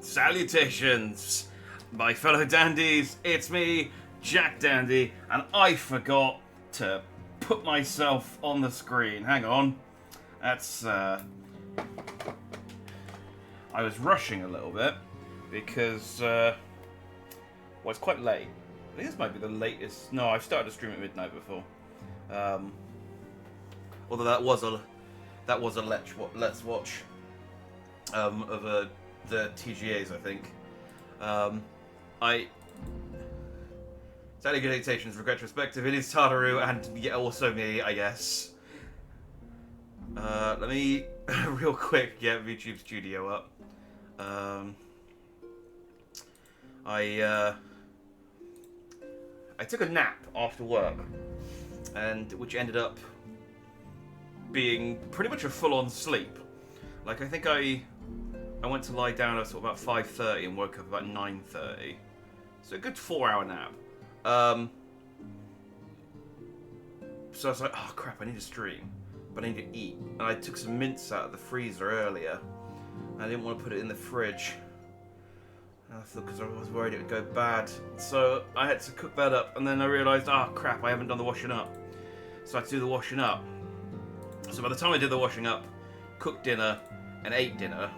Salutations, my fellow dandies. It's me, Jack Dandy, and I forgot to put myself on the screen. Hang on. That's, I was rushing a little bit because, well, it's quite late. I think this might be the latest. No, I've started to stream at midnight before. Although that was a let's watch of the TGAs, I think. Salutations, retrospective. It is Tartaru and also me, I guess. Let me real quick get YouTube Studio up. I took a nap after work, and which ended up being pretty much a full-on sleep. Like, I think I went to lie down at sort of about 5:30 and woke up about 9:30. So a good 4-hour nap. So I was like, oh crap, I need to stream, but I need to eat. And I took some mince out of the freezer earlier. I didn't want to put it in the fridge. I thought, because I was worried it would go bad. So I had to cook that up, and then I realised, oh crap, I haven't done the washing up. So I had to do the washing up. So by the time I did the washing up, cooked dinner, and ate dinner,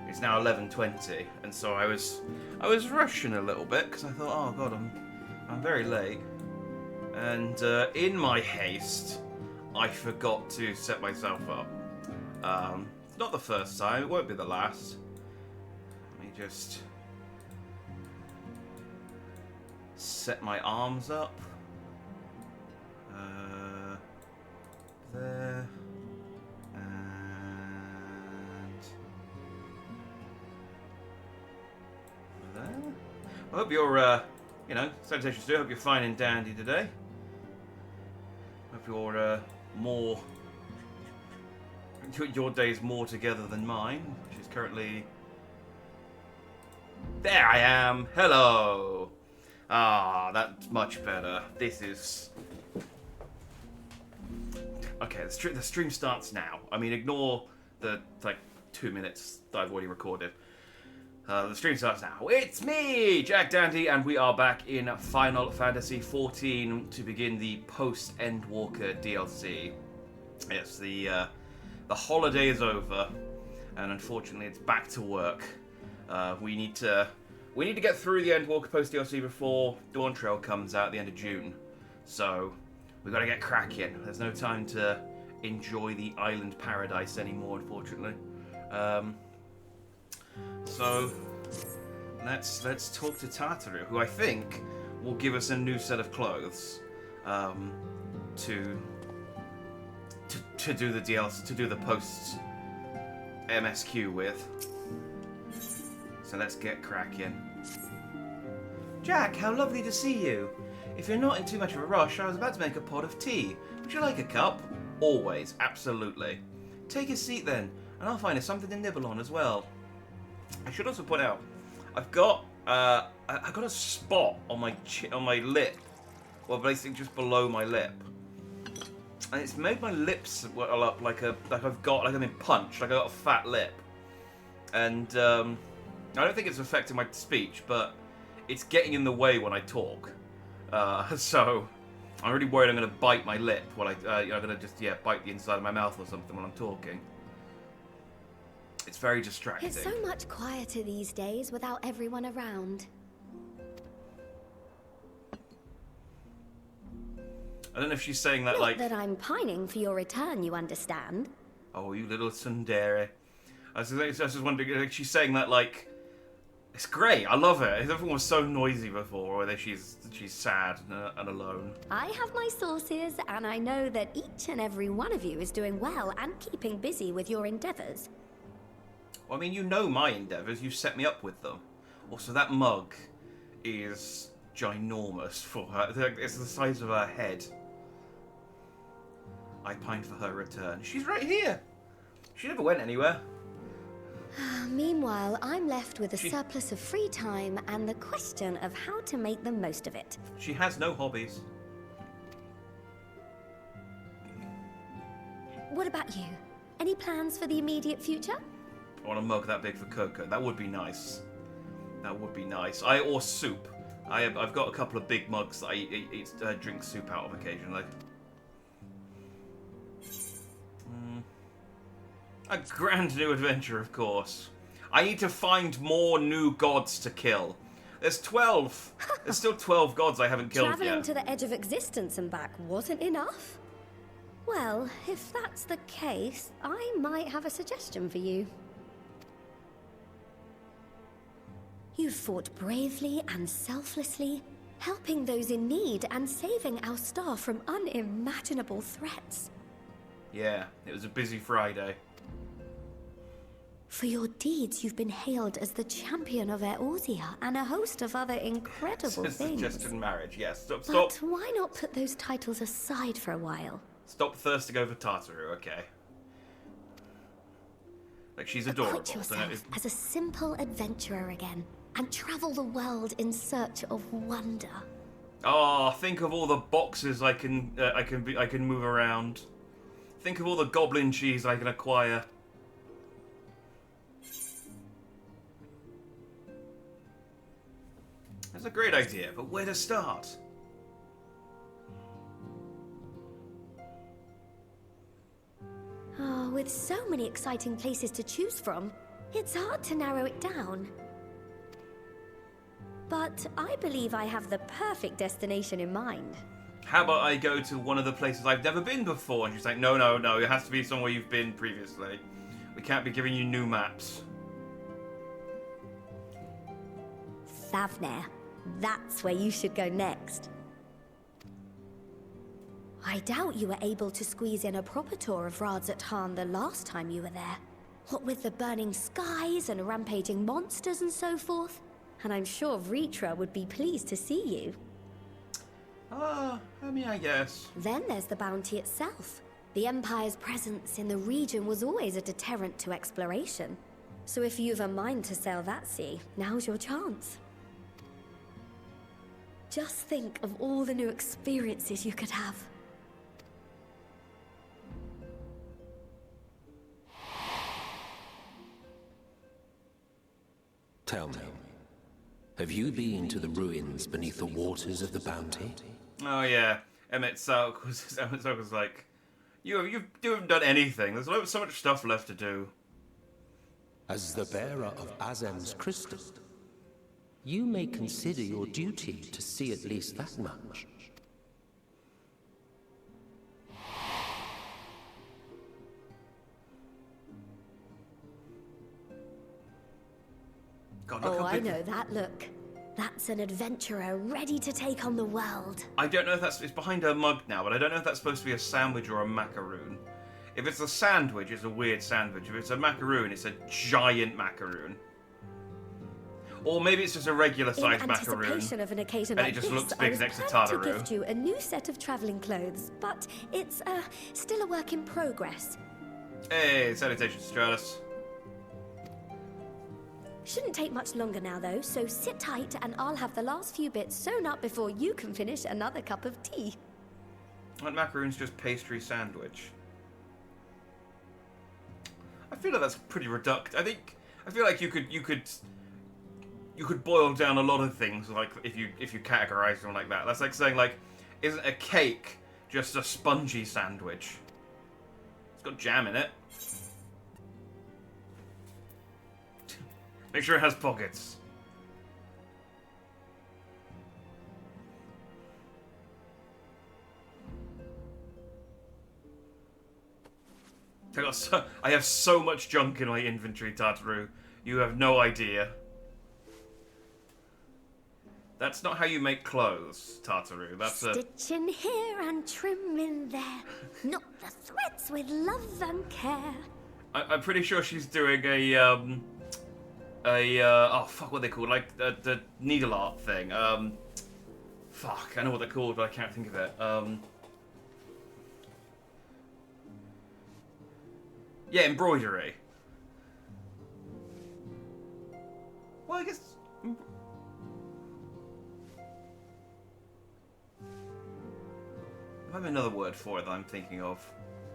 it's now 11:20, and so I was rushing a little bit because I thought, oh god, I'm very late, and in my haste, I forgot to set myself up. It's not the first time; it won't be the last. Let me just set my arms up. There. I hope you're, salutations to you. I hope you're fine and dandy today. Hope you're, your day's more together than mine, which is currently... There I am! Hello! Ah, that's much better. This is... Okay, the stream starts now. I mean, ignore the, 2 minutes that I've already recorded. The stream starts now. It's me, Jack Dandy, and we are back in Final Fantasy XIV to begin the post-Endwalker DLC. Yes, the holiday is over, and unfortunately, it's back to work. We need to get through the Endwalker post DLC before Dawn Trail comes out at the end of June. So we got to get cracking. There's no time to enjoy the island paradise anymore, unfortunately. So let's talk to Tartaru, who I think will give us a new set of clothes to do the DLC, to do the post MSQ with. So let's get cracking. Jack, how lovely to see you. If you're not in too much of a rush, I was about to make a pot of tea. Would you like a cup? Always, absolutely. Take a seat then, and I'll find us something to nibble on as well. I should also point out, I've got a spot on my lip, well, basically just below my lip, and it's made my lips well up like I'm in punch, like I got a fat lip, and I don't think it's affecting my speech, but it's getting in the way when I talk. So I'm really worried I'm going to bite my lip while I'm going to just bite the inside of my mouth or something when I'm talking. It's very distracting. It's so much quieter these days without everyone around. I don't know if she's saying that Not that I'm pining for your return, you understand. Oh, you little tsundere. I was just wondering, like, she's saying that like, it's great, I love it. Everyone was so noisy before, or whether she's sad and alone. I have my sources, and I know that each and every one of you is doing well and keeping busy with your endeavors. Well, I mean, you know my endeavours. You set me up with them. Also, that mug is ginormous for her. It's the size of her head. I pine for her return. She's right here. She never went anywhere. Meanwhile, I'm left with a surplus of free time and the question of how to make the most of it. She has no hobbies. What about you? Any plans for the immediate future? I want a mug that big for Coco. That would be nice. That would be nice. Or soup. I've got a couple of big mugs that I drink soup out of occasionally. A grand new adventure, of course. I need to find more new gods to kill. There's 12. There's still 12 gods I haven't killed yet. Traveling to the edge of existence and back wasn't enough? Well, if that's the case, I might have a suggestion for you. You've fought bravely and selflessly, helping those in need and saving our star from unimaginable threats. Yeah, it was a busy Friday. For your deeds, you've been hailed as the champion of Eorzea and a host of other incredible things. Suggested marriage, yes. Stop. But why not put those titles aside for a while? Stop thirsting over Tartaru, okay? Like, she's adorable. Acquit yourself as a simple adventurer again, and travel the world in search of wonder. Oh, think of all the boxes I can move around. Think of all the goblin cheese I can acquire. That's a great idea, but where to start? Oh, with so many exciting places to choose from, it's hard to narrow it down. But I believe I have the perfect destination in mind. How about I go to one of the places I've never been before? And she's like, no, it has to be somewhere you've been previously. We can't be giving you new maps. Thavnair. That's where you should go next. I doubt you were able to squeeze in a proper tour of Radzat the last time you were there. What with the burning skies and rampaging monsters and so forth. And I'm sure Vritra would be pleased to see you. I mean, I guess. Then there's the bounty itself. The Empire's presence in the region was always a deterrent to exploration. So if you've a mind to sail that sea, now's your chance. Just think of all the new experiences you could have. Tell me, have you been to the ruins beneath the waters of the Bounty? Oh yeah, Emmett Salk was like, you haven't done anything. There's so much stuff left to do. As the bearer of Azem's crystal, you may consider your duty to see at least that much. God, Oh, I know that look. That's an adventurer ready to take on the world. I don't know if it's behind her mug now, but I don't know if that's supposed to be a sandwich or a macaroon. If it's a sandwich, it's a weird sandwich. If it's a macaroon, it's a giant macaroon. Or maybe it's just a regular-sized macaroon. In anticipation of an occasion and like it just this, looks I big was next to planning to Tartaru. gift you a new set of traveling clothes, but it's still a work in progress. Hey, salutations, Stratus. Shouldn't take much longer now, though, so sit tight and I'll have the last few bits sewn up before you can finish another cup of tea. That macaroon's just pastry sandwich. I feel like that's pretty reductive. I feel like you could boil down a lot of things, like if you categorize them like that. That's like saying, like, isn't a cake just a spongy sandwich? It's got jam in it. Make sure it has pockets. I have so much junk in my inventory, Tartaru. You have no idea. That's not how you make clothes, Tartaru. That's Stitch in here and trim in there. Knot the threads with love and care. I'm pretty sure she's doing oh fuck, what are they called? Like the needle art thing. Fuck, I know what they're called, but I can't think of it. Yeah, embroidery. Well, I guess. I have another word for it that I'm thinking of,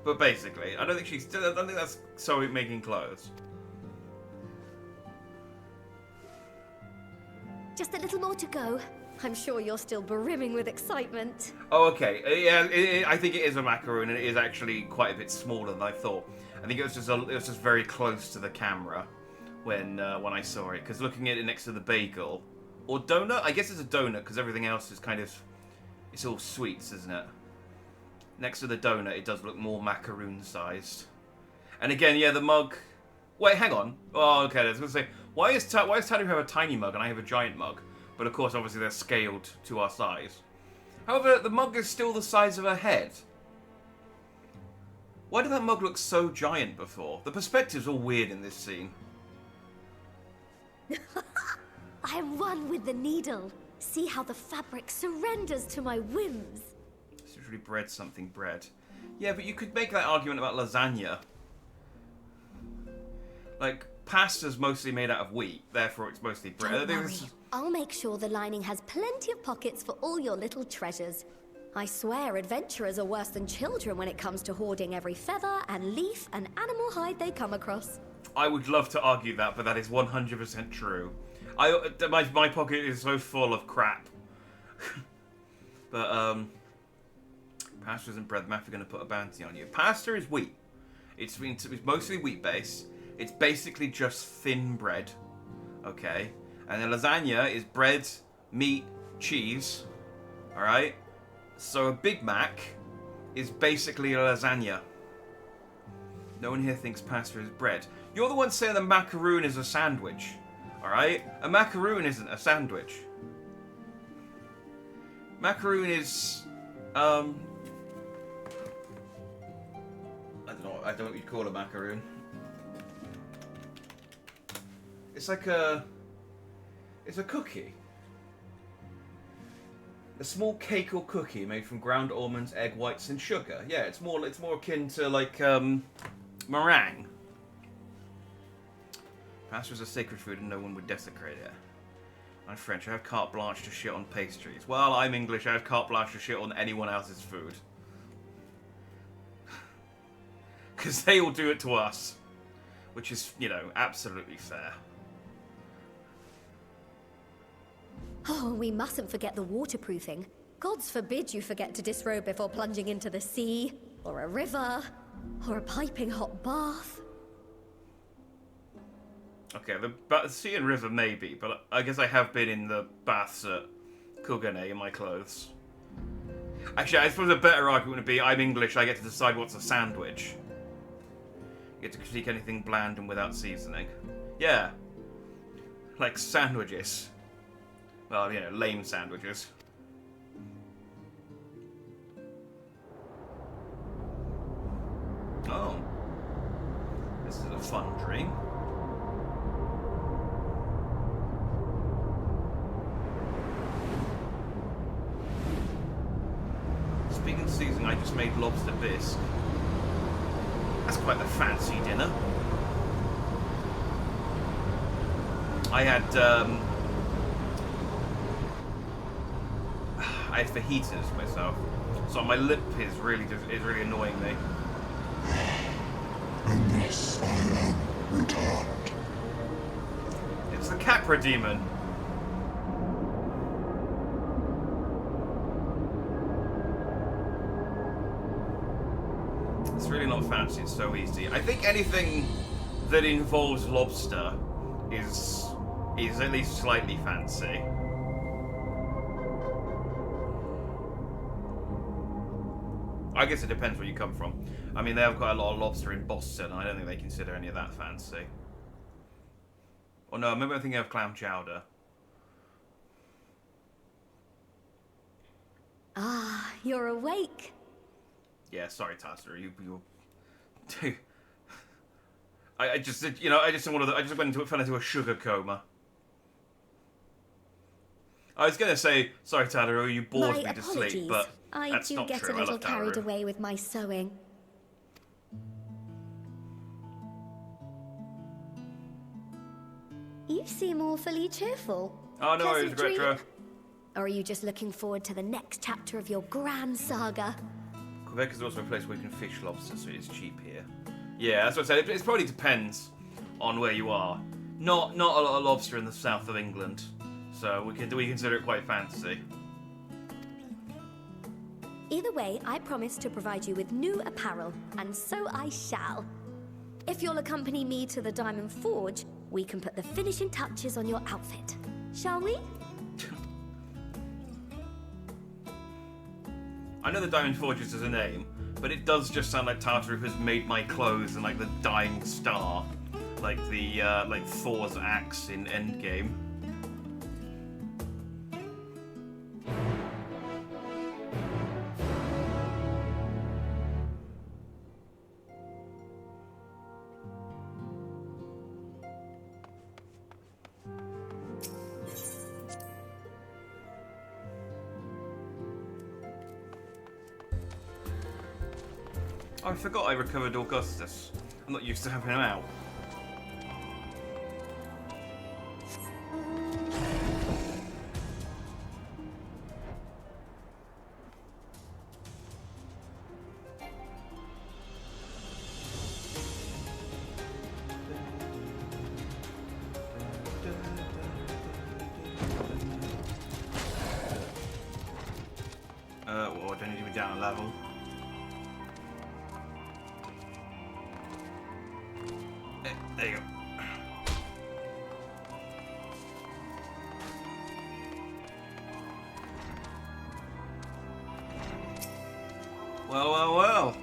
but basically, I don't think that's sewing, making clothes. just a little more to go. I'm sure you're still brimming with excitement. Oh, okay. Yeah, I think it is a macaroon, and it is actually quite a bit smaller than I thought. I think it was just very close to the camera when I saw it. Because looking at it next to the bagel or donut, I guess it's a donut because everything else is it's all sweets, isn't it? Next to the donut, it does look more macaroon-sized. And again, yeah, the mug. Wait, hang on. Oh, okay. I was gonna say, why does Tadu have a tiny mug and I have a giant mug? But of course, obviously, they're scaled to our size. However, the mug is still the size of her head. Why did that mug look so giant before? The perspective's all weird in this scene. I am one with the needle. See how the fabric surrenders to my whims. It's usually bread something bread. Yeah, but you could make that argument about lasagna. Like, pasta's mostly made out of wheat, therefore it's mostly bread. Don't worry. I'll make sure the lining has plenty of pockets for all your little treasures. I swear adventurers are worse than children when it comes to hoarding every feather and leaf and animal hide they come across. I would love to argue that, but that is 100% true. My pocket is so full of crap. But, pasta isn't bread. The mafia are going to put a bounty on you. Pasta is wheat. It's mostly wheat-based. It's basically just thin bread. Okay? And the lasagna is bread, meat, cheese. Alright? So a Big Mac is basically a lasagna. No one here thinks pasta is bread. You're the one saying the macaroon is a sandwich. Alright? A macaroon isn't a sandwich. Macaroon is... I don't know what you'd call a macaroon. It's like a... It's a cookie. A small cake or cookie made from ground almonds, egg whites, and sugar. Yeah, it's more akin to like meringue. Pasta is a sacred food and no one would desecrate it. I'm French. I have carte blanche to shit on pastries. Well, I'm English. I have carte blanche to shit on anyone else's food. Because they all do it to us. Which is, you know, absolutely fair. Oh, we mustn't forget the waterproofing. Gods forbid you forget to disrobe before plunging into the sea, or a river, or a piping hot bath. Okay, the sea and river maybe, but I guess I have been in the baths at Kugane in my clothes. Actually, I suppose a better argument would be I'm English, I get to decide what's a sandwich. You get to critique anything bland and without seasoning. Yeah. Like sandwiches. Well, you know, lame sandwiches. Oh. This is a fun dream. Speaking of seasoning, I just made lobster bisque. That's quite the fancy dinner. I had fajitas myself, so my lip is really annoying me. And thus I am returned. It's the Capra demon. It's really not fancy. It's so easy. I think anything that involves lobster is at least slightly fancy. I guess it depends where you come from. I mean, they have quite a lot of lobster in Boston, and I don't think they consider any of that fancy. Or no, maybe I'm thinking of clam chowder. Ah, you're awake. Yeah, sorry, Taster. You I just did, you know, I just fell into a sugar coma. I was gonna say, sorry, Tadaru, you bored me to sleep, but that's not true. I do get a little carried away with my sewing. You seem awfully cheerful. Oh no, it was Pleasant Retro. dream. Or are you just looking forward to the next chapter of your grand saga? Quebec is also a place where you can fish lobster, so it's cheap here. Yeah, that's what I said. It probably depends on where you are. Not a lot of lobster in the south of England, So we consider it quite fancy. Either way, I promise to provide you with new apparel, and so I shall. If you'll accompany me to the Diamond Forge, we can put the finishing touches on your outfit. Shall we? I know the Diamond Forge is a name, but it does just sound like Tartaru has made my clothes and like the dying star, like the like Thor's axe in Endgame. Oh, I forgot I recovered Augustus. I'm not used to having him out. Well, I don't need to be down a level. There you go. Well, well, well.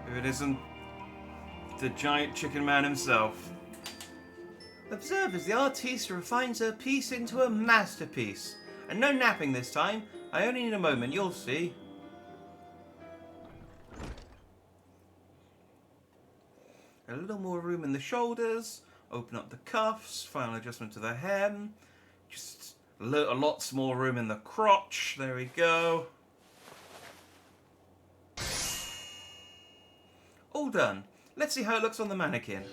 If it isn't the giant chicken man himself. Observe as the artiste refines her piece into a masterpiece. And no napping this time. I only need a moment, you'll see. A little more room in the shoulders, open up the cuffs, final adjustment to the hem, just lots more room in the crotch, there we go. All done. Let's see how it looks on the mannequin.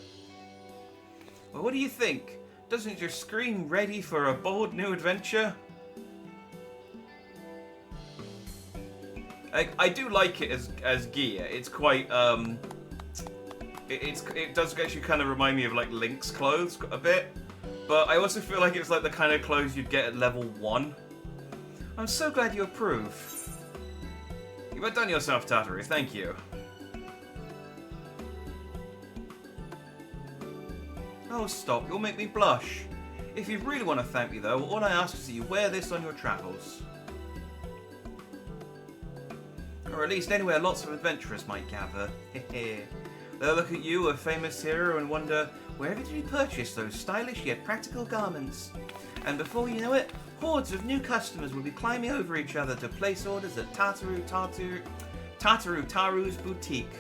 Well, what do you think? Doesn't your scream ready for a bold new adventure? I do like it as gear. It's quite it does actually kind of remind me of like Link's clothes a bit, but I also feel like it's like the kind of clothes you'd get at level 1. I'm so glad you approve. You've outdone yourself, Tartaru. Thank you. Oh, stop. You'll make me blush. If you really want to thank me, though, all I ask is that you wear this on your travels. Or at least anywhere lots of adventurers might gather. They'll look at you, a famous hero, and wonder, where did you purchase those stylish yet practical garments? And before you know it, hordes of new customers will be climbing over each other to place orders at Taru's boutique.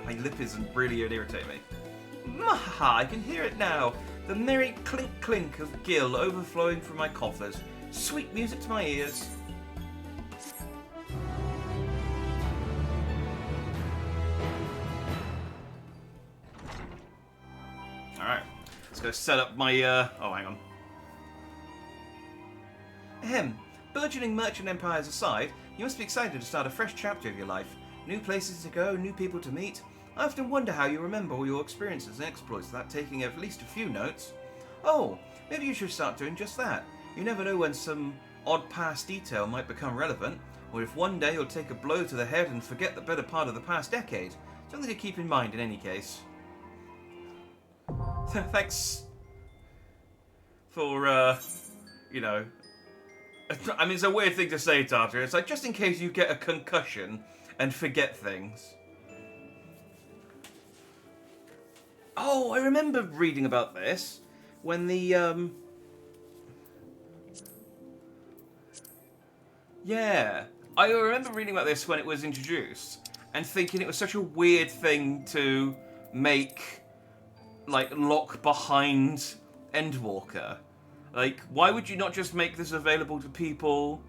My lip isn't really irritating me. Maha, I can hear it now. The merry clink-clink of gill overflowing from my coffers. Sweet music to my ears. Alright, let's go set up my, oh, hang on. Ahem. Burgeoning merchant empires aside, you must be excited to start a fresh chapter of your life. New places to go, new people to meet. I often wonder how you remember all your experiences and exploits without taking at least a few notes. Oh, maybe you should start doing just that. You never know when some odd past detail might become relevant, or if one day you'll take a blow to the head and forget the better part of the past decade. Something to keep in mind in any case. Thanks for, you know... I mean, it's a weird thing to say, Tartar. It's like, just in case you get a concussion and forget things. Oh, I remember reading about this when the, yeah. I remember reading about this when it was introduced and thinking it was such a weird thing to make, like, lock behind Endwalker. Like, why would you not just make this available to people?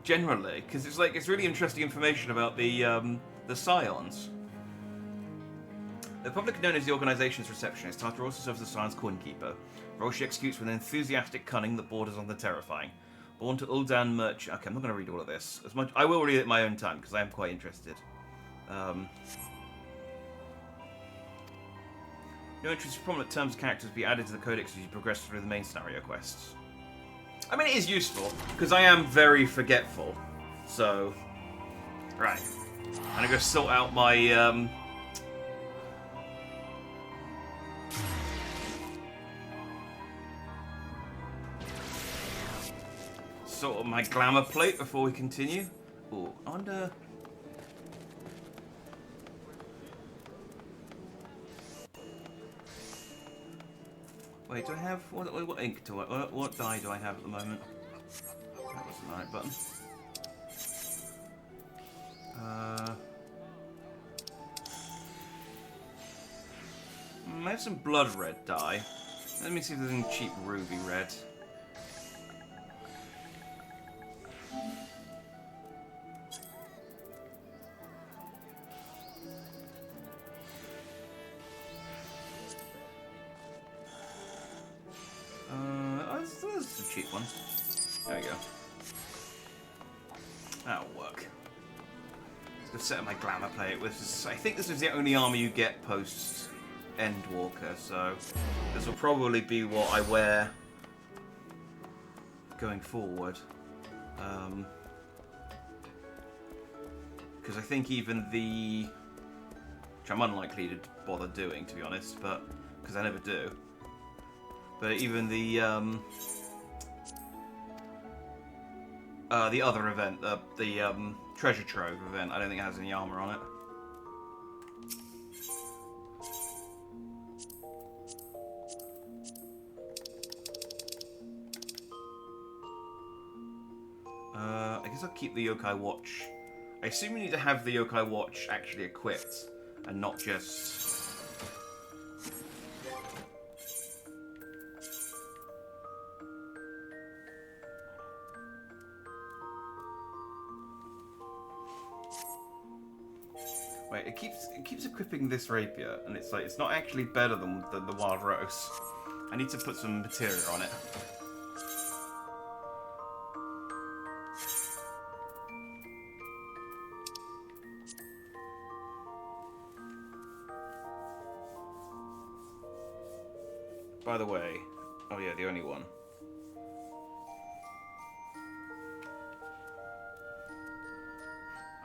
Generally, because it's like, it's really interesting information about the Scions. The public known as the organization's receptionist, Tartar also serves as the Scion's coinkeeper. Role she executes with an enthusiastic cunning that borders on the terrifying. Born to Ul'dan Merchant. Okay, I'm not going to read all of this. I will read it at my own time because I am quite interested. New entries for prominent terms of characters be added to the codex as you progress through the main scenario quests. I mean, it is useful, because I am very forgetful. So, right. I'm gonna go sort out my, sort of my glamour plate before we continue. Ooh, I wonder... Wait, do I have... What ink do I... What dye do I have at the moment? That wasn't the right button. I have some blood red dye. Let me see if there's any cheap ruby red. There's some cheap ones. There we go. That'll work. Let's go set up my glamour plate. I think this is the only armor you get post Endwalker, so this will probably be what I wear going forward. Because I think even the... which I'm unlikely to bother doing, to be honest, but because I never do. But even the other event, the treasure trove event, I don't think it has any armor on it. I guess I'll keep the Yokai Watch. I assume you need to have the Yokai Watch actually equipped, and not just... Wait, it keeps equipping this rapier, and it's like it's not actually better than the Wild Rose. I need to put some material on it. By the way, oh yeah, the only one.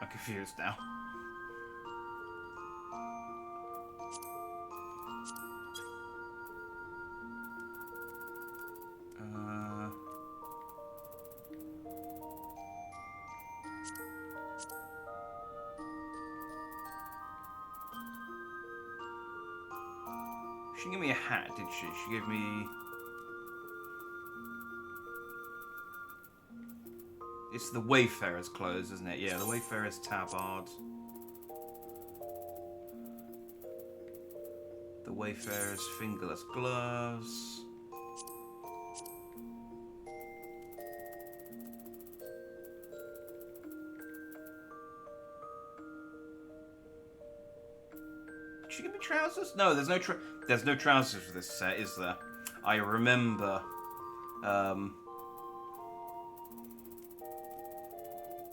I'm confused now. She gave me a hat, did she? She gave me... It's the Wayfarer's clothes, isn't it? Yeah, the Wayfarer's tabard. The Wayfarer's fingerless gloves. Did she give me trousers? No, there's no trousers for this set, is there? I remember.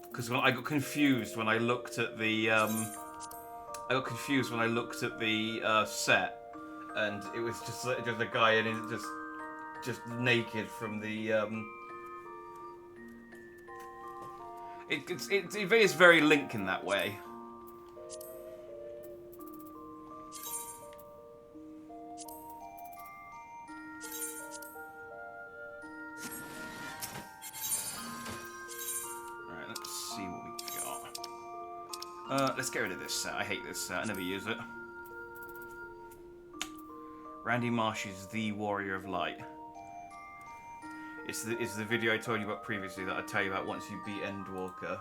Because I got confused when I looked at the. Set, and it was just a guy and it just naked from the. It is very Link in that way. Let's get rid of this set. I hate this set. I never use it. Randy Marsh is the Warrior of Light. It's the video I told you about previously that I tell you about once you beat Endwalker.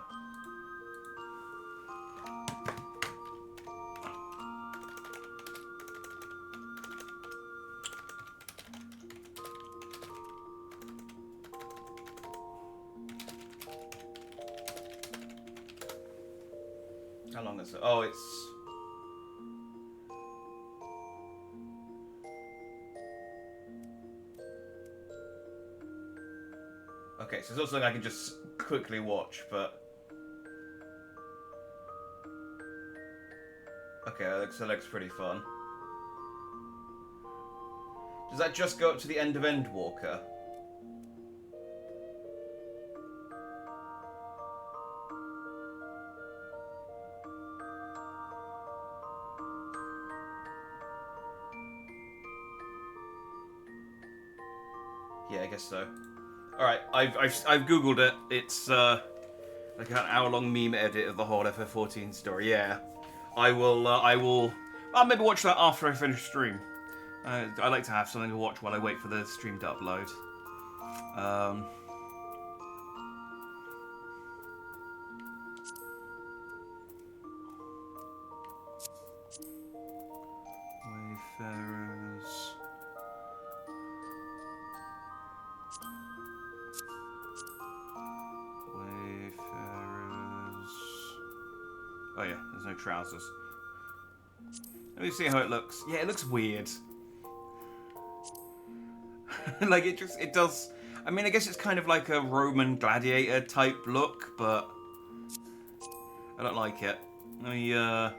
How long is it? Oh, it's... Okay, so it's also something I can just quickly watch, but... Okay, that looks pretty fun. that just go up to the end of Endwalker? Yeah, I guess so. Alright, I've googled it. It's like an hour-long meme edit of the whole FF14 story. Yeah, I'll maybe watch that after I finish stream. I like to have something to watch while I wait for the stream to upload. Wayfarers. Wayfarers. Oh yeah, there's no trousers. Let me see how it looks. Yeah, it looks weird. Like, it does... I mean, I guess it's kind of like a Roman gladiator type look, but... I don't like it. Let me, The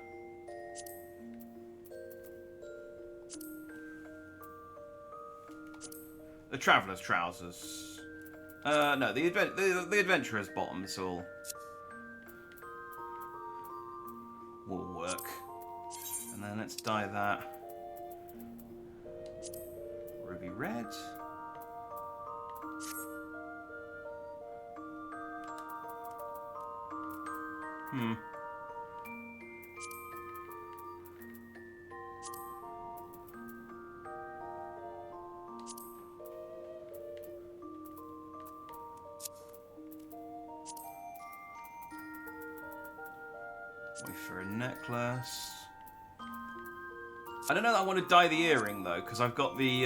Traveller's trousers. No, the Adventurer's bottoms will work. And then let's dye that ruby red. Wait for a necklace. I don't know that I want to dye the earring though, because I've got the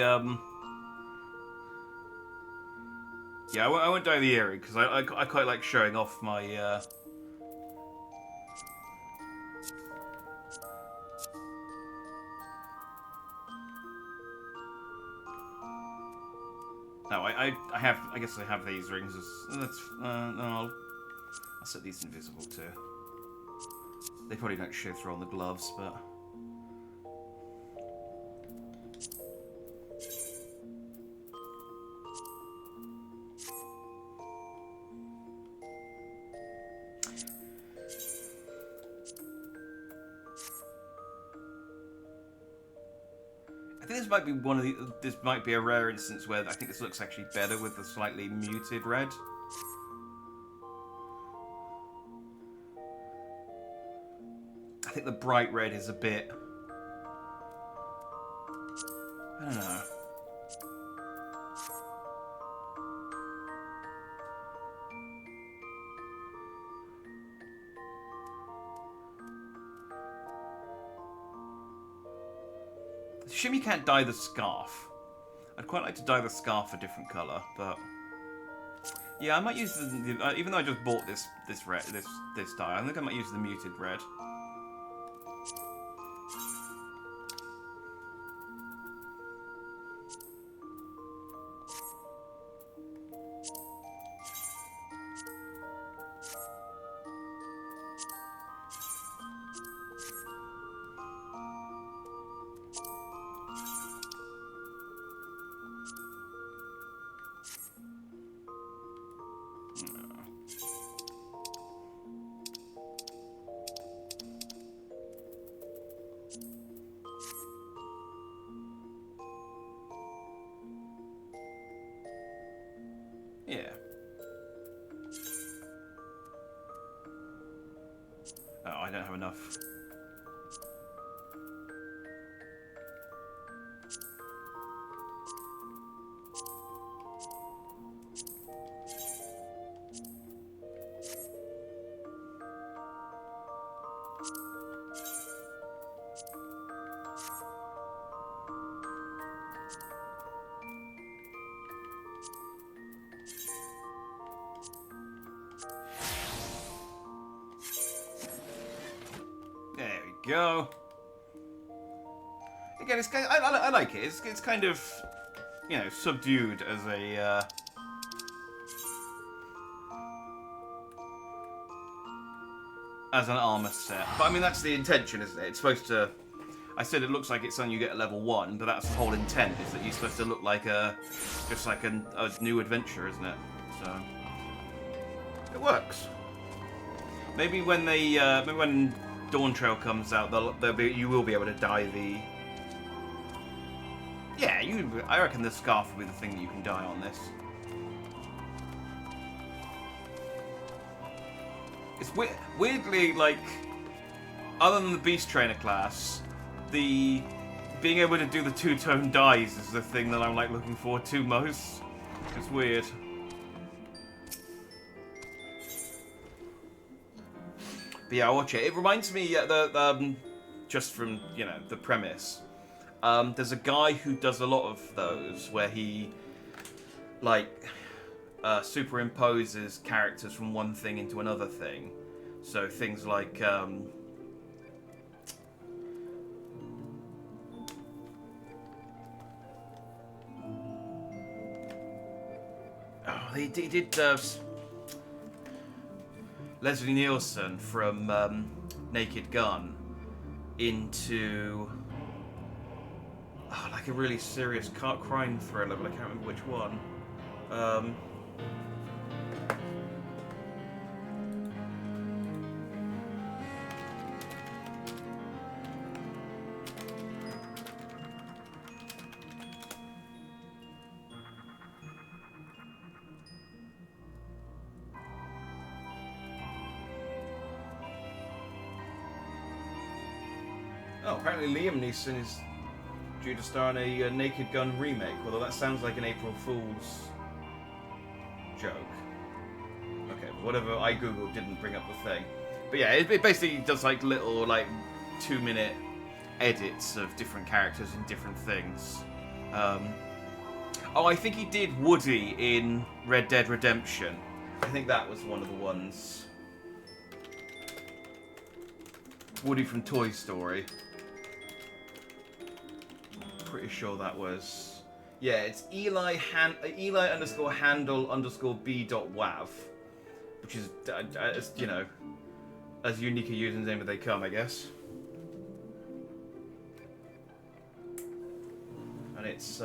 yeah, I won't dye the earring because I quite like showing off my No, I guess I have these rings as that's no, I'll set these invisible too. They probably don't show through on the gloves, but I think this might be this might be a rare instance where I think this looks actually better with the slightly muted red. I think the bright red is a bit... I don't know. It's a shame you can't dye the scarf. I'd quite like to dye the scarf a different colour, but... Yeah, I might use the even though I just bought this dye, I think I might use the muted red. Yeah. Oh, I don't have enough. There we go. Again, it's kind of, I like it. It's kind of, you know, subdued as a as an armor set. But I mean, that's the intention, isn't it? It's supposed to. I said it looks like it's something you get at level 1, but that's the whole intent, is that you're supposed to look like just like a new adventure, isn't it? So it works. Maybe when maybe when Dawn Trail comes out, you will be able to dye the. Yeah, I reckon the scarf will be the thing that you can dye on this. It's weirdly, like, other than the Beast Trainer class, being able to do the two-tone dyes is the thing that I'm, like, looking forward to most. It's weird. But yeah, I'll watch it. It reminds me, just from, you know, the premise. There's a guy who does a lot of those, where he, like, superimposes characters from one thing into another thing. So things like, he did Leslie Nielsen from Naked Gun into like a really serious crime thriller, but I can't remember which one. Oh, apparently Liam Neeson is due to star in a Naked Gun remake, although that sounds like an April Fool's joke. Okay, whatever I googled didn't bring up the thing. But yeah, it basically does like little, like, 2-minute edits of different characters in different things. Oh, I think he did Woody in Red Dead Redemption. I think that was one of the ones. Woody from Toy Story. Pretty sure that was. Yeah, it's Eli _handle _b.wav, which is, you know, as unique a username as they come, I guess. And it's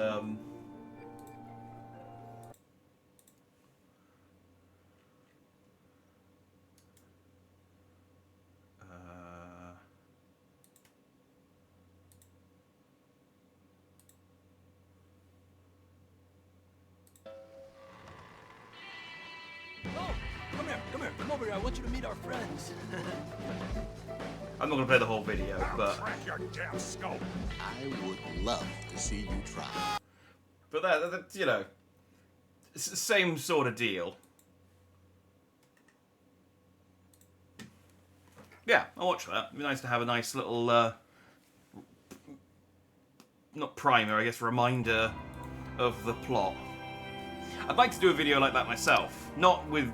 Come here, come over here. I want you to meet our friends. I'm not gonna play the whole video, but Crack your damn skull. I would love to see you try. But that you know, it's the same sort of deal. Yeah, I'll watch that. It'd be nice to have a nice little, not primer, I guess, reminder of the plot. I'd like to do a video like that myself. Not with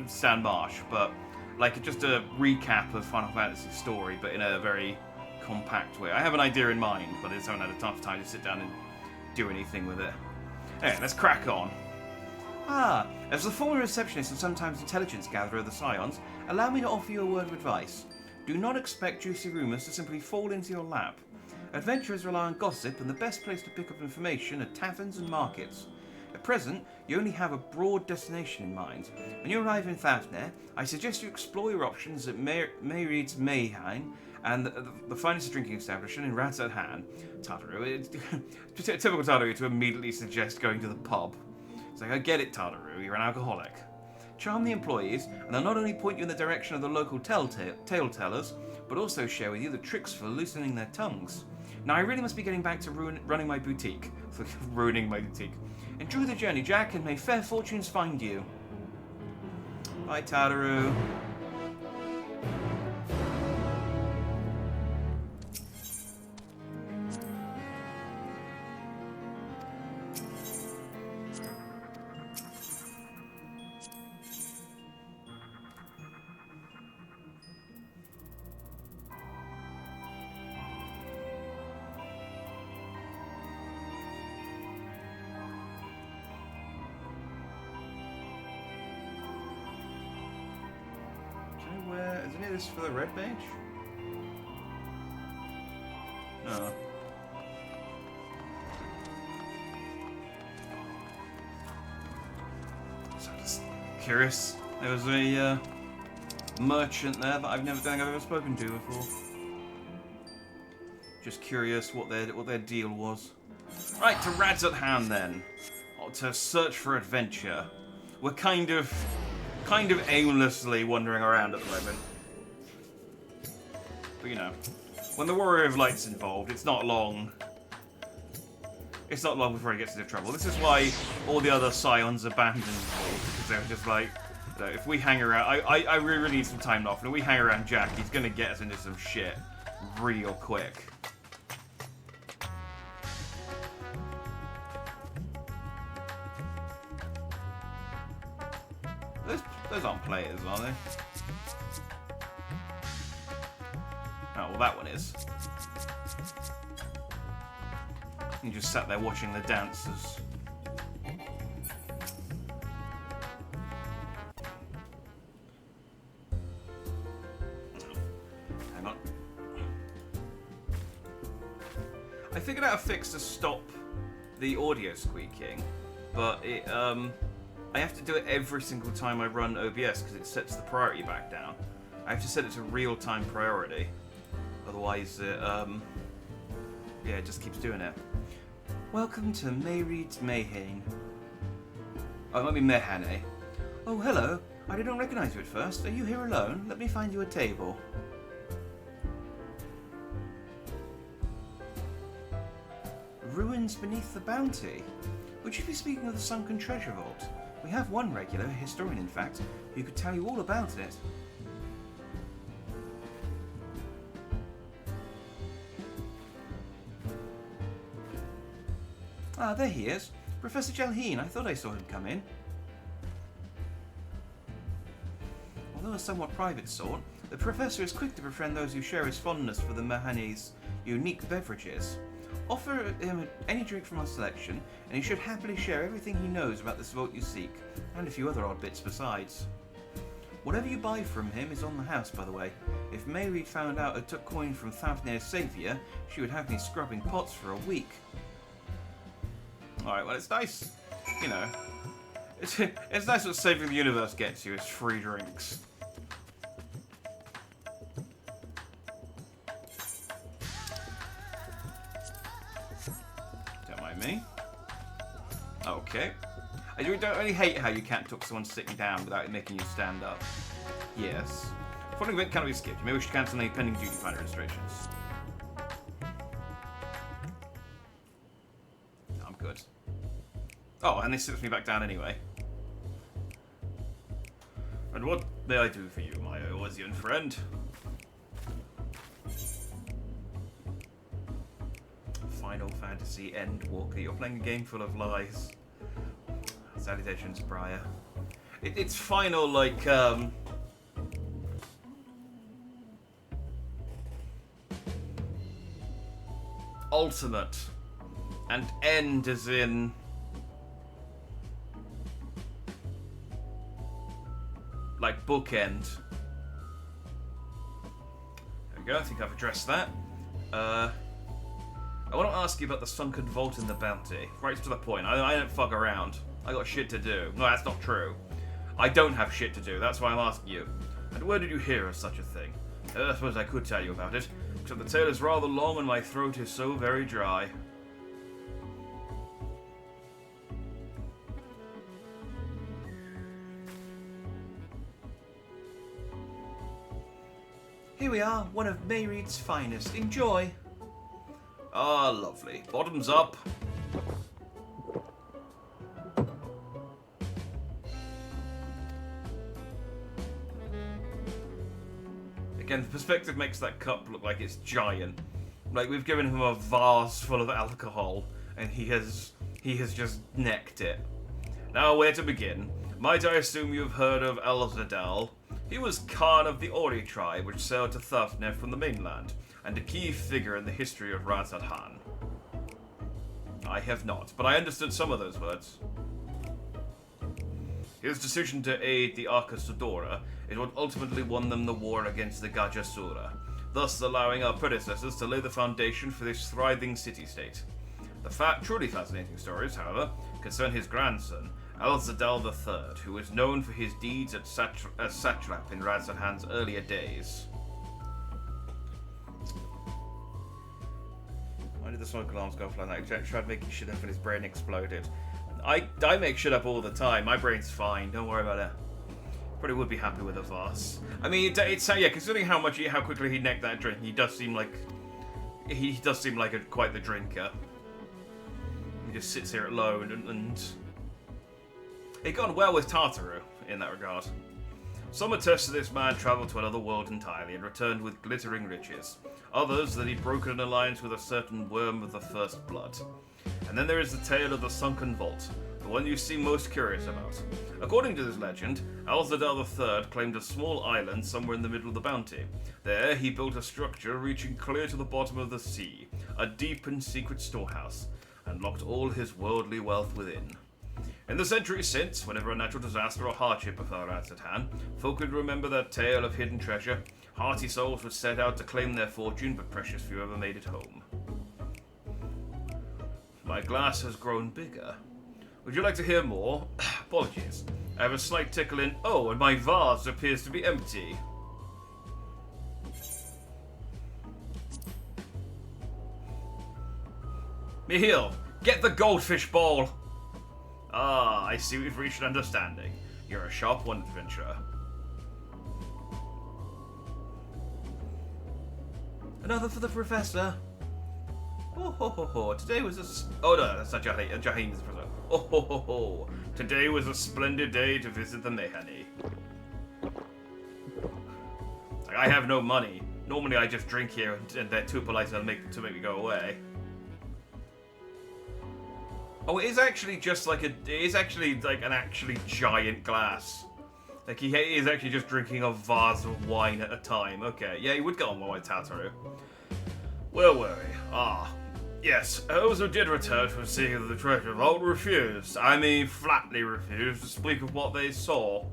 Stan Marsh, but like just a recap of Final Fantasy's story, but in a very compact way. I have an idea in mind, but I just haven't had enough time to sit down and do anything with it. Anyway, let's crack on. As the former receptionist and sometimes intelligence gatherer of the Scions, allow me to offer you a word of advice. Do not expect juicy rumours to simply fall into your lap. Adventurers rely on gossip, and the best place to pick up information are taverns and markets. At present, you only have a broad destination in mind. When you arrive in Thavner, I suggest you explore your options at Mayreed's Mayhain and the finest drinking establishment in Radzat Han. Tartaru, it's typical Tartaru to immediately suggest going to the pub. It's like, I get it, Tartaru, you're an alcoholic. Charm the employees, and they'll not only point you in the direction of the local tale-tellers, but also share with you the tricks for loosening their tongues. Now, I really must be getting back to running my boutique. Ruining my boutique. Enjoy the journey, Jack, and may fair fortunes find you. Bye, Tartaru. Isn't it this for the red mage? Oh. So just curious. There was a merchant there that I don't think I've ever spoken to before. Just curious what their deal was. Right, to Rads at Hand then. To search for adventure. We're kind of aimlessly wandering around at the moment. But you know, when the Warrior of Light's involved, it's not long. It's not long before he gets into trouble. This is why all the other Scions abandoned me, because they were just like, you know, if we hang around, I really need some time off, and if we hang around Jack, he's gonna get us into some shit real quick. Those aren't players, are they? Oh, well that one is. You just sat there watching the dancers. Hang on. I figured out a fix to stop the audio squeaking, but it I have to do it every single time I run OBS because it sets the priority back down. I have to set it to real-time priority. Otherwise, yeah, it just keeps doing it. Welcome to Mayreed's Mayhane. Oh, it might be Mehane. Oh, hello. I did not recognize you at first. Are you here alone? Let me find you a table. Ruins beneath the Bounty. Would you be speaking of the sunken treasure vault? We have one regular, a historian in fact, who could tell you all about it. Ah, there he is. Professor Jalheen, I thought I saw him come in. Although a somewhat private sort, the Professor is quick to befriend those who share his fondness for the Mahane's unique beverages. Offer him any drink from our selection, and he should happily share everything he knows about this vault you seek, and a few other odd bits besides. Whatever you buy from him is on the house, by the way. If Mayreed found out I took coin from Thavnair's saviour, she would have me scrubbing pots for a week. Alright, well it's nice, you know, it's nice what Saving the Universe gets you, is free drinks. Don't mind me. Okay. I don't really hate how you can't talk to someone sitting down without it making you stand up. Yes. Following event cannot be skipped. You may wish to cancel any pending duty finder registrations. I'm good. Oh, and this sits me back down anyway. And what may I do for you, my Oasian friend? Final Fantasy Endwalker. You're playing a game full of lies. Salutations, Briar. It's final, like, ultimate. And end as in... like, bookend. There we go, I think I've addressed that. I want to ask you about the sunken vault in the Bounty. Right to the point. I don't fuck around. I got shit to do. No, that's not true. I don't have shit to do. That's why I'm asking you. And where did you hear of such a thing? I suppose I could tell you about it, except the tale is rather long and my throat is so very dry. Here we are, one of Mayreed's finest. Enjoy! Ah, lovely. Bottoms up. Again, the perspective makes that cup look like it's giant. Like, we've given him a vase full of alcohol, and he has just necked it. Now, where to begin? Might I assume you've heard of Elzadal? He was Khan of the Ori tribe, which sailed to Thavnair from the mainland, and a key figure in the history of Razadhan. I have not, but I understood some of those words. His decision to aid the Arca Sudora is what ultimately won them the war against the Gajasura. thus allowing our predecessors to lay the foundation for this thriving city-state. The truly fascinating stories, however, concern his grandson, Alzadal III, who is known for his deeds as satrap in Razzahan's earlier days. Why did the smoke alarms go off like that? Jack tried making shit up and his brain exploded. I make shit up all the time. My brain's fine. Don't worry about it. Probably would be happy with a vase. I mean, it's yeah. Considering how quickly he necked that drink, he does seem like quite the drinker. He just sits here alone and it got on well with Tartaru in that regard. Some attest that this man travelled to another world entirely and returned with glittering riches. Others that he'd broken an alliance with a certain worm of the first blood. And then there is the tale of the sunken vault, the one you seem most curious about. According to this legend, Alzadal III claimed a small island somewhere in the middle of the bounty. There, he built a structure reaching clear to the bottom of the sea, a deep and secret storehouse, and locked all his worldly wealth within. In the centuries since, whenever a natural disaster or hardship befell Razzahan, folk would remember that tale of hidden treasure. Hearty souls would set out to claim their fortune, but precious few ever made it home. My glass has grown bigger. Would you like to hear more? Apologies. I have a slight tickle in... Oh, and my vase appears to be empty. Michiel, get the goldfish ball! Ah, I see we've reached an understanding. You're a sharp one, adventurer. Another for the professor. Oh ho ho ho! Today was oh no, that's not Jaheen is the professor. Oh ho ho ho! Today was a splendid day to visit the Mehani. Like, I have no money. Normally I just drink here, and they're too polite to make me go away. Oh, it is actually just like an actually giant glass. Like he is actually just drinking a vase of wine at a time. Okay, yeah, he would get on well with Tataru. Where were we? Ah, yes, those who did return from seeing the treasure vault refused. I mean, flatly refused to speak of what they saw.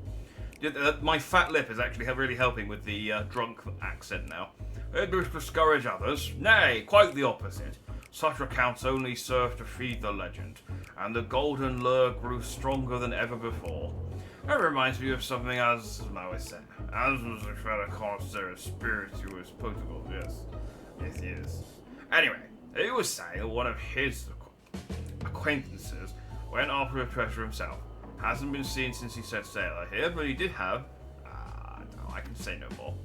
My fat lip is actually really helping with the drunk accent now. It would discourage others. Nay, quite the opposite. Such accounts only serve to feed the legend, and the golden lure grew stronger than ever before. That reminds me of something as I was saying. As was a fellow connoisseur of spirituous protocols, yes. Yes, he is. Anyway, he was saying that one of his acquaintances went after a treasure himself. Hasn't been seen since he set sail here, but he did have... no, I can say no more.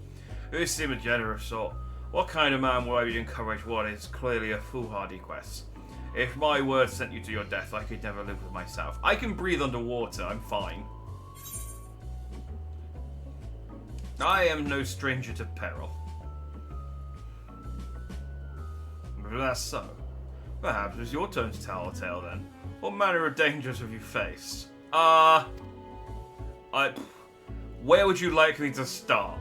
He seemed a generous sort. What kind of man would I encourage what is clearly a foolhardy quest? If my words sent you to your death, I could never live with myself. I can breathe underwater, I'm fine. I am no stranger to peril. But that's so. Perhaps it's your turn to tell a tale then. What manner of dangers have you faced? Where would you like me to start?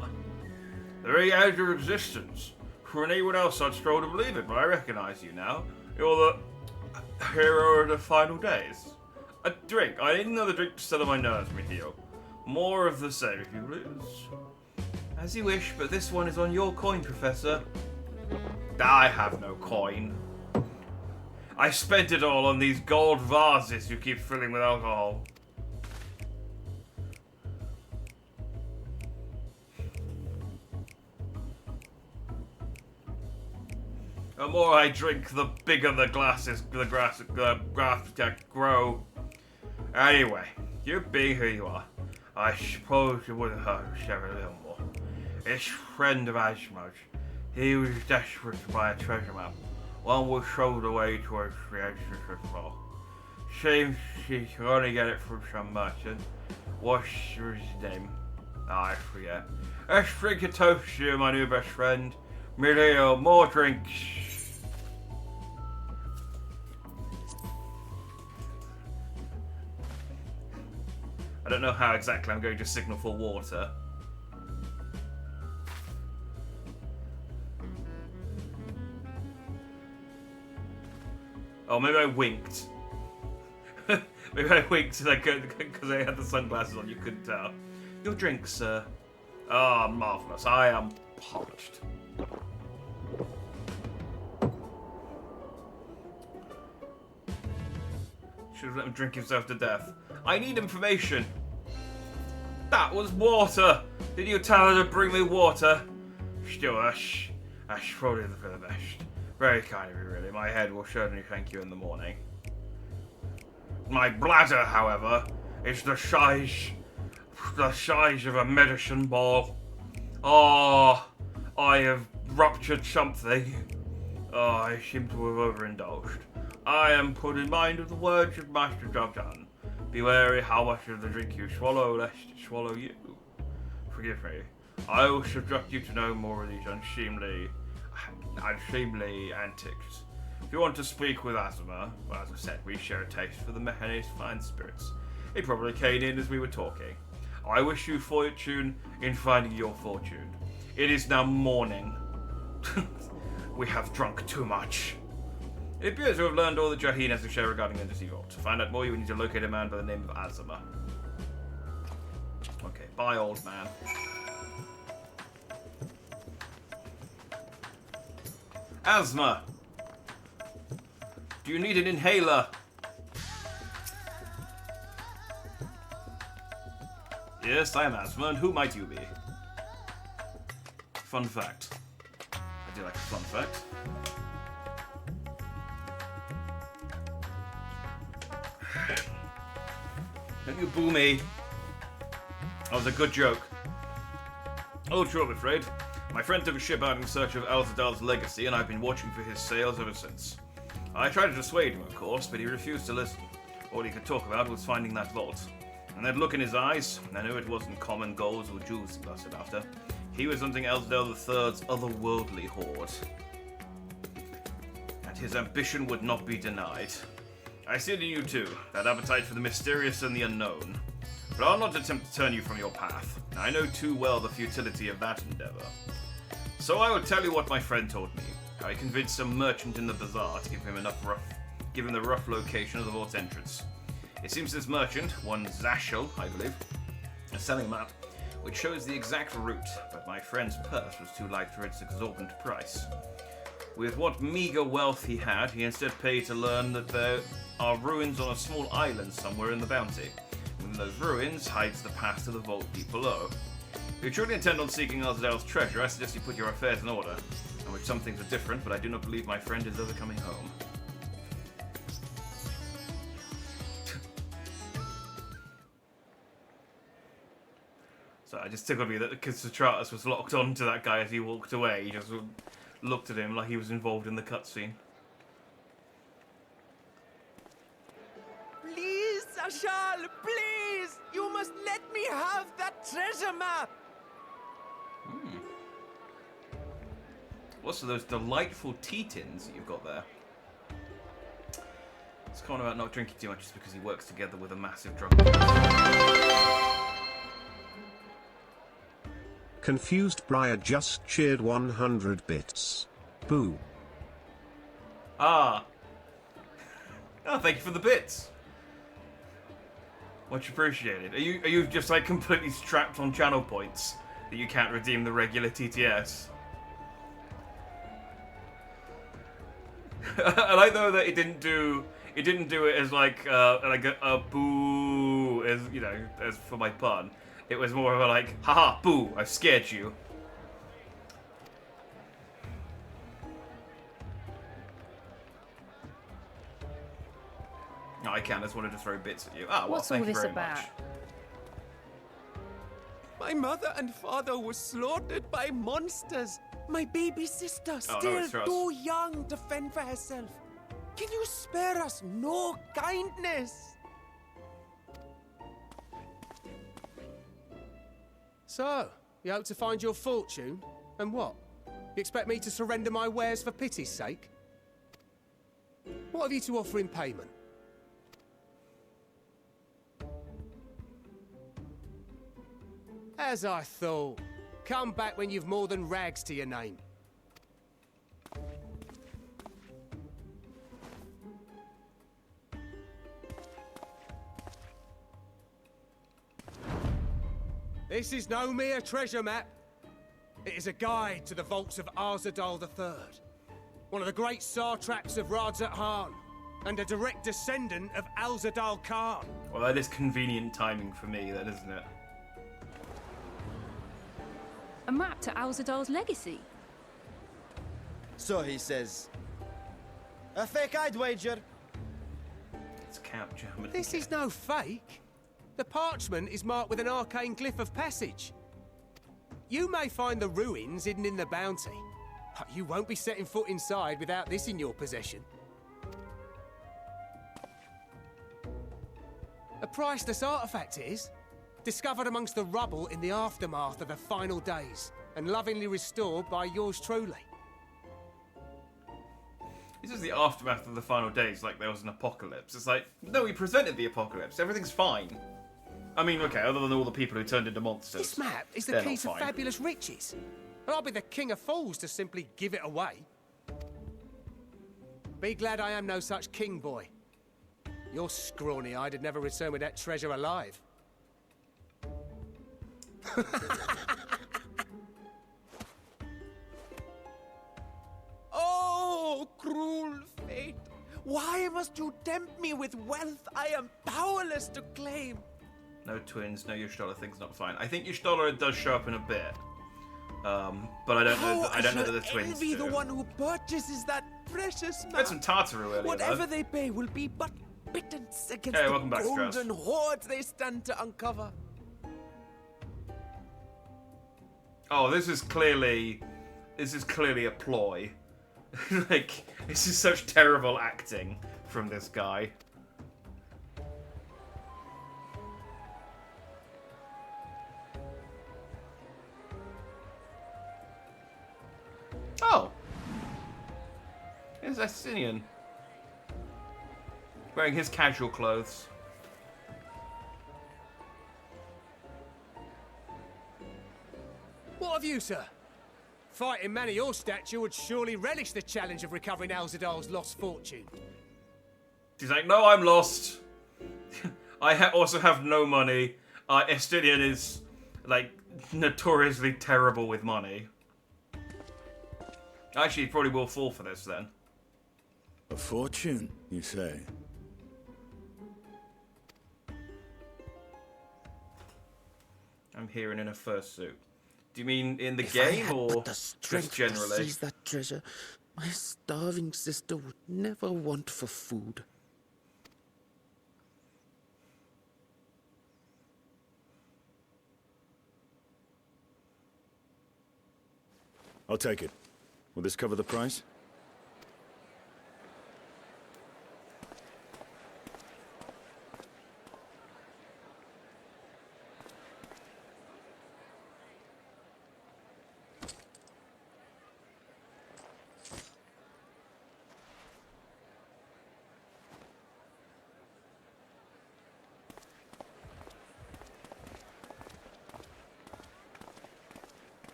The very edge of existence. For anyone else, I'd struggle to believe it, but I recognize you now. You're the hero of the final days. A drink. I need another drink to settle my nerves, Michiel. More of the same, if you please. As you wish, but this one is on your coin, Professor. I have no coin. I spent it all on these gold vases you keep filling with alcohol. The more I drink, the bigger the grass grow. Anyway, you being who you are, I suppose you wouldn't hurt to share a little more. This friend of Asmo's, he was desperate to buy a treasure map. One would show the way towards the entrance of the vault. Seems she could only get it from some merchant. What's his name? I forget. Let's drink a toast to you, my new best friend. Michiel, more drinks. I don't know how exactly I'm going to signal for water. Oh, maybe I winked. Maybe I winked because I had the sunglasses on, you couldn't tell. Your drink, sir. Ah, marvellous. I am parched. Should have let him drink himself to death. I need information. That was water. Did you tell her to bring me water? Still, that's probably for the best. Very kind of you, really. My head will certainly thank you in the morning. My bladder, however, is the size of a medicine ball. Oh, I have ruptured something. Oh, I seem to have overindulged. I am put in mind of the words of Master Jogan. Be wary how much of the drink you swallow, lest it swallow you. Forgive me. I will subject you to no more of these unseemly antics. If you want to speak with Azuma, well, as I said, we share a taste for the Mehane's fine spirits. He probably came in as we were talking. I wish you fortune in finding your fortune. It is now morning. We have drunk too much. It appears to have learned all that Jaheen has to share regarding the Undersea Vault. To find out more, you need to locate a man by the name of Azuma. Okay, bye, old man. Azuma! Do you need an inhaler? Yes, I am Azuma, and who might you be? Fun fact. I do like a fun fact. Don't you boo me. That was a good joke. Oh, true, I'm afraid. My friend took a ship out in search of Alzadal's legacy, and I've been watching for his sails ever since. I tried to dissuade him, of course, but he refused to listen. All he could talk about was finding that vault. And that look in his eyes, I knew it wasn't common golds or jewels he lusted after. He was hunting Alzadal III's otherworldly hoard. And his ambition would not be denied. I see it in you too, that appetite for the mysterious and the unknown. But I'll not attempt to turn you from your path. I know too well the futility of that endeavor. So I will tell you what my friend told me. How he convinced some merchant in the bazaar to give him the rough location of the vault's entrance. It seems this merchant, one Zashel, I believe, is selling a map which shows the exact route, but my friend's purse was too light for its exorbitant price. With what meager wealth he had, he instead paid to learn that there are ruins on a small island somewhere in the Bounty. Within those ruins hides the path to the vault deep below. If you truly intend on seeking Alzadal's treasure, I suggest you put your affairs in order. In which some things are different, but I do not believe my friend is ever coming home. So I just tickled me that because Sotratus was locked on to that guy as he walked away. He just looked at him like he was involved in the cutscene. Please, Ashal, please! You must let me have that treasure map! What's those delightful tea tins that you've got there? It's kind of about not drinking too much just because he works together with a massive drunk. Confused Briar just cheered 100 bits. Boo. Ah. Oh, thank you for the bits. Much appreciated. Are you just like completely strapped on channel points that you can't redeem the regular TTS? I like though that it didn't do it as like a boo, as you know, as for my pun. It was more of a like, haha, boo, I've scared you. No, I can't. I just wanted to throw bits at you. Ah, well, What's all thank you this very about? much. My mother and father were slaughtered by monsters. My baby sister, still it's for us. too young to fend for herself. Can you spare us no kindness? So, you hope to find your fortune? And what? You expect me to surrender my wares for pity's sake? What have you to offer in payment? As I thought. Come back when you've more than rags to your name. This is no mere treasure map. It is a guide to the vaults of Alzadal III, one of the great satraps of Radzat Han. and a direct descendant of Alzadal Khan. Well, that is convenient timing for me, then, isn't it? A map to Alzadal's legacy. So he says. A fake, I'd wager. It's Count German. This is no fake. The parchment is marked with an arcane glyph of passage. You may find the ruins hidden in the bounty, but you won't be setting foot inside without this in your possession. A priceless artifact it is, discovered amongst the rubble in the aftermath of the final days, and lovingly restored by yours truly. This is the aftermath of the final days, like there was an apocalypse. It's like, no, we presented the apocalypse. Everything's fine. I mean, okay, other than all the people who turned into monsters. This map is the they're key not to fine. fabulous riches. And I'll be the king of fools to simply give it away. Be glad I am no such king, boy. Your scrawny-eyed had never returned with that treasure alive. Oh, cruel fate! Why must you tempt me with wealth I am powerless to claim? No twins, no Y'shtola, thing's not fine. I think Y'shtola does show up in a bit. But I don't know. I don't know that the twins envy do. the one who purchases that precious I map. had some Tartaru earlier, Whatever though. they pay will be but pittance against Hey, the welcome back, golden Strauss. hoards they stand to uncover. Oh, this is clearly a ploy. Like, this is such terrible acting from this guy. Oh! Here's Estinian. Wearing his casual clothes. What of you, sir? Fighting man of your stature would surely relish the challenge of recovering Alzadal's lost fortune. He's like, no, I'm lost. I also have no money. Estinian is, like, notoriously terrible with money. Actually, he probably will fall for this, then. A fortune, you say? I'm here and in a fursuit. Do you mean in the If game, I had or but the just strength generally? to seize that treasure, my starving sister would never want for food. I'll take it. Will this cover the price?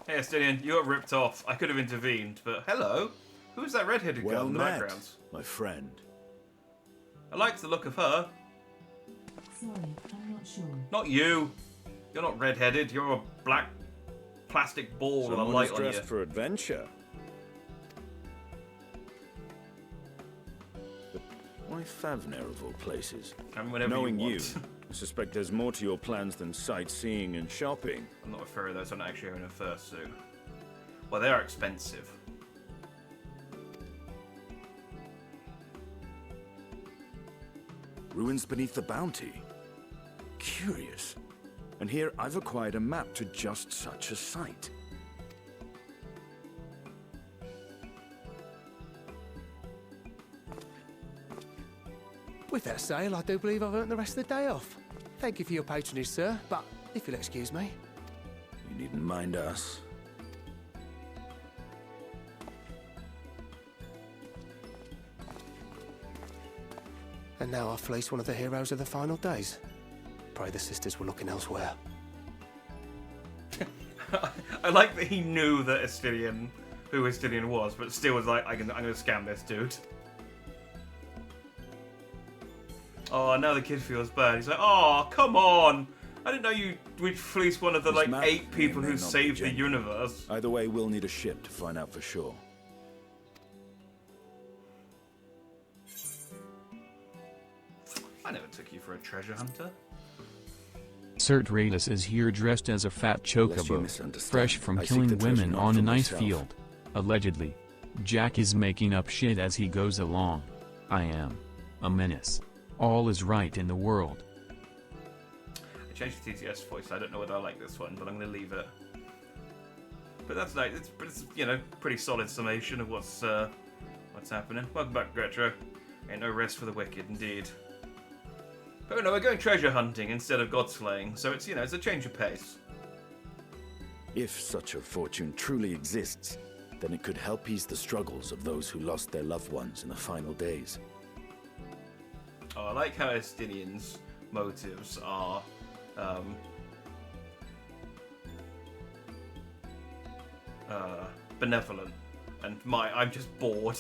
Hey, Estinian, you got ripped off. I could have intervened, but hello. Who's that red-headed girl Well in the met, background? my friend. I like the look of her. Sorry, I'm not sure. Not you. You're not red-headed. You're a black plastic ball with a Someone light who's on you. dressed for adventure. But why Favner of all places? I mean, whenever Knowing you you, want. I suspect there's more to your plans than sightseeing and shopping. I'm not a furry though, so I'm not actually having a fursuit. Well, they are expensive. Ruins beneath the bounty. Curious. And here I've acquired a map to just such a site. With that sale, I do believe I've earned the rest of the day off. Thank you for your patronage, sir, but if you'll excuse me. You needn't mind us. And now I've fleeced one of the heroes of the final days. Pray the sisters were looking elsewhere. I like that he knew that Estinian, who Estinian was, but still was like, I'm gonna scam this dude. Oh, now the kid feels bad. He's like, oh, come on! I didn't know we'd fleece one of the, This like, map 8 people may who not be saved the genuine. universe. Either way, we'll need a ship to find out for sure. I never took you for a treasure hunter. Cert Radis is here dressed as a fat chocobo, fresh from killing women on an ice field. Allegedly. Jack is making up shit as he goes along. I am a menace. All is right in the world. I changed the TTS voice. I don't know whether I like this one, but I'm going to leave it. But that's nice. It's you know, pretty solid summation of what's happening. Welcome back, Retro. Ain't no rest for the wicked, indeed. But no, we're going treasure hunting instead of god slaying, so it's, you know, it's a change of pace. If such a fortune truly exists, then it could help ease the struggles of those who lost their loved ones in the final days. Oh, I like how Estinian's motives are benevolent, and I'm just bored.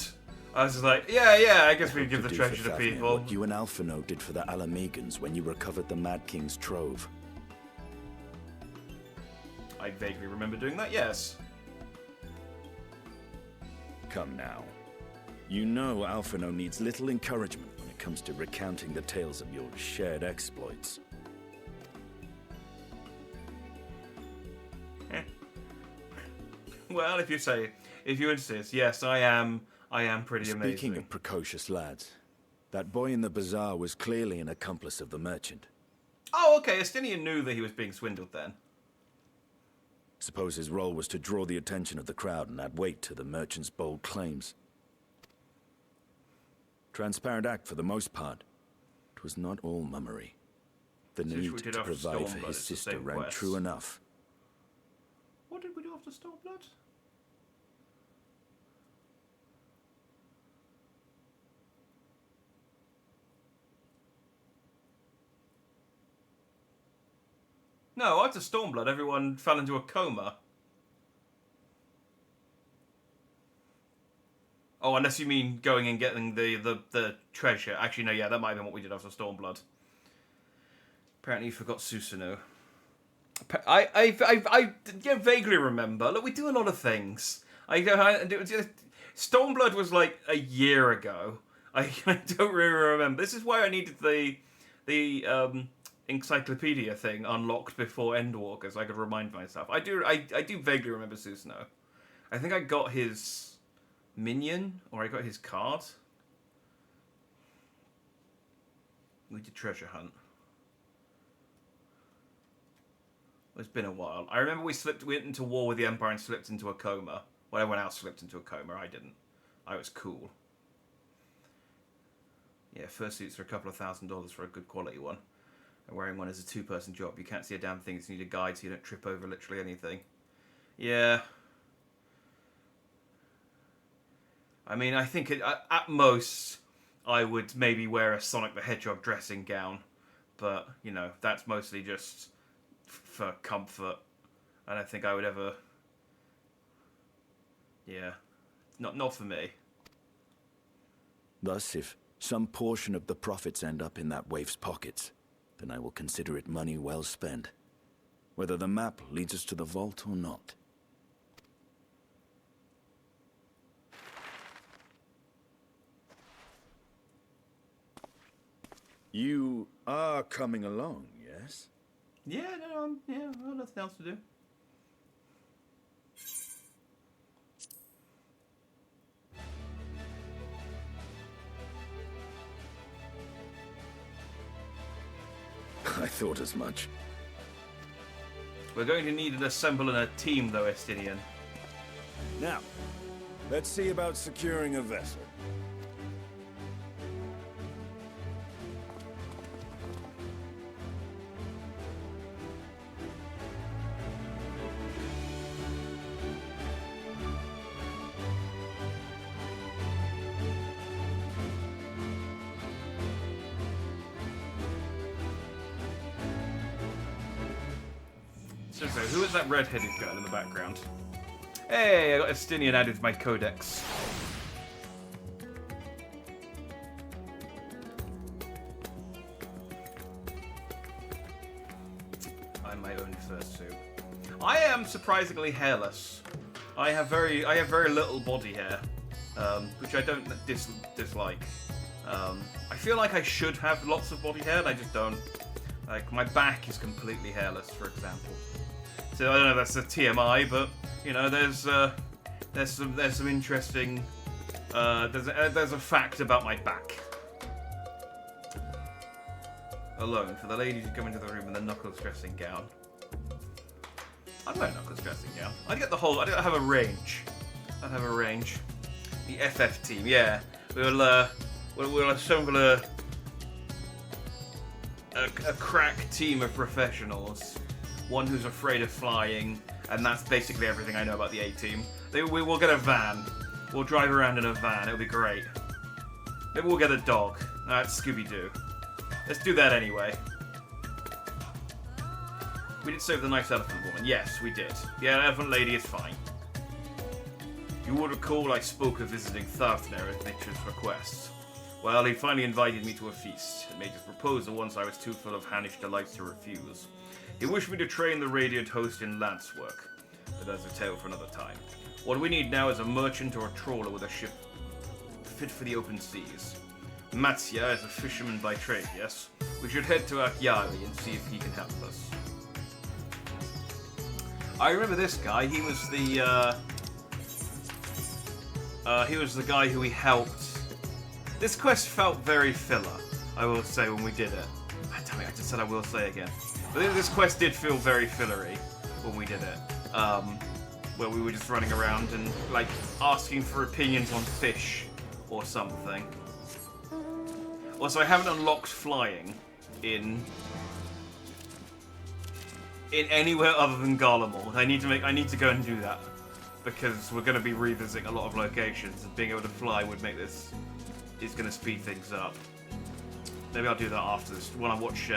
I was just like, yeah, I guess we give the treasure to people. What you and Alphino did for the Alamegans when you recovered the Mad King's trove. I vaguely remember doing that, yes. Come now. You know Alphino needs little encouragement when it comes to recounting the tales of your shared exploits. Well, if you insist, yes, I am pretty amazing. Speaking of precocious lads, that boy in the bazaar was clearly an accomplice of the merchant. Oh, okay, Estinian knew that he was being swindled then. Suppose his role was to draw the attention of the crowd and add weight to the merchant's bold claims. Transparent act for the most part. It was not all mummery. The need to provide for his sister rang true enough. What did we do after Stormblood? No, after Stormblood, everyone fell into a coma. Oh, unless you mean going and getting the treasure. Actually, no, yeah, that might have been what we did after Stormblood. Apparently you forgot Susanoo. I vaguely remember. Look, we do a lot of things. Stormblood was like a year ago. I don't really remember. This is why I needed the encyclopedia thing unlocked before Endwalker, so I could remind myself. I do vaguely remember Susanoo. I think I got his minion, or I got his card. We did treasure hunt. It's been a while. I remember we went into war with the Empire and slipped into a coma. Well, everyone else slipped into a coma. I didn't. I was cool. Yeah, fursuits are a couple of $1,000 for a good quality one. And wearing one is a two-person job. You can't see a damn thing. You need a guide so you don't trip over literally anything. Yeah. I mean, I think at most I would maybe wear a Sonic the Hedgehog dressing gown. But, you know, that's mostly just for comfort. I don't think I would ever... Yeah. Not for me. Thus, if some portion of the profits end up in that waif's pockets, then I will consider it money well spent. Whether the map leads us to the vault or not. You are coming along, yes? Yeah, no, I've got nothing else to do. I thought as much. We're going to need an assemble and a team, though, Estinian. Now, let's see about securing a vessel. So, who is that red-headed girl in the background? Hey, I got Estinian added to my codex. I'm my own fursuit. I am surprisingly hairless. I have very little body hair, which I don't dislike. I feel like I should have lots of body hair, and I just don't. Like, my back is completely hairless, for example. So I don't know if that's a TMI, but you know, there's some interesting. There's a fact about my back. Alone, for the ladies who come into the room in the knuckles dressing gown. I'd wear a knuckles dressing gown. I'd get the whole. I'd have a range. I'd have a range. The FF team, yeah. We'll assemble a crack team of professionals. One who's afraid of flying, and that's basically everything I know about the A team. We'll get a van. We'll drive around in a van. It'll be great. Maybe we'll get a dog. That's Scooby-Doo. Let's do that anyway. We did save the nice elephant woman. Yes, we did. The elephant lady is fine. You will recall I spoke of visiting Thavner at Nitra's request. Well, he finally invited me to a feast and made his proposal once I was too full of Hannish delights to refuse. He wished me to train the Radiant host in lance work, but that's a tale for another time. What we need now is a merchant or a trawler with a ship fit for the open seas. Matsya is a fisherman by trade, yes? We should head to Akyali and see if he can help us. I remember this guy. He was the guy who we helped. This quest felt very filler, I will say, when we did it. Damn it, I just said I will say again. But this quest did feel very fillery when we did it. Where we were just running around and, like, asking for opinions on fish or something. Also, I haven't unlocked flying in anywhere other than Garlemald. I need to go and do that because we're going to be revisiting a lot of locations, and being able to fly would make this is going to speed things up. Maybe I'll do that after this when I watch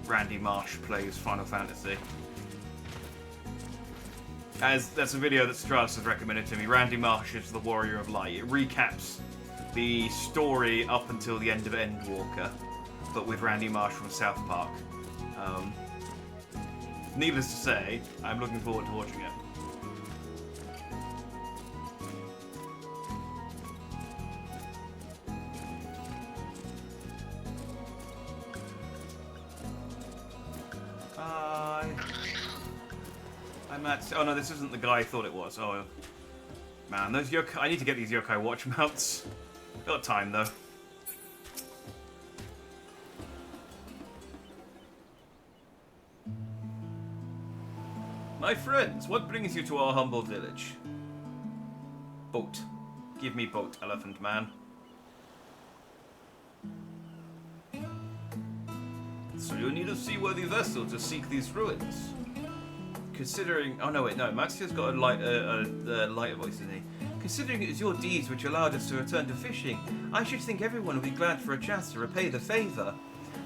Randy Marsh plays Final Fantasy. As that's a video that Strauss has recommended to me. Randy Marsh is the Warrior of Light. It recaps the story up until the end of Endwalker, but with Randy Marsh from South Park. Needless to say, I'm looking forward to watching it. I'm at. Oh no, this isn't the guy I thought it was. Oh man, those yokai. I need to get these yokai watch mounts. Got time though. My friends, what brings you to our humble village? Boat. Give me boat, elephant man. So you need a seaworthy vessel to seek these ruins. Considering... Oh no, wait, no. Maxia's got a lighter voice, isn't he? Considering it was your deeds which allowed us to return to fishing, I should think everyone would be glad for a chance to repay the favour.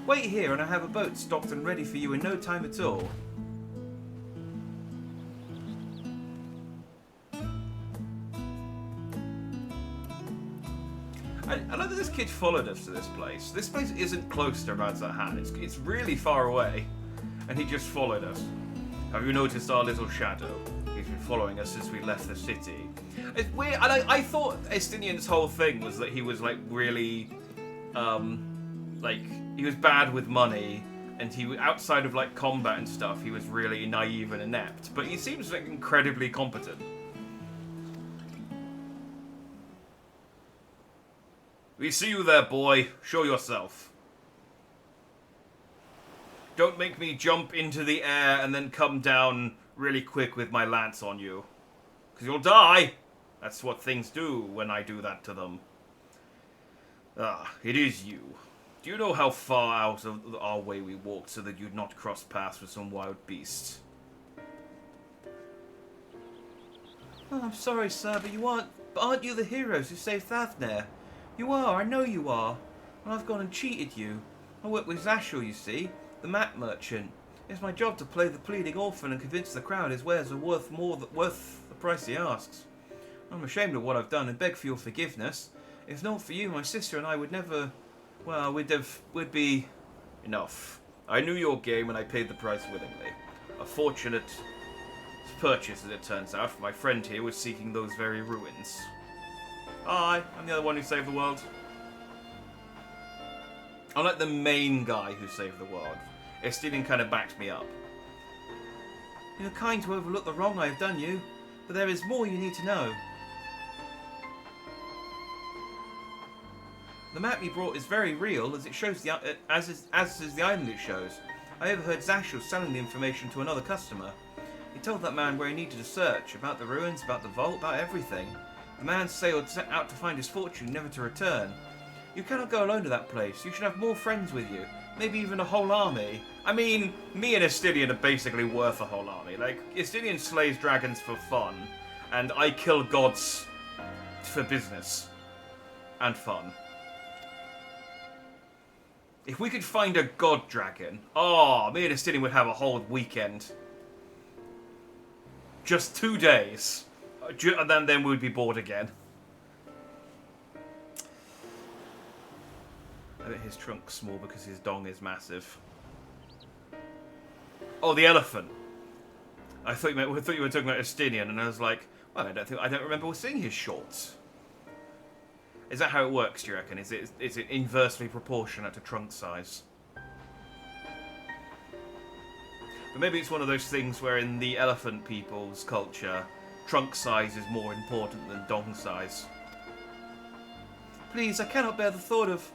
Wait here and I have a boat stocked and ready for you in no time at all. I love that this kid followed us to this place. This place isn't close to Radzat Han. It's really far away. And he just followed us. Have you noticed our little shadow? He's been following us since we left the city. It's weird. I thought Estinian's whole thing was that he was like really, like he was bad with money, and he outside of like combat and stuff, he was really naive and inept. But he seems like incredibly competent. We see you there, boy. Show yourself. Don't make me jump into the air and then come down really quick with my lance on you. Because you'll die. That's what things do when I do that to them. Ah, it is you. Do you know how far out of our way we walked so that you'd not cross paths with some wild beast? Oh, I'm sorry, sir, but aren't you the heroes who saved Thavner? You are, I know you are. And I've gone and cheated you. I work with Zashul, you see, the map merchant. It's my job to play the pleading orphan and convince the crowd his wares are worth the price he asks. I'm ashamed of what I've done and beg for your forgiveness. If not for you, my sister and I would never... Well, we'd be... enough. I knew your game and I paid the price willingly. A fortunate purchase, as it turns out, for my friend here was seeking those very ruins. Hi, I'm the other one who saved the world. I'm like the main guy who saved the world. Estinian kind of backs me up. You're kind to overlook the wrong I have done you, but there is more you need to know. The map you brought is very real, as it shows as is the island it shows. I overheard Zashel selling the information to another customer. He told that man where he needed to search, about the ruins, about the vault, about everything. The man sailed out to find his fortune, never to return. You cannot go alone to that place. You should have more friends with you. Maybe even a whole army. I mean, me and Estinian are basically worth a whole army. Like, Estinian slays dragons for fun, and I kill gods for business. And fun. If we could find a god dragon, oh, me and Estinian would have a whole weekend. Just 2 days. And then we'd be bored again. I bet his trunk's small because his dong is massive. Oh, the elephant. I thought you were talking about Estinian, and I was like, well, I don't remember seeing his shorts. Is that how it works, do you reckon? Is it inversely proportionate to trunk size? But maybe it's one of those things where in the elephant people's culture, trunk size is more important than dong size. Please, I cannot bear the thought of...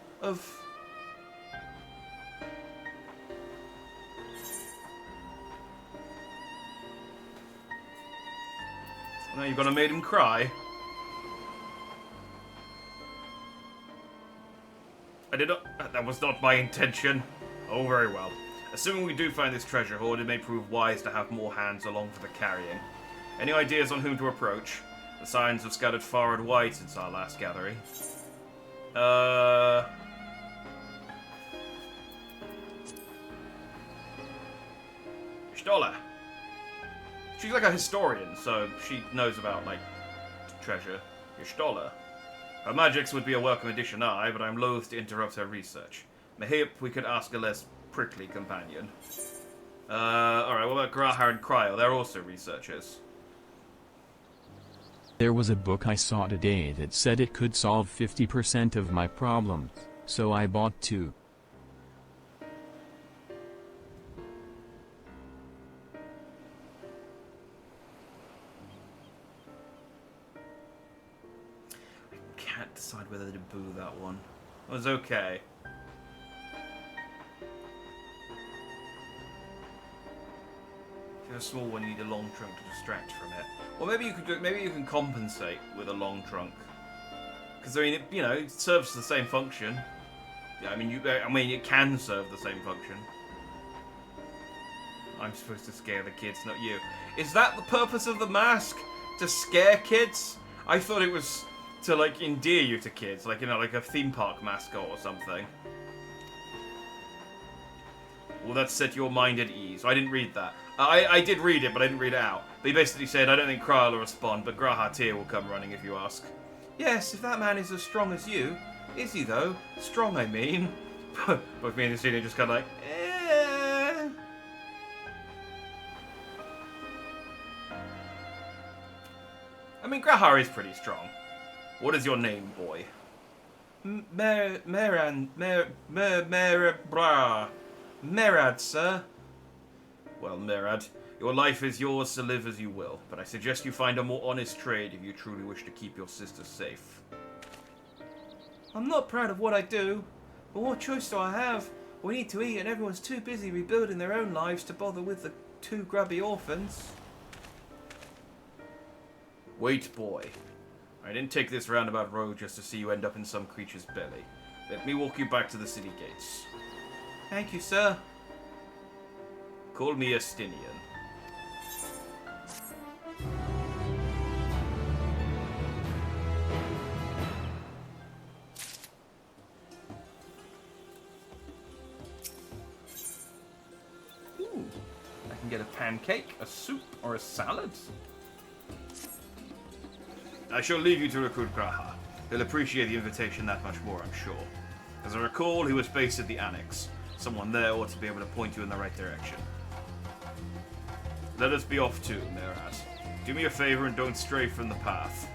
Now you've got to make him cry. That was not my intention. Oh, very well. Assuming we do find this treasure hoard, it may prove wise to have more hands along for the carrying. Any ideas on whom to approach? The signs have scattered far and wide since our last gathering. Stola. She's like a historian, so she knows about, like, treasure. Stola. Her magics would be a welcome addition, aye, but I'm loath to interrupt her research. Mayhap we could ask a less prickly companion. Alright, what about Grahar and Cryo? They're also researchers. There was a book I saw today that said it could solve 50% of my problems, so I bought 2. I can't decide whether to boo that one. It was okay. If you're a small one, you need a long trunk to distract from it. Or maybe you could do. Maybe you can compensate with a long trunk. Because I mean, it serves the same function. Yeah, I mean, it can serve the same function. I'm supposed to scare the kids, not you. Is that the purpose of the mask? To scare kids? I thought it was to like endear you to kids, like like a theme park mascot or something. Will that set your mind at ease? I didn't read that. I did read it, but I didn't read it out. But he basically said, I don't think Kryl will respond, but Grahatir will come running if you ask. Yes, if that man is as strong as you. Is he, though? Strong, I mean. Both me and the student just kind of like, eh. I mean, Grahar is pretty strong. What is your name, boy? Merad, sir. Well, Merad, your life is yours to live as you will, but I suggest you find a more honest trade if you truly wish to keep your sister safe. I'm not proud of what I do, but what choice do I have? We need to eat and everyone's too busy rebuilding their own lives to bother with the 2 grubby orphans. Wait, boy. I didn't take this roundabout road just to see you end up in some creature's belly. Let me walk you back to the city gates. Thank you, sir. Call me Estinian. Ooh, I can get a pancake, a soup, or a salad. I shall leave you to recruit Graha. He'll appreciate the invitation that much more, I'm sure. As I recall, he was based at the Annex. Someone there ought to be able to point you in the right direction. Let us be off too, Merad. Do me a favor and don't stray from the path.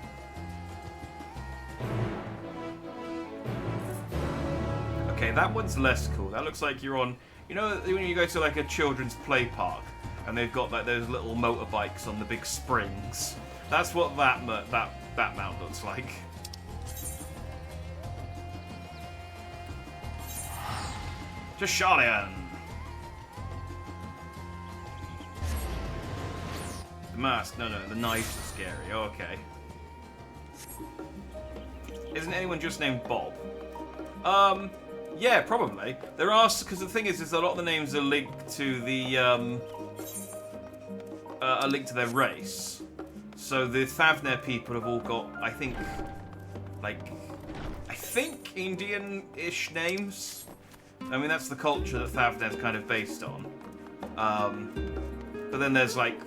Okay, that one's less cool. That looks like you're on... You know when you go to like a children's play park and they've got like those little motorbikes on the big springs? That's what that mount looks like. Jashalian. The mask. No, the knives are scary. Oh, okay. Isn't anyone just named Bob? Yeah, probably. There are, because the thing is a lot of the names are linked to the, are linked to their race. So the Thavner people have all got, I think Indian-ish names. I mean, that's the culture that Thavner's kind of based on. But then there's, like,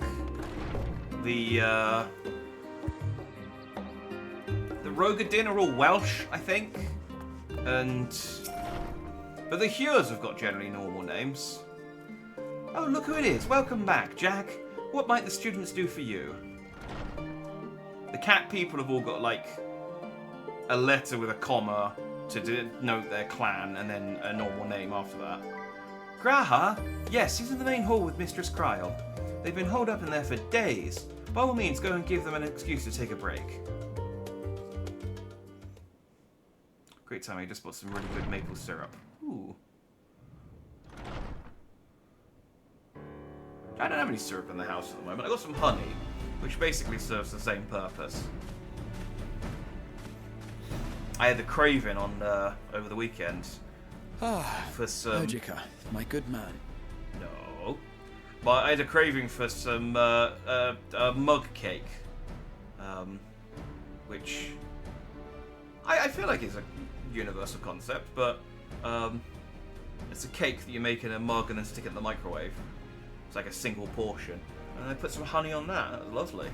the Rogadin are all Welsh, I think. But the Hures have got generally normal names. Oh, look who it is. Welcome back, Jack. What might the students do for you? The cat people have all got, like, a letter with a comma to denote their clan, and then a normal name after that. Graha? Yes, he's in the main hall with Mistress Kryl. They've been holed up in there for days. By all means, go and give them an excuse to take a break. Great time, I just bought some really good maple syrup. Ooh. I don't have any syrup in the house at the moment. I got some honey, which basically serves the same purpose. I had the craving on over the weekend for some... Logica, my good man. No. But I had a craving for some mug cake. Which... I feel like it's a universal concept, but it's a cake that you make in a mug and then stick it in the microwave. It's like a single portion. And I put some honey on that. That was lovely.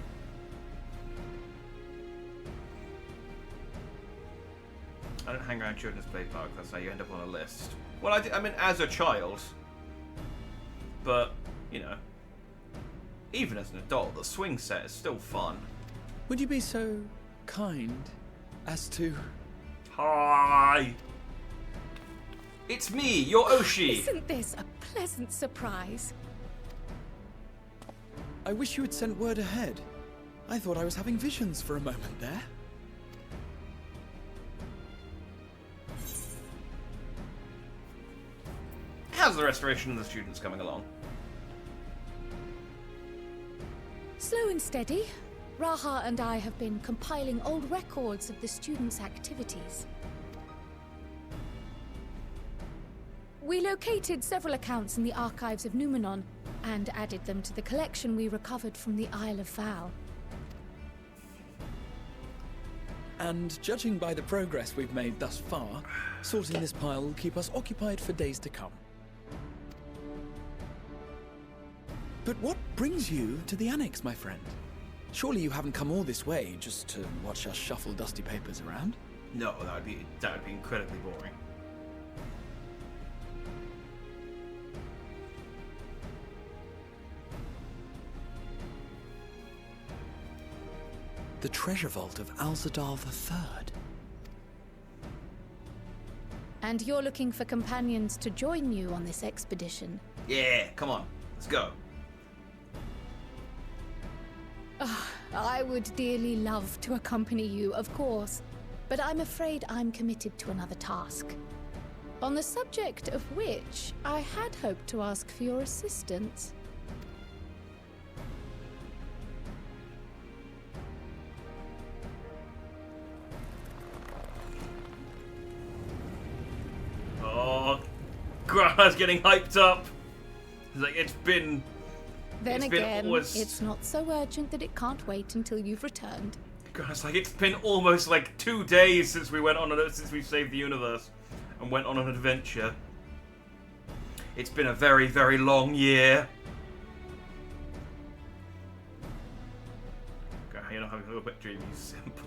I don't hang around children's play park. That's how you end up on a list. Well, I mean, as a child. But, you know, even as an adult, the swing set is still fun. Would you be so kind as to... Hi! It's me, your Oshi! Isn't this a pleasant surprise? I wish you had sent word ahead. I thought I was having visions for a moment there. How's the restoration of the students coming along? Slow and steady. Raha and I have been compiling old records of the students' activities. We located several accounts in the archives of Numenon and added them to the collection we recovered from the Isle of Val. And judging by the progress we've made thus far, sorting this pile will keep us occupied for days to come. But what brings you to the Annex, my friend? Surely you haven't come all this way just to watch us shuffle dusty papers around? No, that would be incredibly boring. The treasure vault of Alzadal III. And you're looking for companions to join you on this expedition? Yeah, come on, let's go. I would dearly love to accompany you, of course, but I'm afraid I'm committed to another task. On the subject of which, I had hoped to ask for your assistance. Oh, Graha's getting hyped up. It's like, it's been... Then again, it's not so urgent that it can't wait until you've returned. Graha's like, it's been almost like 2 days since we went on since we saved the universe and went on an adventure. It's been a very, very long year. Graha, you're not having a little bit dreamy, simp.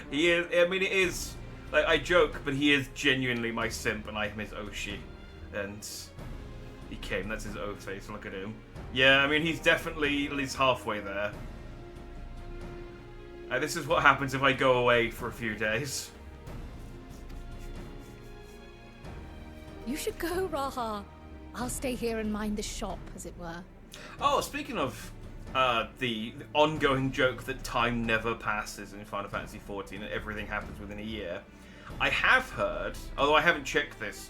He is. I mean, it is. Like, I joke, but he is genuinely my simp, and I'm his Oshi. And he came. That's his O face. Look at him. Yeah, I mean, he's definitely at least halfway there. This is what happens if I go away for a few days. You should go, Raha. I'll stay here and mind the shop, as it were. Oh, speaking of the ongoing joke that time never passes in Final Fantasy XIV and everything happens within a year, I have heard, although I haven't checked this,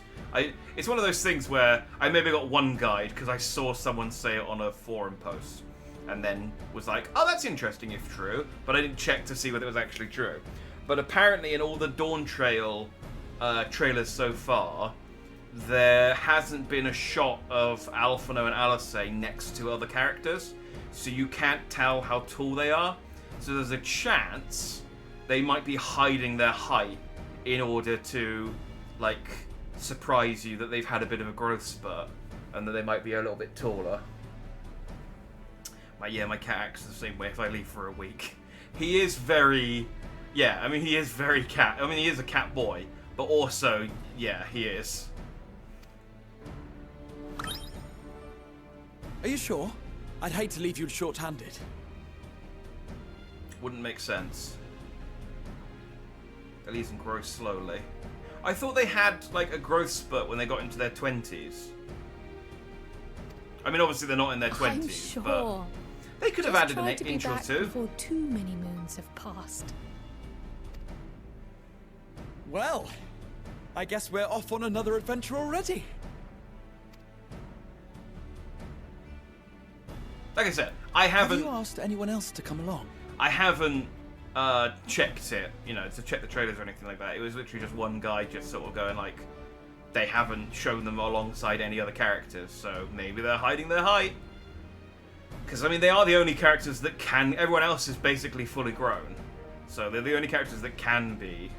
it's one of those things where I maybe got one guide because I saw someone say it on a forum post and then was like, oh, that's interesting if true, but I didn't check to see whether it was actually true. But apparently in all the Dawn Trail trailers so far, there hasn't been a shot of Alphino and Alice next to other characters, so you can't tell how tall they are. So there's a chance they might be hiding their height in order to, like, surprise you that they've had a bit of a growth spurt and that they might be a little bit taller. My cat acts the same way if I leave for a week. He is very, yeah, I mean, he is very cat. I mean, he is a cat boy, but also, yeah, he is. Are you sure? I'd hate to leave you short-handed. Wouldn't make sense. At least grow slowly. I thought they had, like, a growth spurt when they got into their 20s. I mean, obviously they're not in their 20s, I'm sure. but they could have added an inch or two. Before too many moons have passed. Well, I guess we're off on another adventure already. Like I said, I haven't... Have you asked anyone else to come along? I haven't checked it, you know, to check the trailers or anything like that. It was literally just one guy just sort of going like, they haven't shown them alongside any other characters, so maybe they're hiding their height. Because, I mean, they are the only characters that can... Everyone else is basically fully grown. So they're the only characters that can be.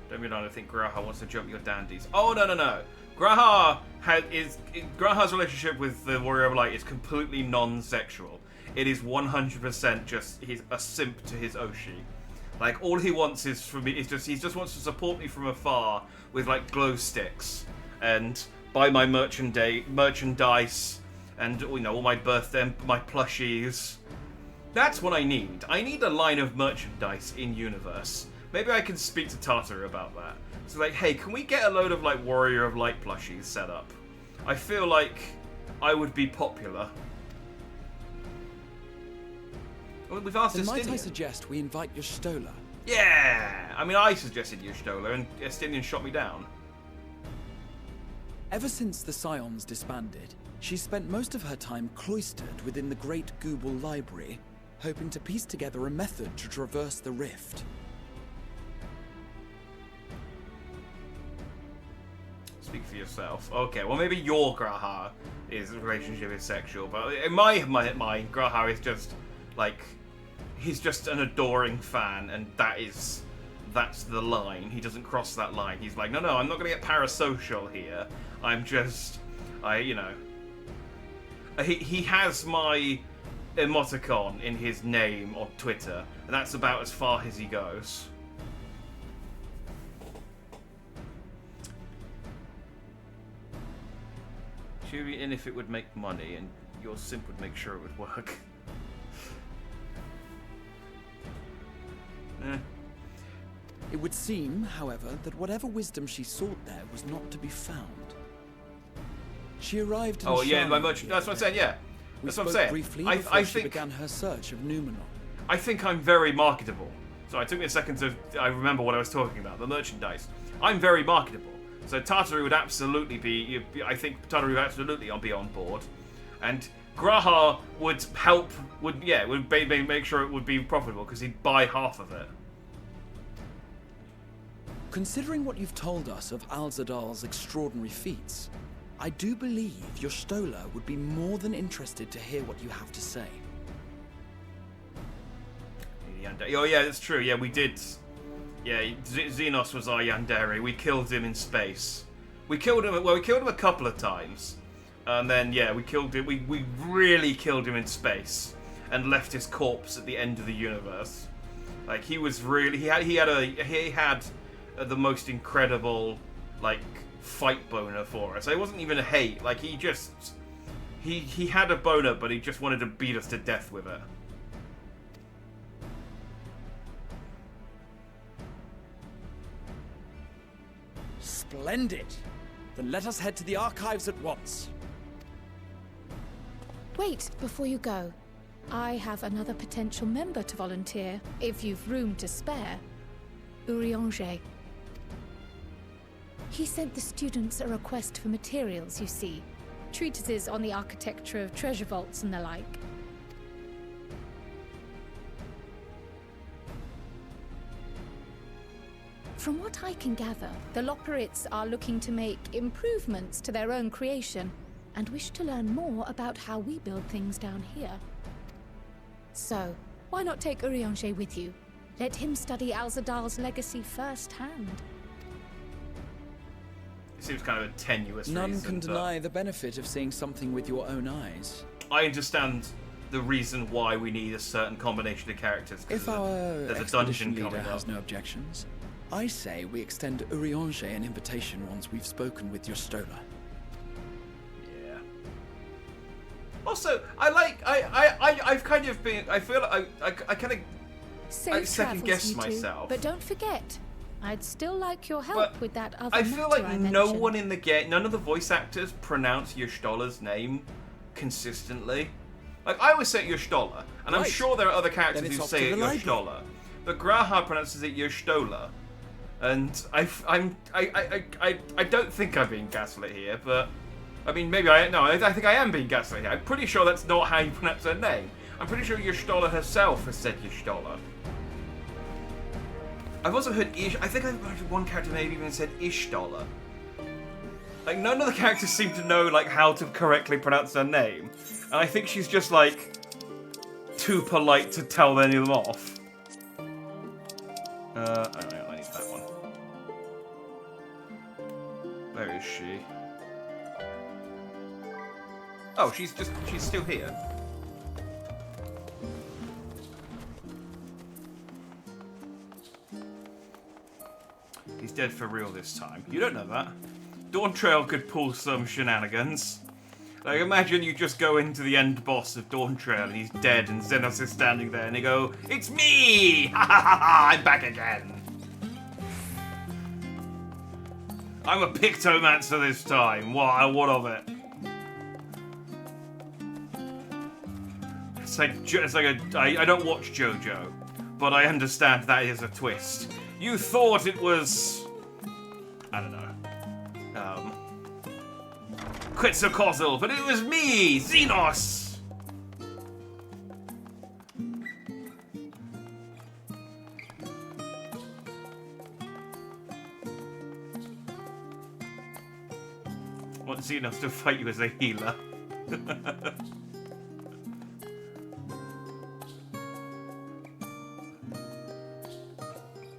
Don't be wrong, I think Graha wants to jump your dandies. Oh, no. Graha's relationship with the Warrior of Light is completely non-sexual. It is 100% just he's a simp to his Oshi. Like, all he wants is for me is just he just wants to support me from afar with like glow sticks and buy my merchandise and, you know, all my birthday, my plushies. That's what I need. I need a line of merchandise in universe. Maybe I can speak to Tartar about that. So like, hey, can we get a load of like Warrior of Light plushies set up? I feel like I would be popular. Well, we've asked Then Estinian. might I suggest we invite Y'shtola? Yeah! I mean, I suggested Y'shtola and Estinian shot me down. Ever since the Scions disbanded, she's spent most of her time cloistered within the Great Gooble Library, hoping to piece together a method to traverse the rift. Speak for yourself. Okay, well maybe your Graha relationship is sexual, but in my mind, Graha is just like, he's just an adoring fan, and that's the line. He doesn't cross that line. He's like, no, I'm not gonna get parasocial here. He has my emoticon in his name on Twitter, and that's about as far as he goes. She would be in if it would make money, and your simp would make sure it would work. It would seem, however, that whatever wisdom she sought there was not to be found. She arrived in that's what I'm saying, yeah. That's what I'm saying. Briefly I before she think began her search of Numenor. I think I'm very marketable. So it took me a second to I remember what I was talking about, the merchandise. I'm very marketable. So Tartaru would absolutely be, I think Tartaru would absolutely be on board. And Graha would help, would make sure it would be profitable because he'd buy half of it. Considering what you've told us of Alzadal's extraordinary feats, I do believe Y'shtola would be more than interested to hear what you have to say. Oh yeah, that's true. Yeah, we did. Yeah, Xenos was our Yandere. We killed him in space. We killed him a couple of times. And then, yeah, we killed him. We really killed him in space. And left his corpse at the end of the universe. Like, he was really... He had the most incredible, like, fight boner for us. It wasn't even a hate. Like, he just... He had a boner, but he just wanted to beat us to death with it. Splendid. Then let us head to the archives at once. Wait, before you go. I have another potential member to volunteer, if you've room to spare. Urianger. He sent the students a request for materials, you see. Treatises on the architecture of treasure vaults and the like. From what I can gather, the Loporrits are looking to make improvements to their own creation, and wish to learn more about how we build things down here. So, why not take Urianger with you? Let him study Alzadal's legacy firsthand. It seems kind of a tenuous None reason, can but deny the benefit of seeing something with your own eyes. I understand the reason why we need a certain combination of characters. If our there's a expedition dungeon leader coming has up. no objections, I say we extend Urianger an invitation once we've spoken with Yostola. Yeah. Also, I've kind of been. I feel like I kind of. Safe second travels, guess you two. myself. But don't forget, I'd still like your help But with that other I feel matter like I no mentioned. one in the game, none of the voice actors pronounce Yostola's name consistently. Like, I always say Yostola, and I'm Right. sure there are other Then characters it's who off say to it the library. Yostola, but Graha pronounces it Yostola, and I don't think I'm being gaslit here, but I mean maybe I think I am being gaslit here. I'm pretty sure that's not how you pronounce her name. I'm pretty sure Yostola herself has said Yostola. I've also heard I think I've heard one character maybe even said Ishtola. Like, none of the characters seem to know, like, how to correctly pronounce her name. And I think she's just, like, too polite to tell any of them off. I need that one. Where is she? Oh, she's still here. He's dead for real this time. You don't know that. Dawn Trail could pull some shenanigans. Like, imagine you just go into the end boss of Dawn Trail and he's dead and Xenos is standing there and they go, "It's me! Ha ha ha ha! I'm back again! I'm a Pictomancer this time. What of it?" It's like I don't watch JoJo, but I understand that is a twist. You thought it was, I don't know, Quetzalcoatl, but it was me, Xenos! I want Xenos to fight you as a healer.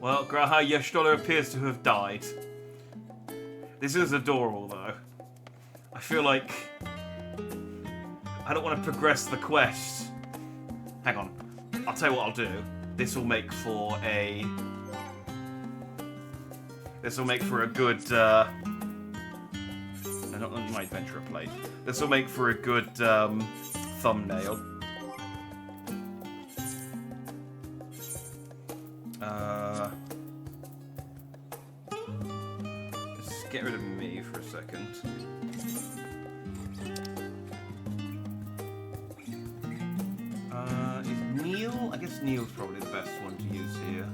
Well, Graha Yostola appears to have died. This is adorable, though. I feel like I don't want to progress the quest. Hang on. I'll tell you what I'll do. This will make for a good no, not my adventure plate. This will make for a good thumbnail. Let's get rid of me for a second. Is Neil? I guess Neil's probably the best one to use here.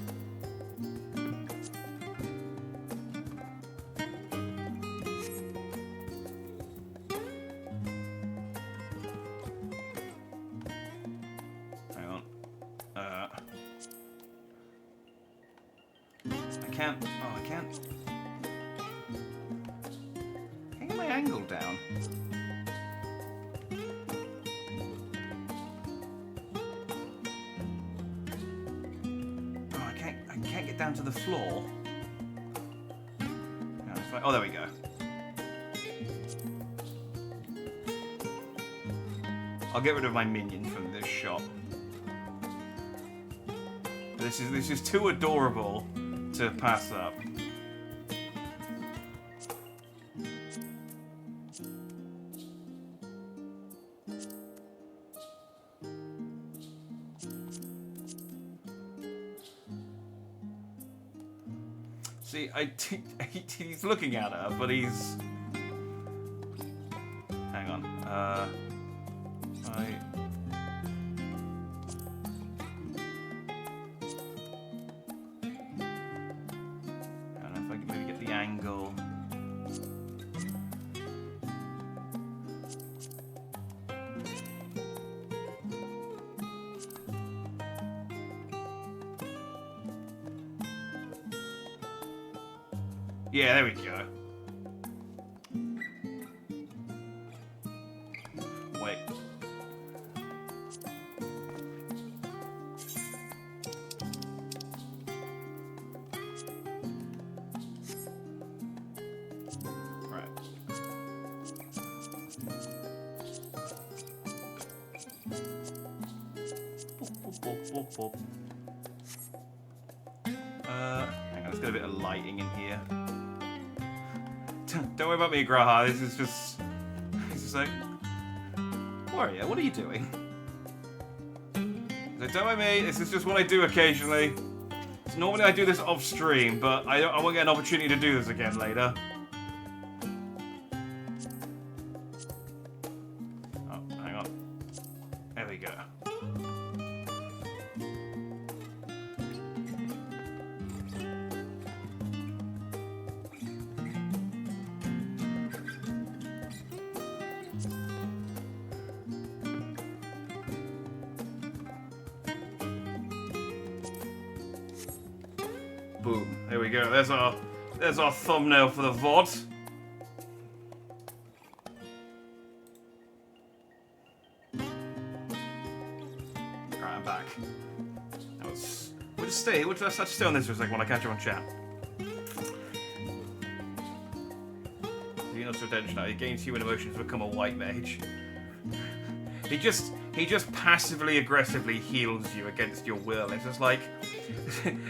Hang on. I can't. Oh, I can't. Can't get my angle down. I can't get down to the floor. No, it's fine. Oh, there we go. I'll get rid of my minion from this shot. This is too adorable to pass up. See, he's looking at her, but he's... Hang on. I don't know if I can maybe get the angle. Yeah, there we go. Wait. Right. Hang on, let's get a bit of lighting in here. Don't worry about me, Graha. This is just like... Warrior, what are you doing? He's like, don't mind me. This is just what I do occasionally. So normally I do this off stream, but I won't get an opportunity to do this again later. Oh, hang on. There we go. Boom. There we go. There's our thumbnail for the VOD. Right, I'm back. That was... We'll just stay. We'll just stay on this for a second while I catch you on chat. You're not so attention now. He gains human emotions to become a white mage. He just passively aggressively heals you against your will. It's just like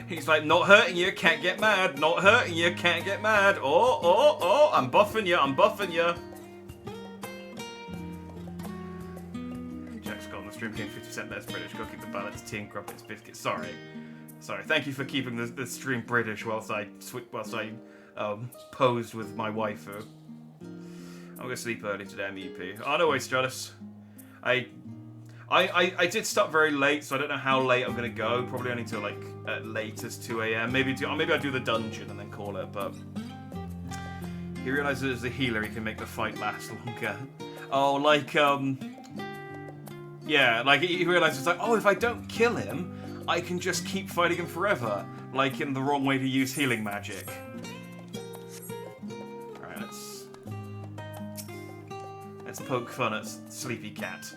he's like, not hurting you, can't get mad. Not hurting you, can't get mad. Oh, I'm buffing you, I'm buffing you. Jack's got on the stream getting 50% less British cooking the balanced tea and crumpets biscuits. Sorry. Thank you for keeping the stream British whilst I posed with my waifu. I'm gonna sleep early today, MEP. Oh no way, Stratus. I did start very late, so I don't know how late I'm gonna go. Probably only till like at latest 2 AM. Maybe I'll do the dungeon and then call it. But he realizes as a healer, he can make the fight last longer. Oh, like yeah, like he realizes like, oh, if I don't kill him, I can just keep fighting him forever. Like in the wrong way to use healing magic. All right, let's poke fun at Sleepy Cat.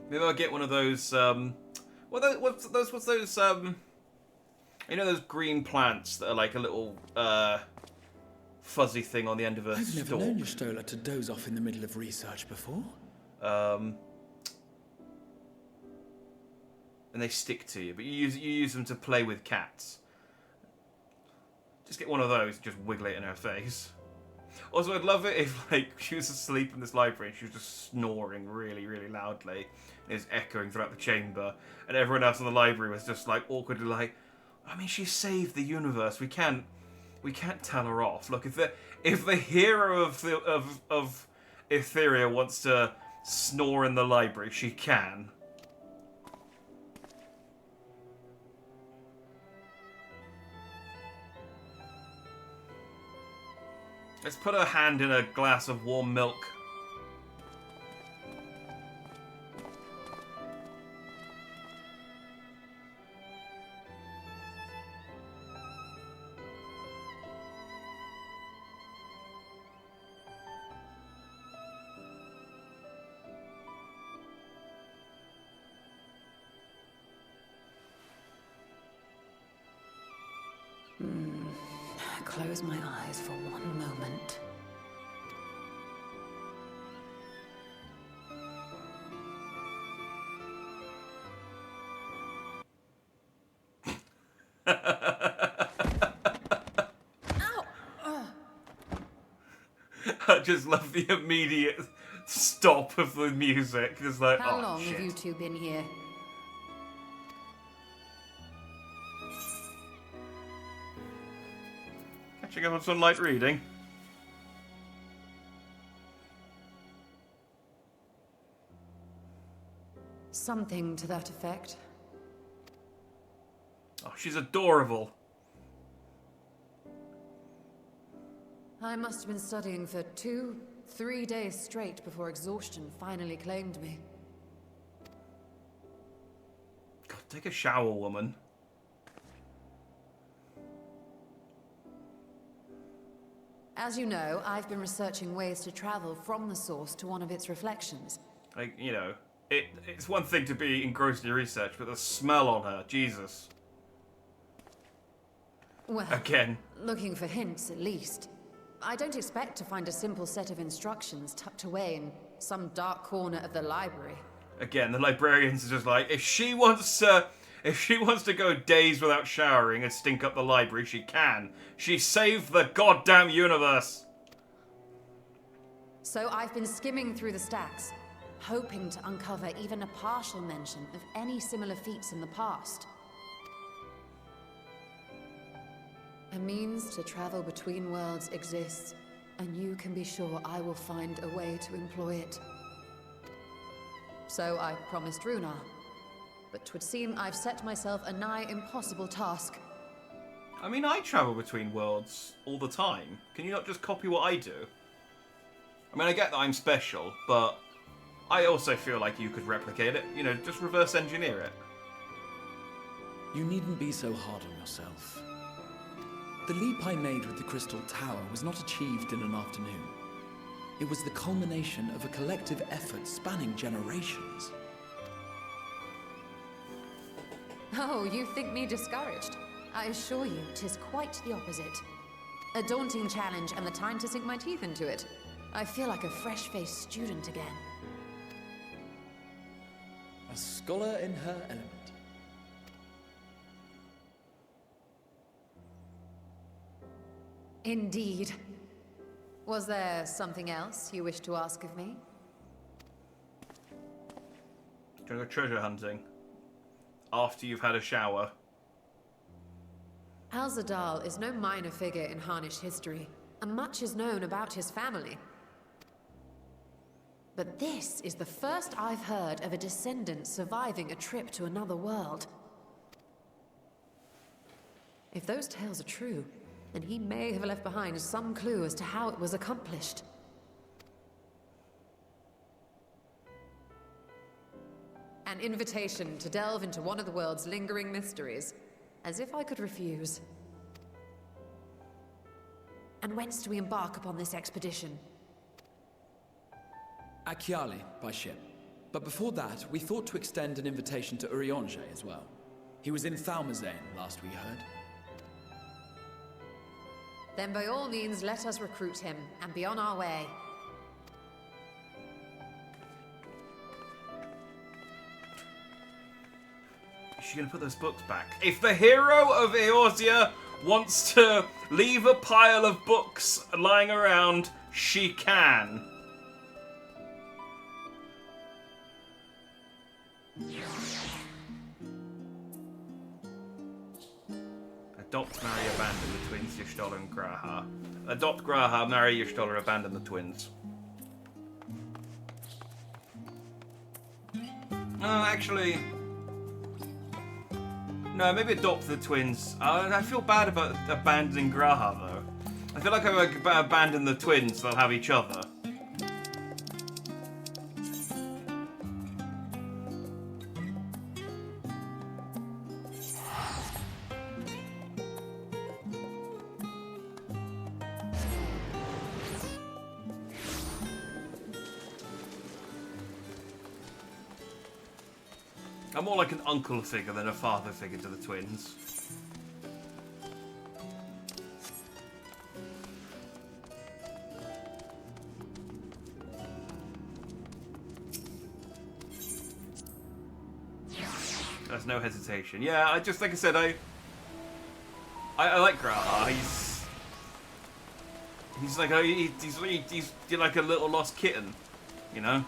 Maybe I'll get one of those, what's those, you know those green plants that are like a little, fuzzy thing on the end of a stalk? I've never known your Stola to doze off in the middle of research before. And they stick to you, but you use them to play with cats. Just get one of those and just wiggle it in her face. Also, I'd love it if, like, she was asleep in this library and she was just snoring really, really loudly. It was echoing throughout the chamber. And everyone else in the library was just, like, awkwardly like, I mean, she saved the universe. We can't tell her off. Look, if the hero of Etheria wants to snore in the library, she can. Let's put her hand in a glass of warm milk. Close my eyes for one moment. I just love the immediate stop of the music. It's like, How oh, long shit. have you two been here? Catching up on some light reading. Something to that effect. Oh, she's adorable. I must have been studying for 2-3 days straight before exhaustion finally claimed me. God, take a shower, woman. As you know, I've been researching ways to travel from the source to one of its reflections. Like, you know, it's one thing to be engrossed in your research, but the smell on her, Jesus. Well, Again. Looking for hints, at least. I don't expect to find a simple set of instructions tucked away in some dark corner of the library. Again, the librarians are just like, if she wants to go days without showering and stink up the library, she can. She saved the goddamn universe. So I've been skimming through the stacks, hoping to uncover even a partial mention of any similar feats in the past. A means to travel between worlds exists, and you can be sure I will find a way to employ it. So I promised Runar, but 'twould seem I've set myself a nigh impossible task. I mean, I travel between worlds all the time. Can you not just copy what I do? I mean, I get that I'm special, but I also feel like you could replicate it. You know, just reverse engineer it. You needn't be so hard on yourself. The leap I made with the Crystal Tower was not achieved in an afternoon. It was the culmination of a collective effort spanning generations. Oh, you think me discouraged? I assure you, 'tis quite the opposite. A daunting challenge and the time to sink my teeth into it. I feel like a fresh-faced student again. A scholar in her element. Indeed. Was there something else you wish to ask of me? Do you want to go treasure hunting? After you've had a shower. Alzadal is no minor figure in Harnish history, and much is known about his family. But this is the first I've heard of a descendant surviving a trip to another world. If those tales are true, then he may have left behind some clue as to how it was accomplished. An invitation to delve into one of the world's lingering mysteries. As if I could refuse. And whence do we embark upon this expedition? Achiali, by ship. But before that, we thought to extend an invitation to Urianger as well. He was in Thalmazane last we heard. Then by all means, let us recruit him and be on our way. Is she gonna put those books back? If the hero of Eorzea wants to leave a pile of books lying around, she can. Adopt, marry, abandon the twins, Y'shtola and Graha. Adopt Graha, marry Y'shtola, abandon the twins. Actually... No, maybe adopt the twins. I feel bad about abandoning Graha, though. I feel like if I abandon the twins, they'll have each other. I'm more like an uncle figure than a father figure to the twins. There's no hesitation. Yeah, I just, like I said, I like Graha. He's like like a little lost kitten. You know?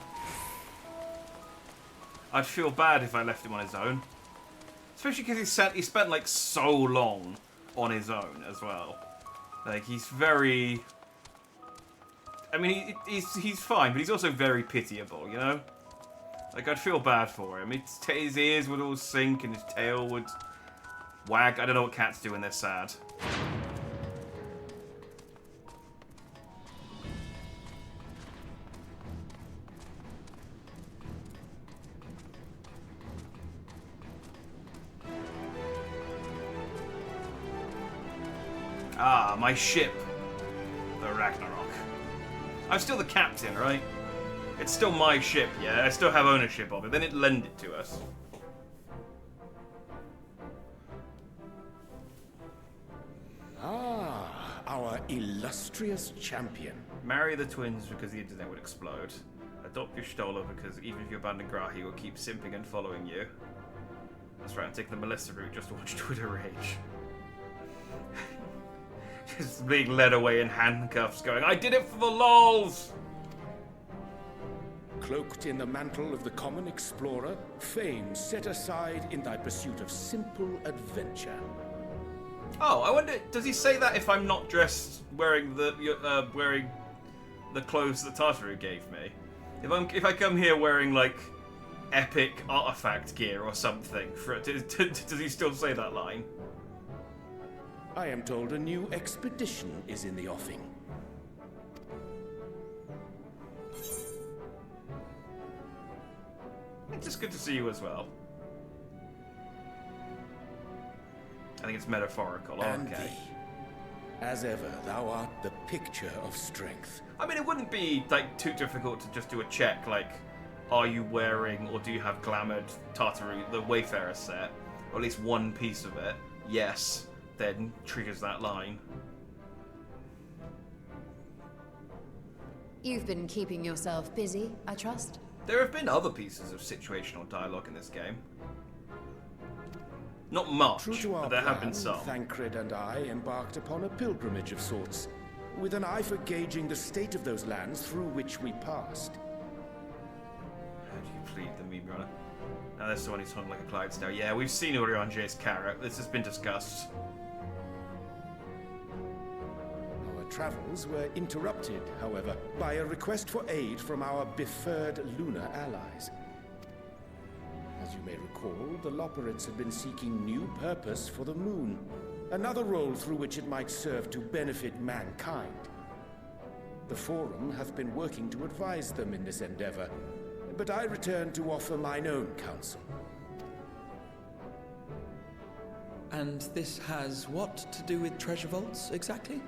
I'd feel bad if I left him on his own. Especially because he spent like so long on his own as well. Like, he's very... I mean, he's fine, but he's also very pitiable, you know? Like, I'd feel bad for him. His ears would all sink and his tail would wag. I don't know what cats do when they're sad. Ah, my ship. The Ragnarok. I'm still the captain, right? It's still my ship, yeah? I still have ownership of it. Then it lend it to us. Ah, our illustrious champion. Marry the twins because the internet would explode. Adopt your Stola because even if you abandon Gra, he will keep simping and following you. That's right, I'm taking the Melissa route just to watch Twitter rage. Just being led away in handcuffs going, I did it for the lols! Cloaked in the mantle of the common explorer, fame set aside in thy pursuit of simple adventure. Oh, I wonder, does he say that if I'm not dressed wearing the clothes that Tartaru gave me? If I come here wearing like epic artifact gear or something, does he still say that line? I am told a new expedition is in the offing. It's just good to see you as well. I think it's metaphorical. And okay. thee. As ever, thou art the picture of strength. I mean, it wouldn't be like too difficult to just do a check, like, are you wearing or do you have glamoured Tartaru, the Wayfarer set, or at least one piece of it? Yes, then triggers that line. You've been keeping yourself busy, I trust? There have been other pieces of situational dialogue in this game. Not much, True to our but there have plan, been some. Thancred and I embarked upon a pilgrimage of sorts, with an eye for gauging the state of those lands through which we passed. How do you plead the meme runner? Now there's someone who's hung like a Clydesdale. Yeah, we've seen Urianger's carrot. This has been discussed. Our travels were interrupted, however, by a request for aid from our befurred lunar allies. As you may recall, the Loperids had been seeking new purpose for the moon, another role through which it might serve to benefit mankind. The Forum hath been working to advise them in this endeavor, but I return to offer mine own counsel. And this has what to do with treasure vaults, exactly?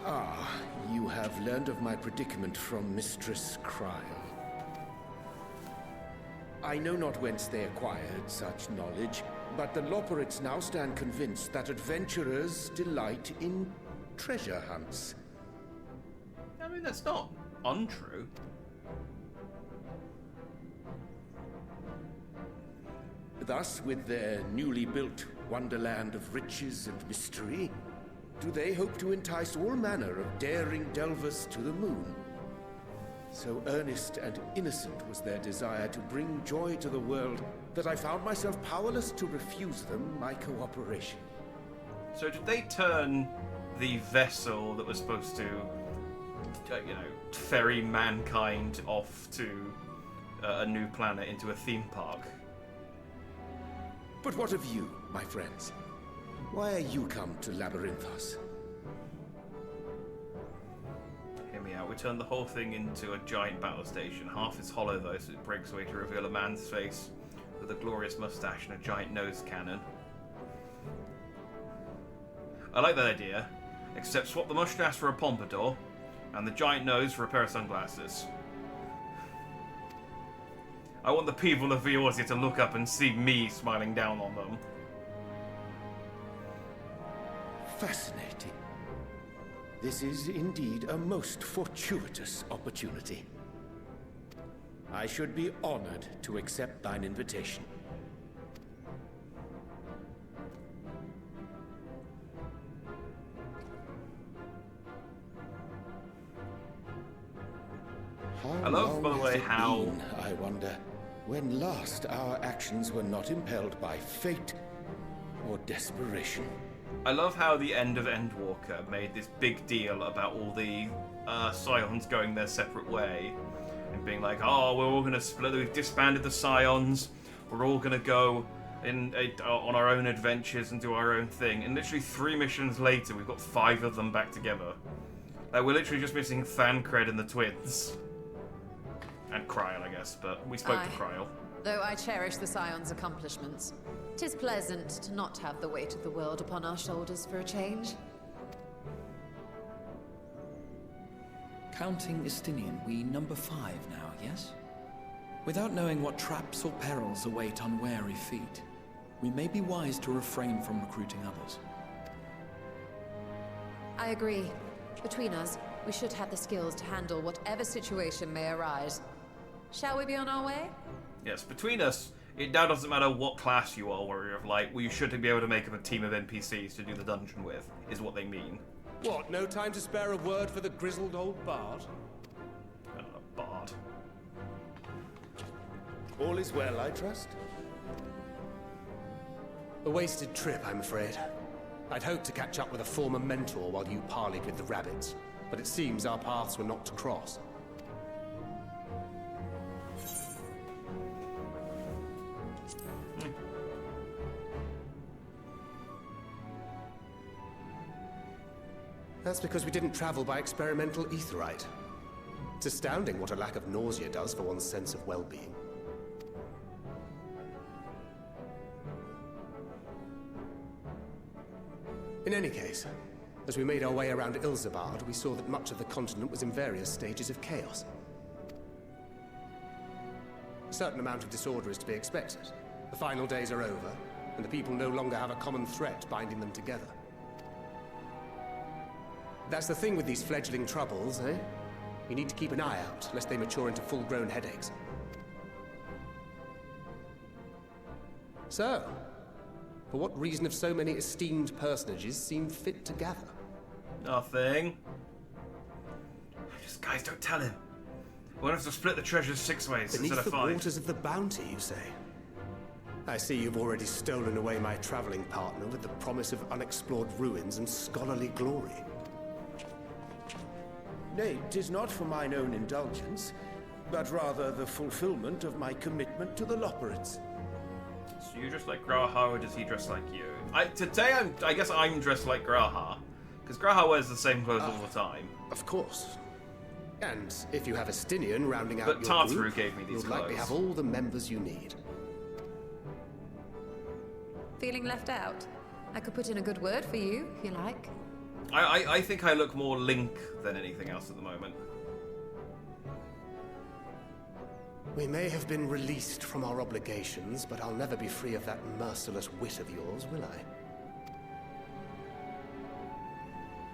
Ah, you have learned of my predicament from Mistress Cryle. I know not whence they acquired such knowledge, but the Loperids now stand convinced that adventurers delight in treasure hunts. I mean, that's not untrue. Thus, with their newly built wonderland of riches and mystery, do they hope to entice all manner of daring delvers to the moon? So earnest and innocent was their desire to bring joy to the world that I found myself powerless to refuse them my cooperation. So did they turn the vessel that was supposed to, ferry mankind off to a new planet into a theme park? But what of you, my friends? Why are you come to Labyrinthos? Hear me out. We turned the whole thing into a giant battle station. Half is hollow though, so it breaks away to reveal a man's face with a glorious mustache and a giant nose cannon. I like that idea, except swap the mustache for a pompadour and the giant nose for a pair of sunglasses. I want the people of Eorzea to look up and see me smiling down on them. Fascinating. This is indeed a most fortuitous opportunity. I should be honored to accept thine invitation. How I love, by the long way, has it how... been, I wonder, when last our actions were not impelled by fate or desperation. I love how the end of Endwalker made this big deal about all the Scions going their separate way. And being like, oh, we're all going to split, we've disbanded the Scions, we're all going to go on our own adventures and do our own thing. And literally 3 missions later, we've got 5 of them back together. Like, we're literally just missing Thancred and the twins. And Kryl, I guess, but we spoke to Kryl. Though I cherish the Scion's accomplishments, 'tis pleasant to not have the weight of the world upon our shoulders for a change. Counting Estinian, we number 5 now, yes? Without knowing what traps or perils await unwary feet, we may be wise to refrain from recruiting others. I agree. Between us, we should have the skills to handle whatever situation may arise. Shall we be on our way? Yes, between us, it now doesn't matter what class you are, Warrior of Light. We should be able to make up a team of NPCs to do the dungeon with, is what they mean. What, no time to spare a word for the grizzled old bard? Bard. All is well, I trust? A wasted trip, I'm afraid. I'd hoped to catch up with a former mentor while you parleyed with the rabbits, but it seems our paths were not to cross. That's because we didn't travel by experimental etherite. It's astounding what a lack of nausea does for one's sense of well-being. In any case, as we made our way around Ilzabard, we saw that much of the continent was in various stages of chaos. A certain amount of disorder is to be expected. The final days are over, and the people no longer have a common threat binding them together. That's the thing with these fledgling troubles, eh? You need to keep an eye out, lest they mature into full-grown headaches. So, for what reason have so many esteemed personages seemed fit to gather? Nothing. Just, guys, don't tell him. We'll have to split the treasures 6 ways instead of 5. Beneath the waters of the bounty, you say? I see you've already stolen away my traveling partner with the promise of unexplored ruins and scholarly glory. Nay, 'tis not for mine own indulgence, but rather the fulfillment of my commitment to the Loperids. So you dress like Graha, or does he dress like you? I guess I'm dressed like Graha, because Graha wears the same clothes all the time. Of course. And if you have Estinian rounding out but your Tartaru group, gave me these you'll likely clothes. have all the members you need. Feeling left out? I could put in a good word for you, if you like. I think I look more Link than anything else at the moment. We may have been released from our obligations, but I'll never be free of that merciless wit of yours, will I?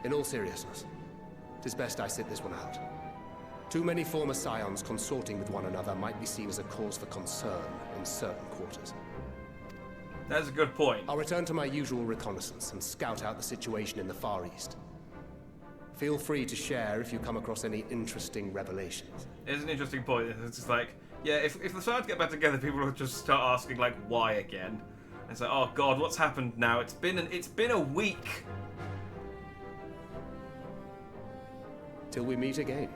In all seriousness, 'tis best I sit this one out. Too many former Scions consorting with one another might be seen as a cause for concern in certain quarters. That's a good point. I'll return to my usual reconnaissance and scout out the situation in the Far East. Feel free to share if you come across any interesting revelations. It's an interesting point. It's just like, yeah, if the Scions get back together, people will just start asking, like, why again? And it's like, oh god, what's happened now? It's been a week. Till we meet again.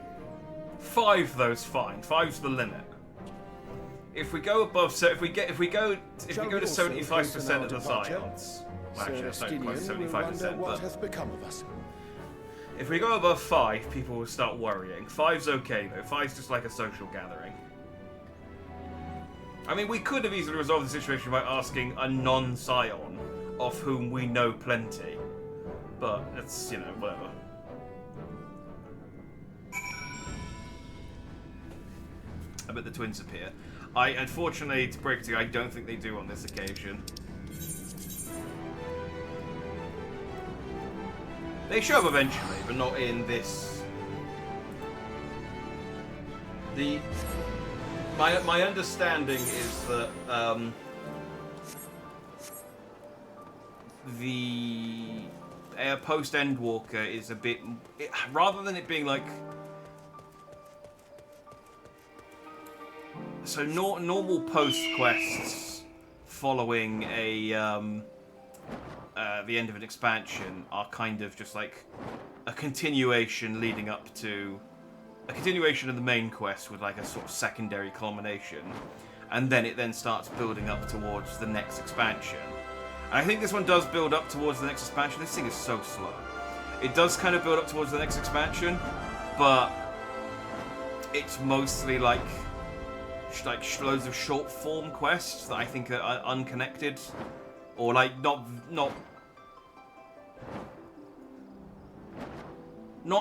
5 though's fine. 5's the limit. If we go above, so if we go to 75% of the Scions, well, actually, that's not quite 75%, What but hath become of us? if we go above 5, people will start worrying. 5's okay though. 5's just like a social gathering. I mean, we could have easily resolved the situation by asking a non-Scion, of whom we know plenty, but it's, you know, whatever. I bet the twins appear. Unfortunately, to break it to you, I don't think they do on this occasion. They show up eventually, but not in this. My understanding is that the post Endwalker is a bit rather than it being like So normal post quests following the end of an expansion are kind of just like a continuation leading up to a continuation of the main quest with like a sort of secondary culmination, and then it then starts building up towards the next expansion. And I think this one does build up towards the next expansion. This thing is so slow. It does kind of build up towards the next expansion, but it's mostly like loads of short form quests that I think are unconnected, or like not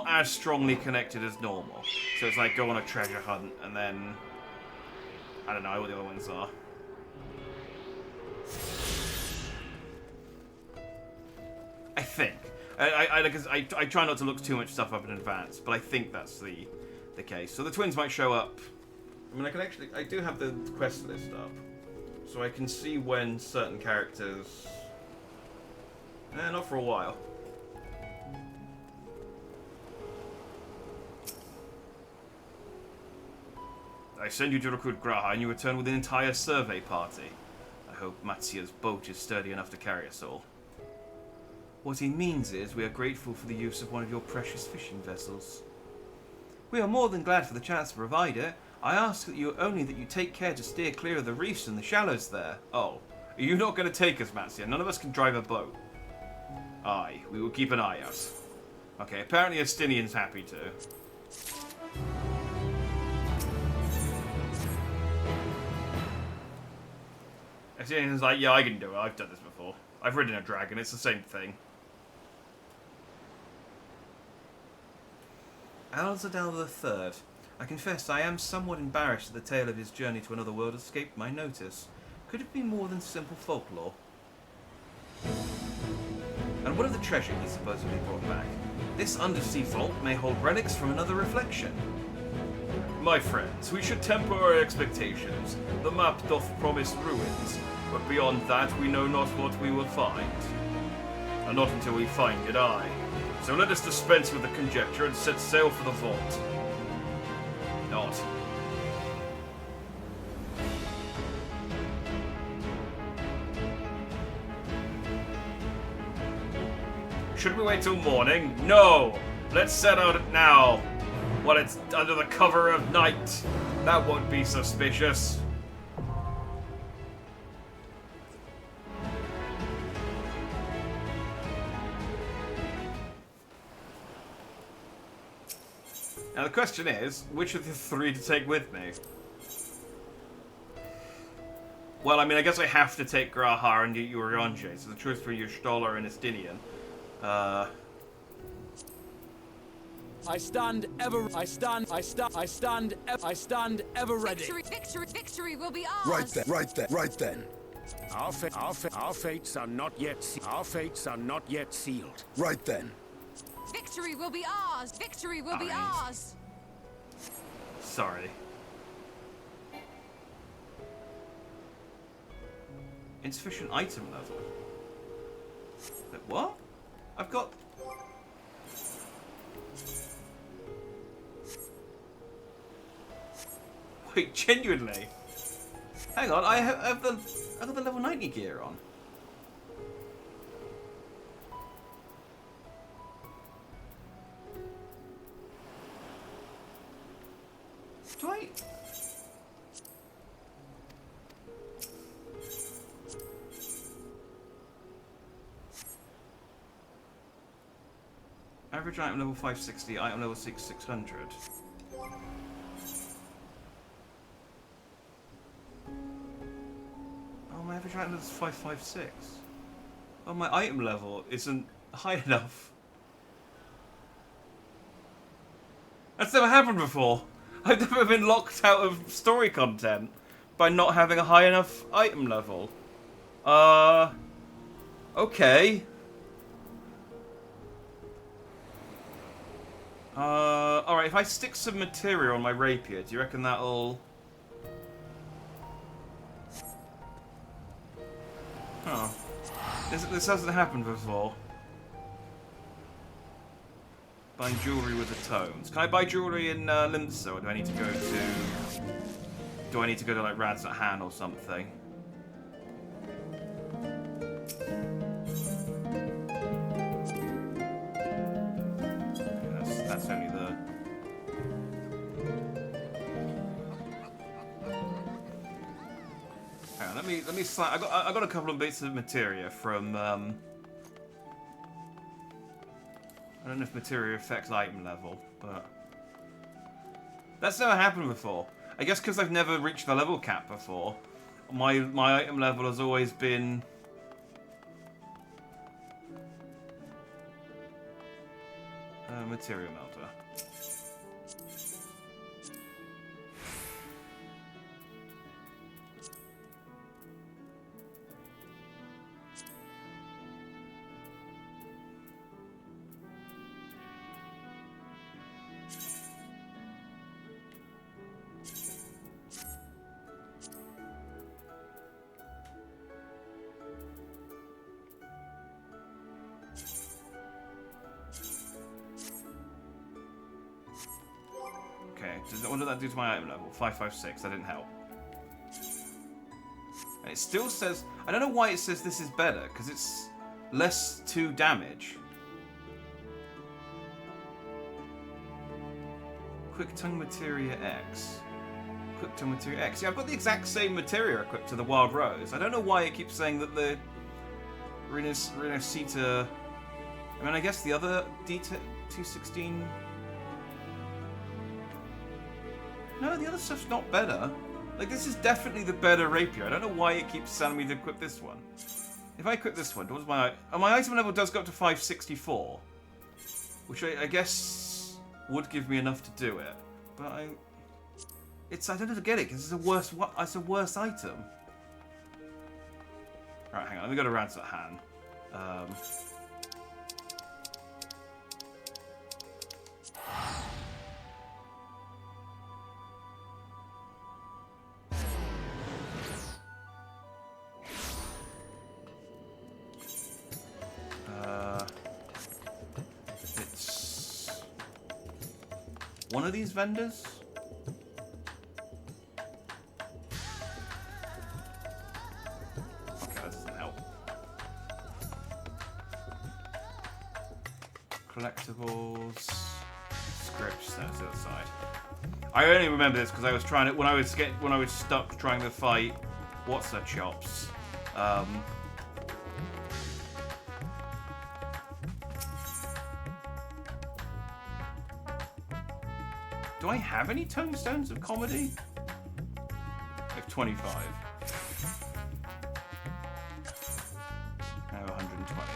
as strongly connected as normal. So it's like go on a treasure hunt and then I don't know what the other ones are. I think. I try not to look too much stuff up in advance, but I think that's the case. So the twins might show up. I mean, I do have the quest list up, so I can see when certain characters. Not for a while. I send you to recruit Graha, and you return with an entire survey party. I hope Matsuya's boat is sturdy enough to carry us all. What he means is we are grateful for the use of one of your precious fishing vessels. We are more than glad for the chance to provide it. I ask that you take care to steer clear of the reefs and the shallows there. Oh, are you not going to take us, Matsuya? None of us can drive a boat. Aye, we will keep an eye out. Okay, apparently Estinian's happy to. Estinian's like, yeah, I can do it. I've done this before. I've ridden a dragon. It's the same thing. Alzadal III. I confess I am somewhat embarrassed that the tale of his journey to another world escaped my notice. Could it be more than simple folklore? And what of the treasure he supposedly brought back? This undersea vault may hold relics from another reflection. My friends, we should temper our expectations. The map doth promise ruins, but beyond that we know not what we will find. And not until we find it, aye. So let us dispense with the conjecture and set sail for the vault. Not. Should we wait till morning? No! Let's set out now, while it's under the cover of night. That won't be suspicious. Now the question is, which of the three to take with me? Well, I mean, I guess I have to take Grahar and Urianje, so the choice between Stolar and Estinian. I stand ever ready. Victory will be ours. Right then. Our fates are not yet sealed. Right then. Victory will be ours. Victory will be ours. Sorry. Insufficient item level. Wait, what? I've got. Wait, genuinely? Hang on, I've got the level 90 gear on. Do I? Average item level 560, item level 600. Oh, my average item level is 556. Oh, my item level isn't high enough. That's never happened before. I've never been locked out of story content by not having a high enough item level. Okay. Alright, if I stick some material on my rapier, do you reckon that'll... Oh. This hasn't happened before. Buying jewelry with the tones. Can I buy jewelry in Linzer, or do I need to go to... Do I need to go to, like, Rads at Han or something? That's only the... Hang on, let me slide... I got a couple of bits of materia from, I don't know if materia affects item level, but... That's never happened before. I guess because I've never reached the level cap before, my item level has always been... Material melter. What did that do to my item level? 556. That didn't help. And it still says... I don't know why it says this is better, because it's less 2 damage. Quick Tongue Materia X. Quick Tongue Materia X. Yeah, I've got the exact same materia equipped to the Wild Rose. I don't know why it keeps saying that the Rhinosceta... I mean, I guess the other D216... No, the other stuff's not better. Like, this is definitely the better rapier. I don't know why it keeps telling me to equip this one. If I equip this one, what was my... Oh, my item level does go up to 564. Which I guess would give me enough to do it. But I don't know to get it, because it's a worse item. Right, hang on. Let me go to Rads at Han. One of these vendors? Okay, that doesn't help. Collectibles, scripts. That's the other side. I only remember this because I was trying to when I was stuck trying to fight what's her chops. Do I have any tombstones of comedy? I have 25. I have 120.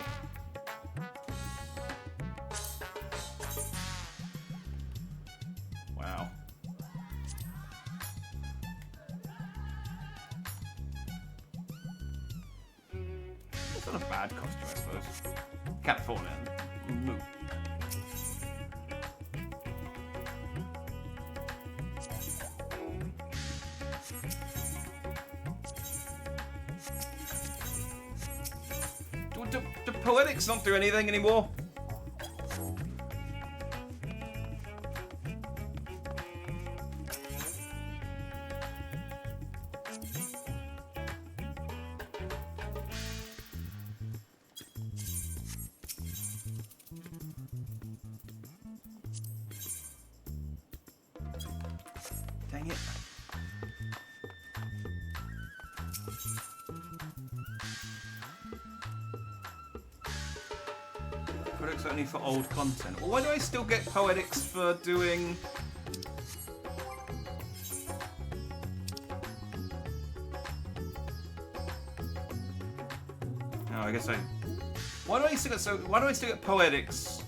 Wow. It's not a bad costume, I suppose. Can't afford it. Move. Do poetics not do anything anymore? Dang it. Poetics only for old content. Well, why do I still get poetics for doing... Oh, I guess I... Why do I still get poetics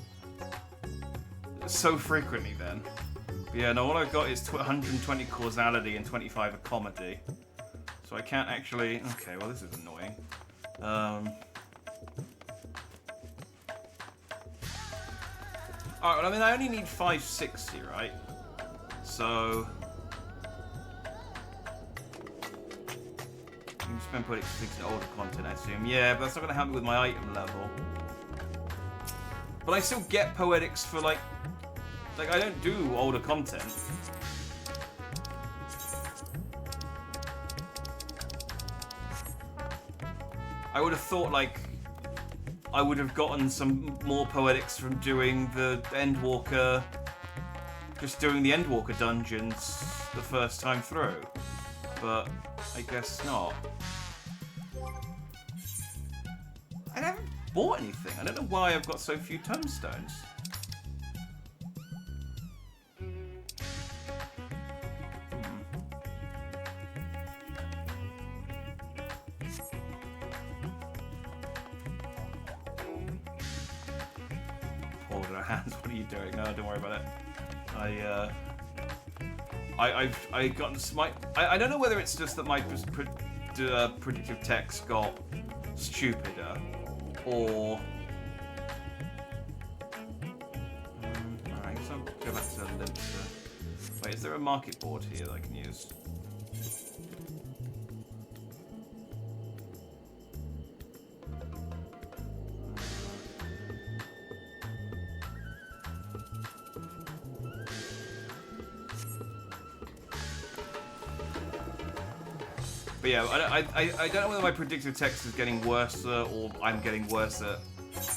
so frequently then? But yeah, no, all I've got is 120 causality and 25 of comedy. So I can't actually... Okay, well this is annoying. Alright, well, I mean, I only need 560, right? So... You can spend poetics to older content, I assume. Yeah, but that's not going to help me with my item level. But I still get poetics for like I don't do older content. I would have thought like I would have gotten some more poetics from doing the Endwalker, just doing the Endwalker dungeons the first time through, but I guess not. I haven't bought anything. I don't know why I've got so few tombstones. Hold our hands. What are you doing? No, don't worry about it. I got my. I don't know whether it's just that my predictive text got stupider, or. Alright, so I'll go back to the Limster. Wait, is there a market board here that I can use? But yeah, I don't know whether my predictive text is getting worse or I'm getting worse at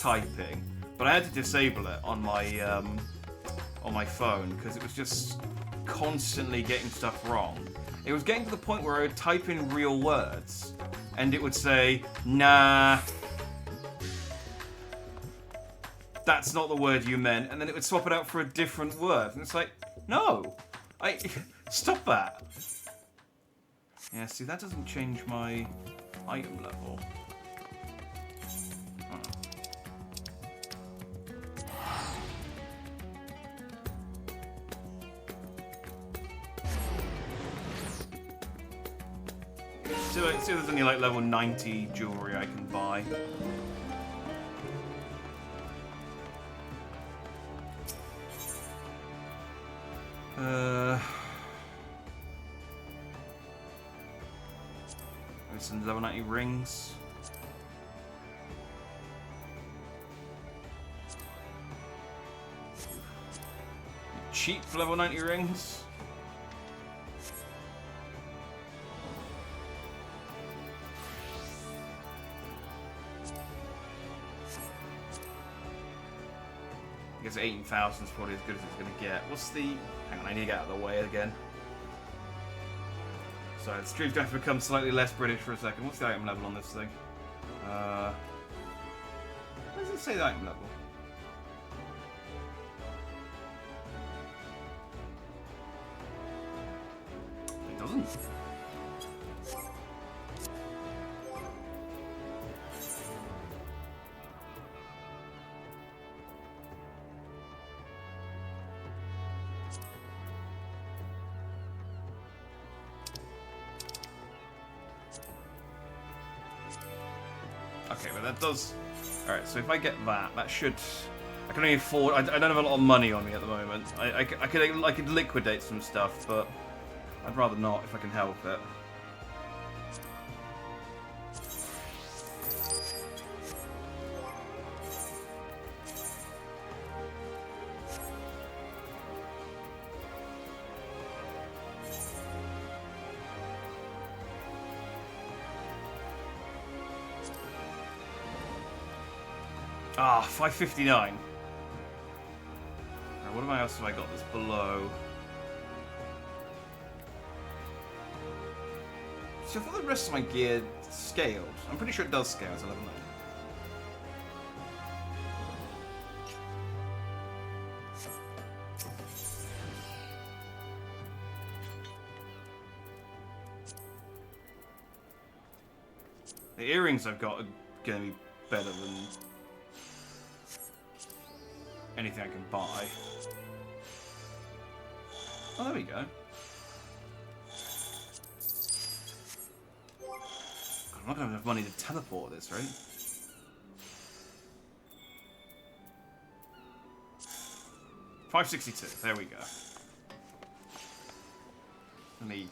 typing. But I had to disable it on my phone because it was just constantly getting stuff wrong. It was getting to the point where I would type in real words and it would say, nah, that's not the word you meant, and then it would swap it out for a different word. And it's like, no, stop that. Yeah, see, that doesn't change my item level. See if there's any like level 90 jewelry I can buy. Some level 90 rings. Cheap level 90 rings. I guess 18,000 is probably as good as it's going to get. What's the... Hang on, I need to get out of the way again. So the stream's going to become slightly less British for a second. What's the item level on this thing? Where does it say the item level? It doesn't. Okay, but that does... Alright, so if I get that, that should... I can only afford... I don't have a lot of money on me at the moment. I could liquidate some stuff, but I'd rather not if I can help it. Ah, 559. Right, what else have I got that's below? So I thought the rest of my gear scaled. I'm pretty sure it does scale as a level 9. The earrings I've got are going to be better than anything I can buy. Oh, there we go. I'm not going to have enough money to teleport this, right? $562. There we go. Let me...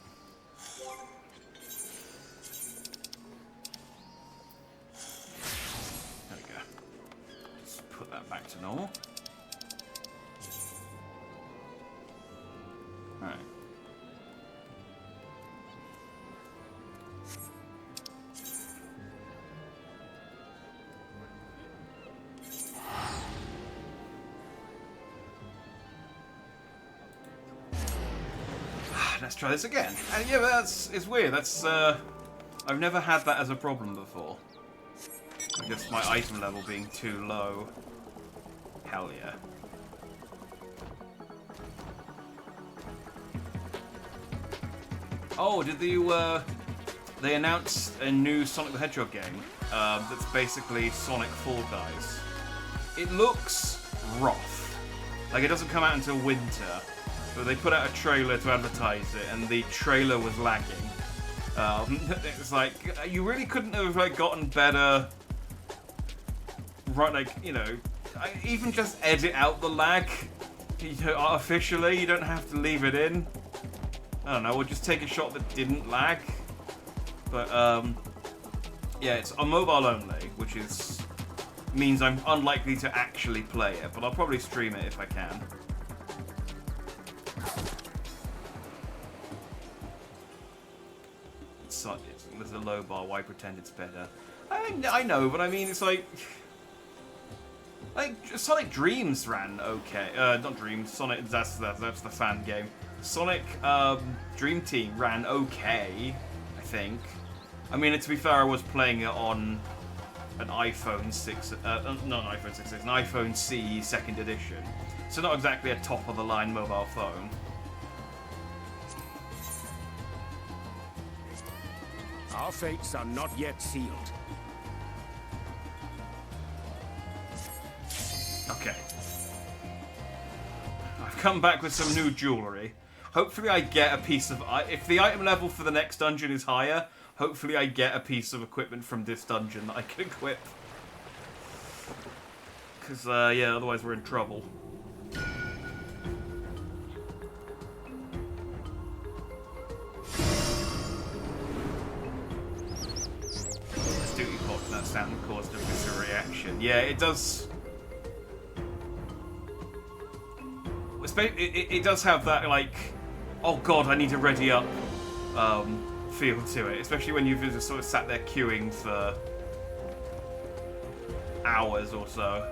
There we go. Just put that back to normal. let's try this again. And yeah, it's weird. That's I've never had that as a problem before. Just my item level being too low. Hell yeah. Oh, did they announced a new Sonic the Hedgehog game that's basically Sonic Fall Guys. It looks rough. Like, it doesn't come out until winter, but they put out a trailer to advertise it, and the trailer was lagging. It's like, you really couldn't have like gotten better, right? Like, you know, even just edit out the lag, you know, artificially. You don't have to leave it in. I don't know, or just take a shot that didn't lag. But yeah, it's on mobile only, which means I'm unlikely to actually play it, but I'll probably stream it if I can. There's a low bar, why pretend it's better? I know, but I mean, it's like Sonic Dreams ran okay. Not Dreams, Sonic, that's the fan game. Sonic Dream Team ran okay, I think. I mean, to be fair, I was playing it on an iPhone 6, not an iPhone 6, an iPhone CE 2nd edition. So not exactly a top-of-the-line mobile phone. Our fates are not yet sealed. Okay. I've come back with some new jewellery. Hopefully I get a piece of... If the item level for the next dungeon is higher, hopefully I get a piece of equipment from this dungeon that I can equip. Because, yeah, otherwise we're in trouble. This duty pot, that sound caused a visceral reaction. Yeah, it does... It does have that, like, oh god, I need to ready up feel to it. Especially when you've just sort of sat there queuing for hours or so.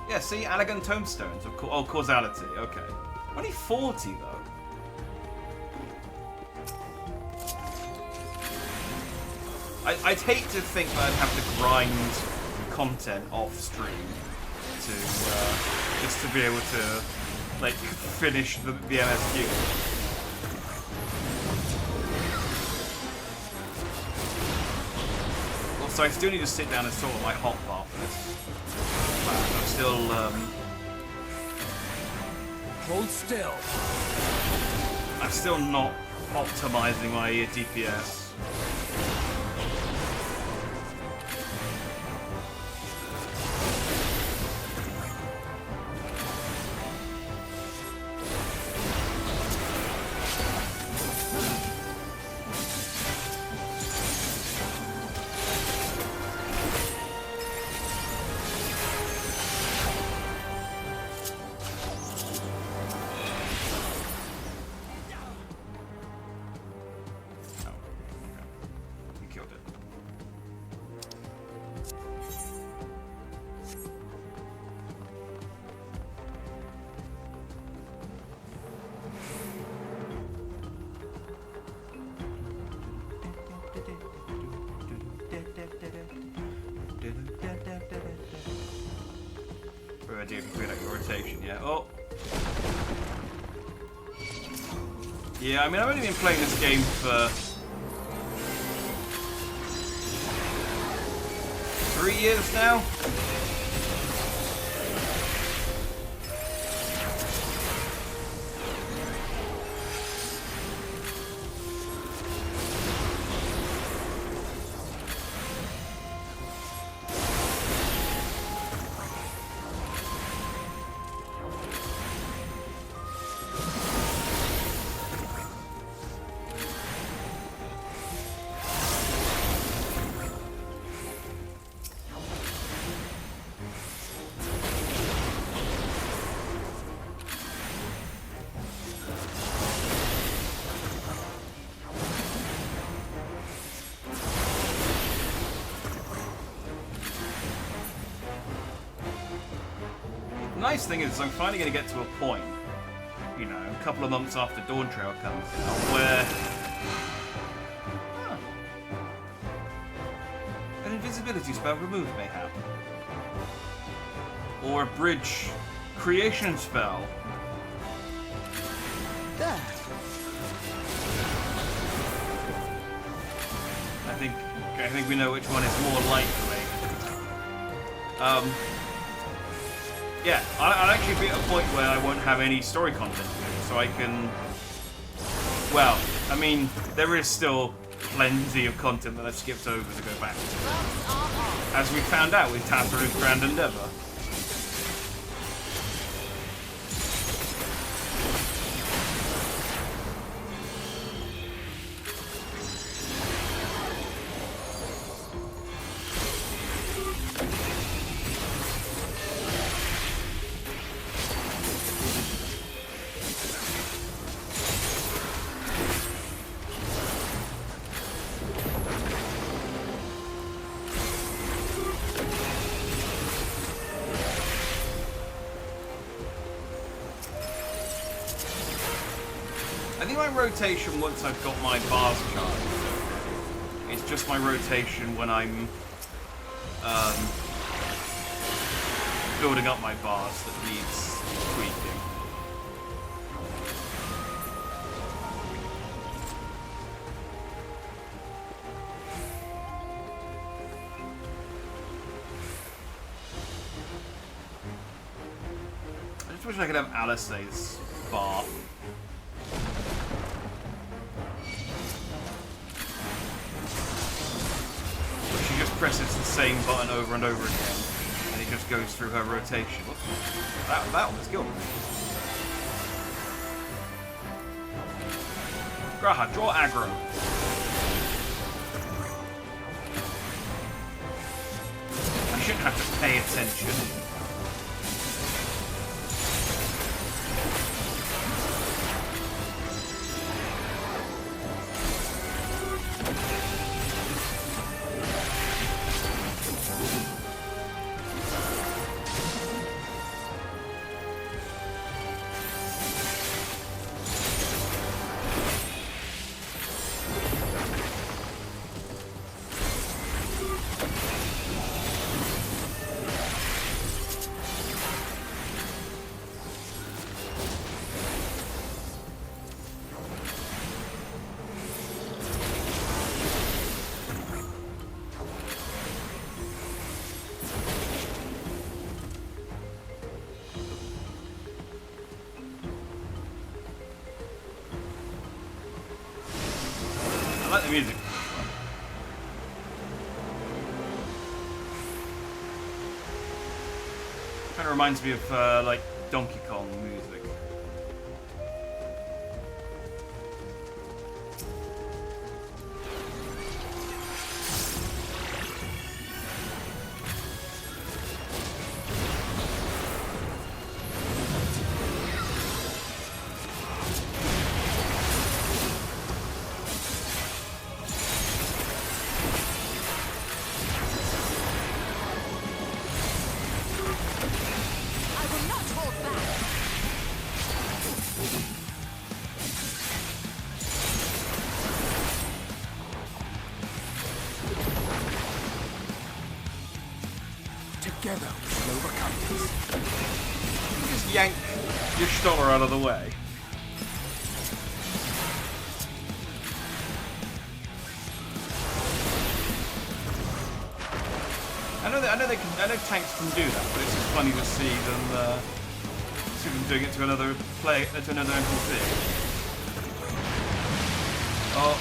Yeah, see, elegant tombstones of causality. Okay. Only 40 though. I'd hate to think that I'd have to grind content off stream to just to be able to like finish the MSQ. Also, I still need to sit down and sort my hotbar for this. I'm still hold still. I'm still not optimizing my DPS. I do complete like rotation, yeah. Oh. Yeah, I mean, I've only been playing this game for 3 years now. nice thing is I'm finally going to get to a point, you know, a couple of months after Dawn Trail comes out, where an invisibility spell removed mayhap. Or a bridge creation spell. There. I think we know which one is more likely. Yeah, I'll actually be at a point where I won't have any story content, so I can... Well, I mean, there is still plenty of content that I've skipped over to go back to. As we found out with Taproot's Grand Endeavor. I think my rotation once I've got my bars charged, it's just my rotation when I'm building up my bars that needs tweaking. I just wish I could have Alisaie's bar. She just presses the same button over and over again, and it just goes through her rotation. That one was good. Graha, draw aggro. I shouldn't have to pay attention. I like the music. Kind of reminds me of like Donkey Kong music. Together we shall overcome this. Just yank your Stoller out of the way. I know tanks can do that, but it's just funny to see them doing it to another NPC. Oh.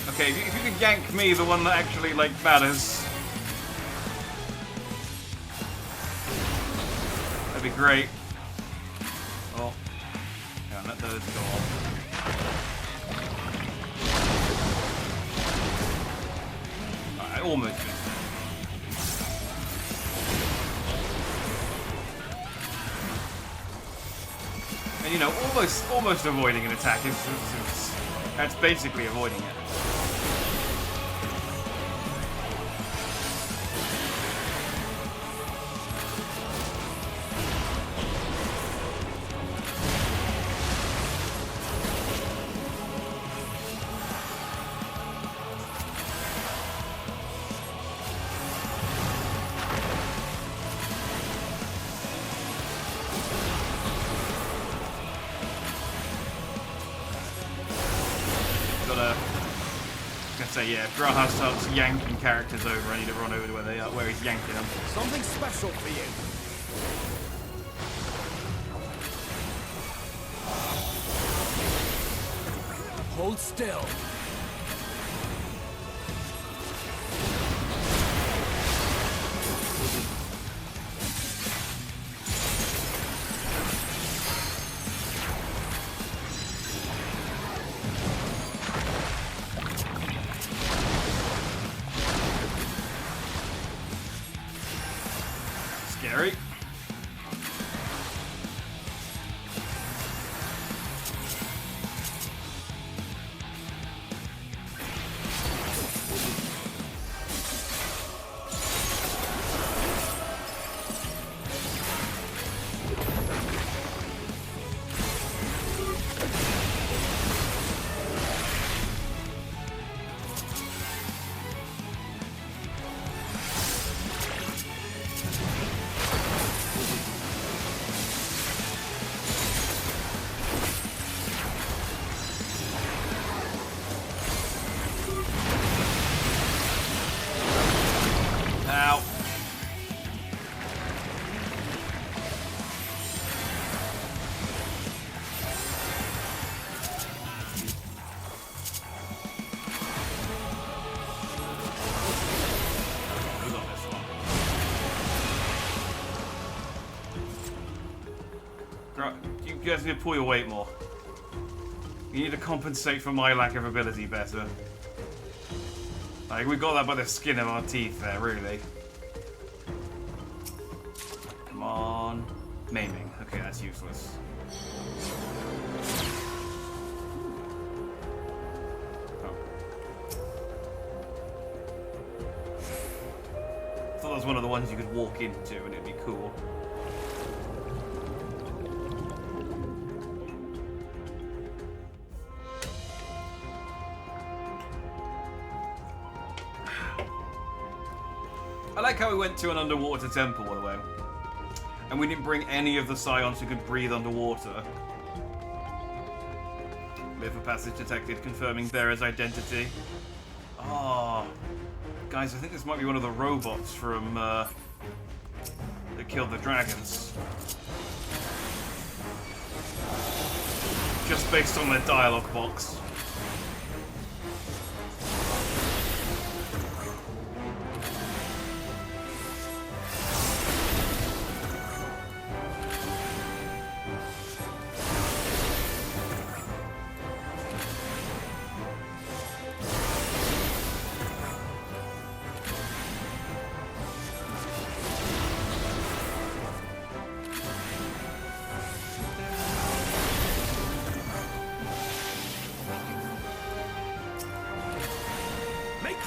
Okay, if you could yank me, the one that actually, like, matters. That'd be great. Oh. Yeah, let those go off. Alright, almost finished. And, you know, almost avoiding an attack is that's basically avoiding it. But I was gonna say, yeah, if Graha starts yanking characters over, I need to run over to where they are, where he's yanking them. Something special for you. Hold still. Scary. Ow. Who's on this one? You guys need to pull your weight more. You need to compensate for my lack of ability better. Like, we got that by the skin of our teeth there, really. Come on. Maiming. Okay, that's useless. Oh. I thought that was one of the ones you could walk into and it'd be cool. I like how we went to an underwater temple, by the way. And we didn't bring any of the Scions who could breathe underwater. Live a passage detected confirming Vera's identity. Oh. Guys, I think this might be one of the robots from, that killed the dragons. Just based on their dialogue box.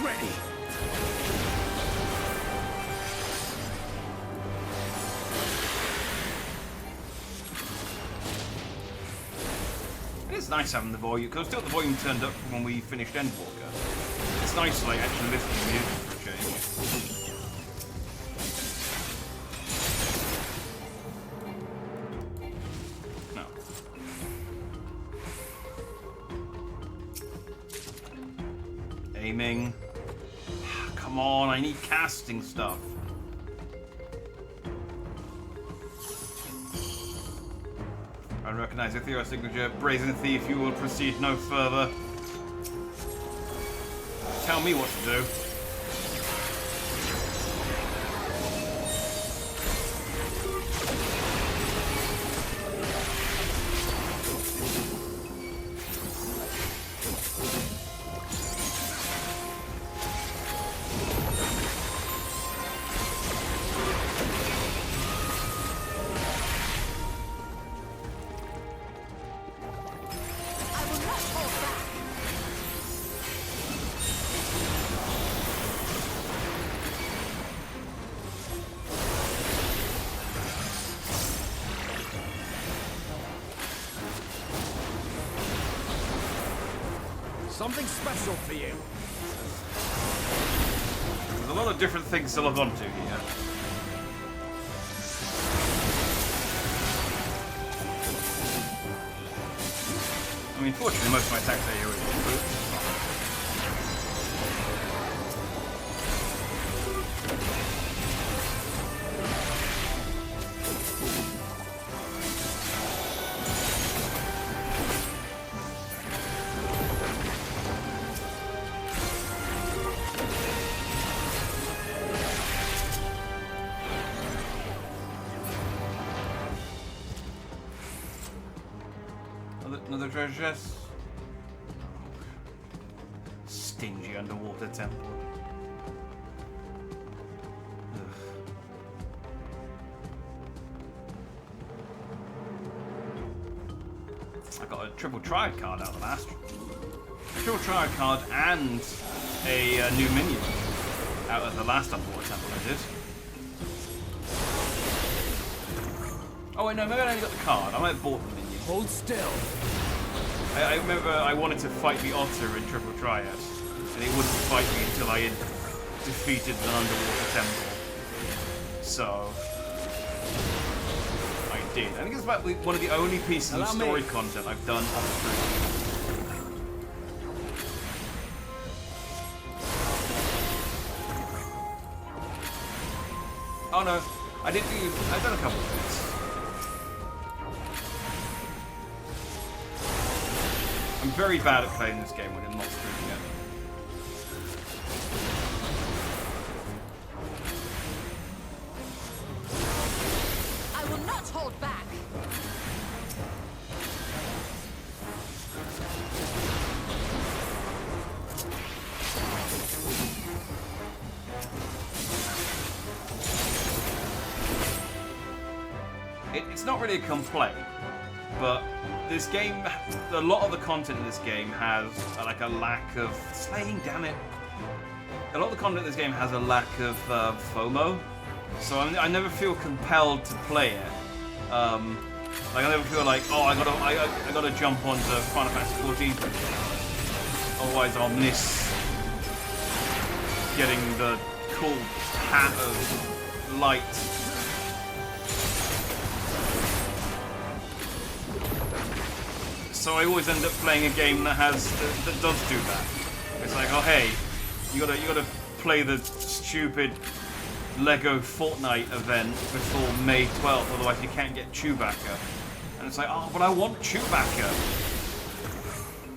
Ready. It is nice having the volume, because still the volume turned up from when we finished Endwalker. It's nice, like, actually listening to music for a change. No. Aiming. Come on, I need casting stuff. I recognize the Theo signature. Brazen Thief, you will proceed no further. Tell me what to do. Something special for you. There's a lot of different things to log on to here. I mean, fortunately, most of my attacks are already improved. Another treasure chest. Stingy underwater temple. I got a triple triad card out of the last. A triple triad card and a new minion out of the last underwater temple I did. Oh wait, no, maybe I only got the card. I might have bought the minion. Hold still. I remember I wanted to fight the otter in triple triad, and it wouldn't fight me until I had defeated the underwater temple. So I did. I think it's about one of the only pieces of story content I've done on stream. Oh no, I've done a couple of bits. I'm very bad at playing this game when I'm not streaming it. I will not hold back. It's not really a complaint, but this game, a lot of the content in this game has like a lack of slaying. Damn it! A lot of the content in this game has a lack of FOMO, so I never feel compelled to play it. Like I never feel like, oh, I gotta jump onto Final Fantasy XIV, otherwise I'll miss getting the cool hat of light. So I always end up playing a game that does do that. It's like, oh hey, you gotta play the stupid Lego Fortnite event before May 12th, otherwise you can't get Chewbacca. And it's like, oh, but I want Chewbacca.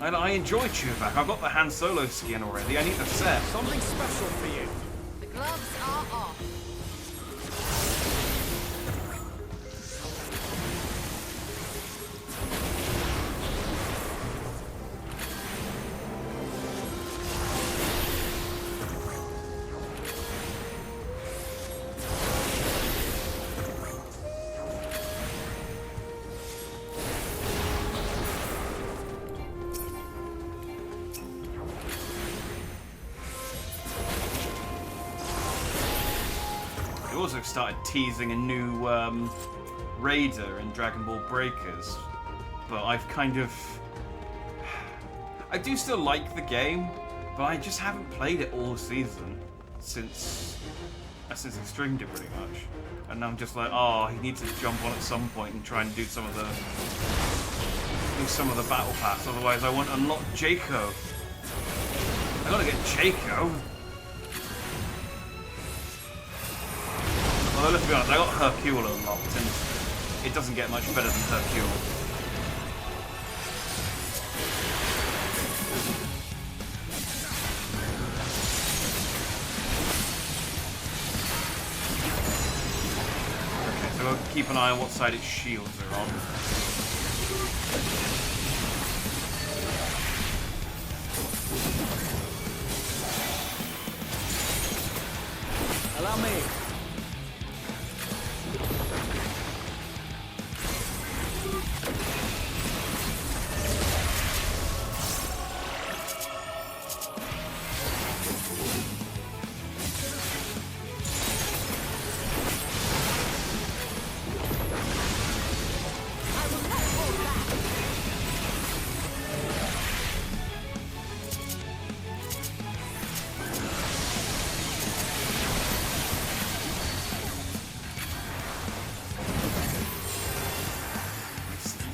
I enjoy Chewbacca. I've got the Han Solo skin already. I need the set. Something special for you. The gloves are off. Also started teasing a new raider in Dragon Ball Breakers, but I've kind of... I do still like the game, but I just haven't played it all season since I streamed it pretty much. And now I'm just like, oh, he needs to jump on at some point and try and do some of the battle pass, otherwise I won't unlock Jaco. I gotta get Jaco. Well, let's be honest, I got Hercule unlocked, and it doesn't get much better than Hercule. Okay, so we'll keep an eye on what side its shields are on. Allow me.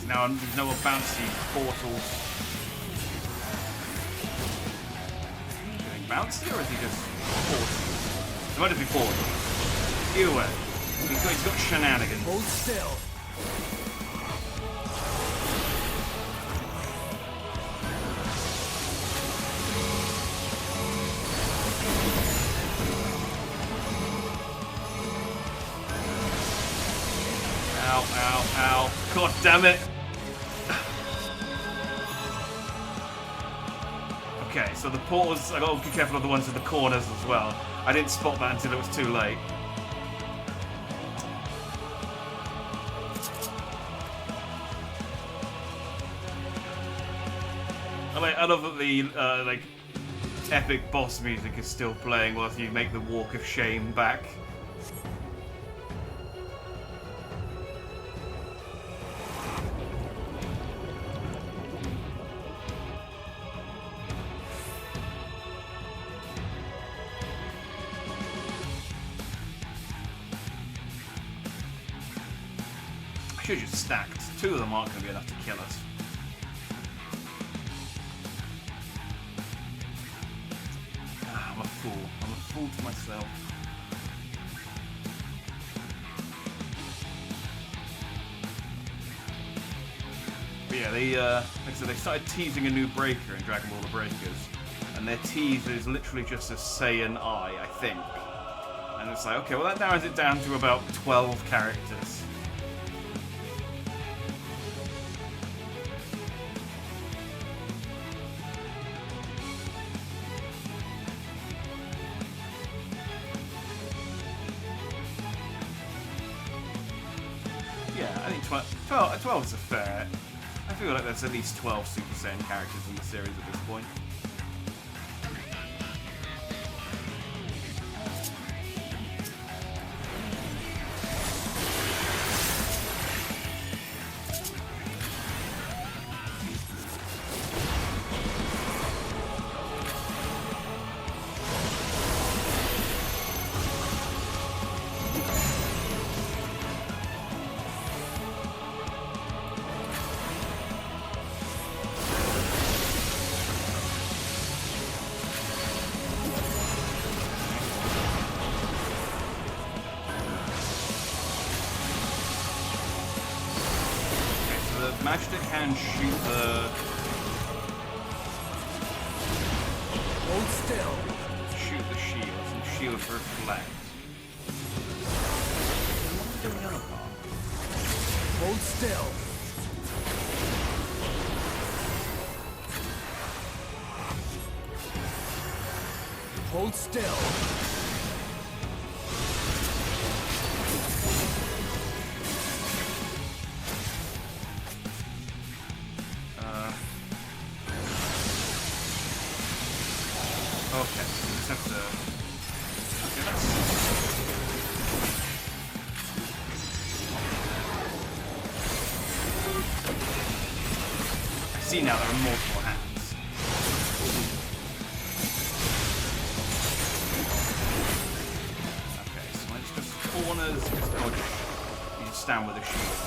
Now there's no more bouncy portals. Is he doing bouncy or is he just portal? It might just be portal. Either way, he's got shenanigans. Hold still. Ow, ow, ow. God damn it. Okay, so the portals, I gotta be careful of the ones in the corners as well. I didn't spot that until it was too late. I love that the like epic boss music is still playing whilst you make the walk of shame back. I should have just stacked. 2 of them aren't going to be enough to kill us. I'm a fool. I'm a fool to myself. But yeah, they, like I said, they started teasing a new breaker in Dragon Ball The Breakers. And their tease is literally just a Saiyan Eye, I think. And it's like, okay, well that narrows it down to about 12 characters. Yeah, I think 12 is a fair. I feel like there's at least 12 Super Saiyan characters in the series at this point. Magita can shoot the... Hold still. Shoot the shields, and shields reflect. What do the other part? Hold still. Hold still. Okay, so we just have to... Okay, that's... I see now there are multiple hands. Okay, so it's just corners, just dodge. You just stand with a shield.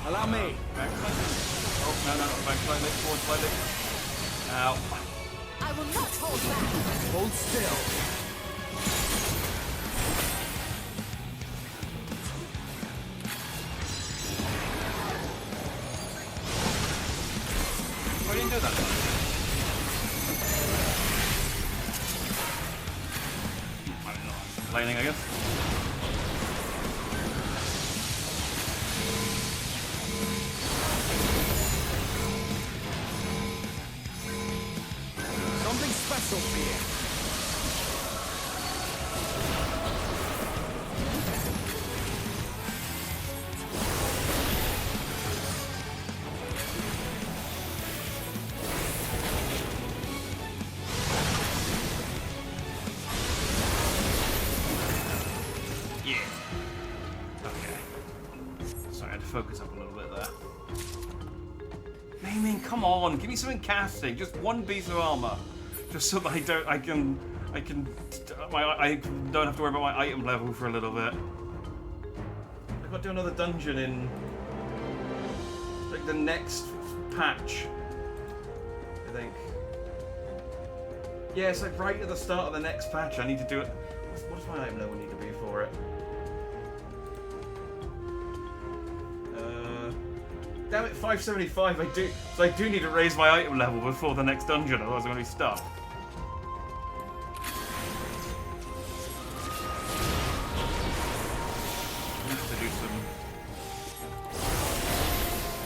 Allow me. Back slightly. Oh, no, back slightly, forward slightly. Ow. I will not hold back. Hold still. Why didn't you do that? I don't know. Lightning, I guess. focus up a little bit there. Naming, come on, give me something casting. Just one piece of armor, just so that I don't have to worry about my item level for a little bit. I've got to do another dungeon in like the next patch, I think. Yeah, it's like right at the start of the next patch. I need to do it. What does my item level need to be for it? Damn it, 575. I do need to raise my item level before the next dungeon, otherwise I'm going to be stuck.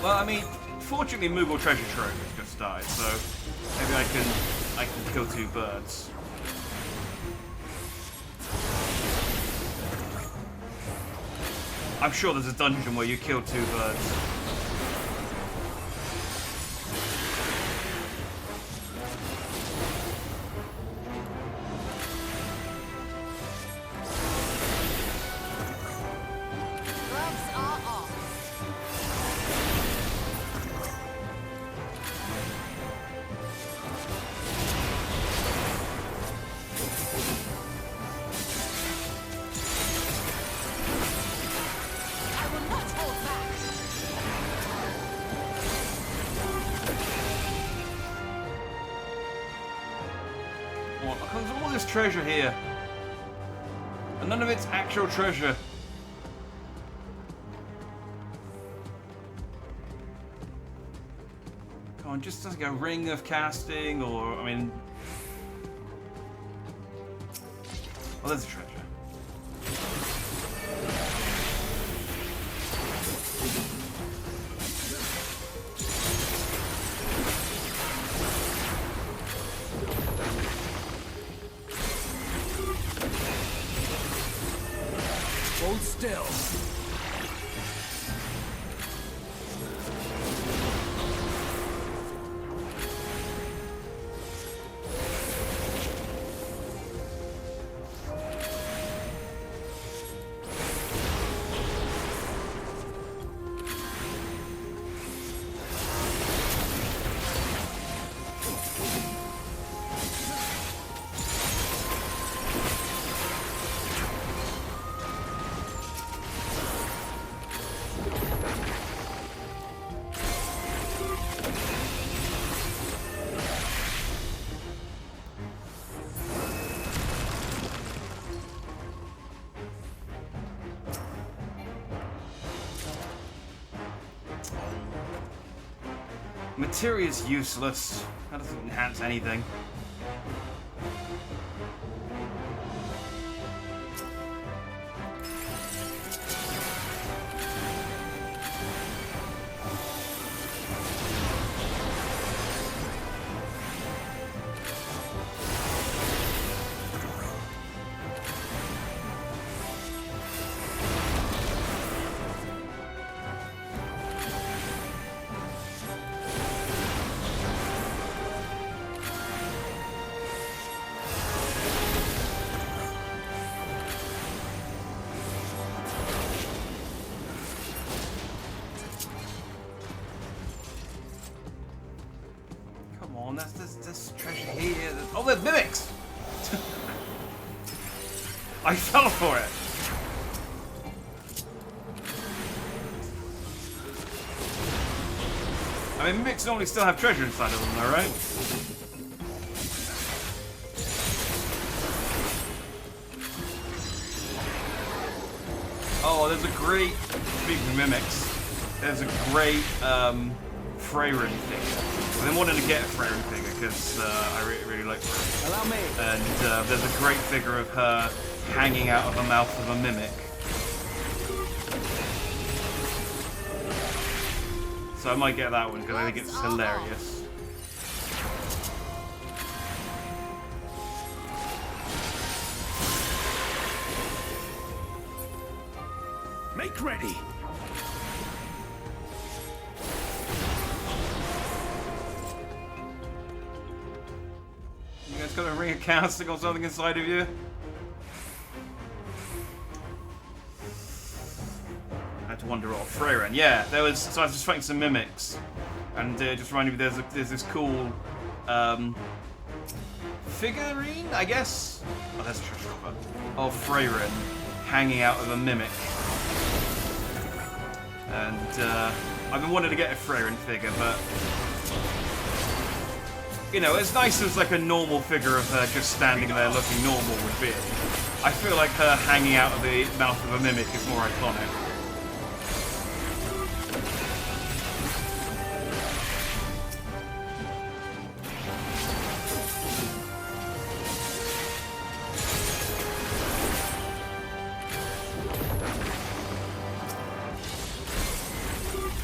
Well, I mean, fortunately, Moogle Treasure Trove has just started, so maybe I can kill two birds. I'm sure there's a dungeon where you kill two birds. Treasure here, and none of it's actual treasure. Come on, just like a ring of casting, or I mean, well, there's a treasure. Hold still. Materia is useless. That doesn't enhance anything. There's treasure here. Oh, there's mimics! I fell for it. I mean, mimics normally still have treasure inside of them, though, right? Oh, there's a great, speaking of mimics, there's a great Freyrin figure. I've been wanting to get a Freyrin figure because I really like Freyrin. Allow me. And there's a great figure of her hanging out of the mouth of a mimic. So I might get that one because I think it's hilarious. Make ready. You guys got a ring of casting or something inside of you? I had Wanderer or Freyren. Yeah, there was. So I was just fighting some mimics, and just reminded me there's this cool figurine, I guess. Oh, there's a treasure cover of Freyren hanging out of a mimic, and I've been wanting to get a Freyren figure, but you know, as nice as like a normal figure of her just standing there looking normal would be, I feel like her hanging out of the mouth of a mimic is more iconic.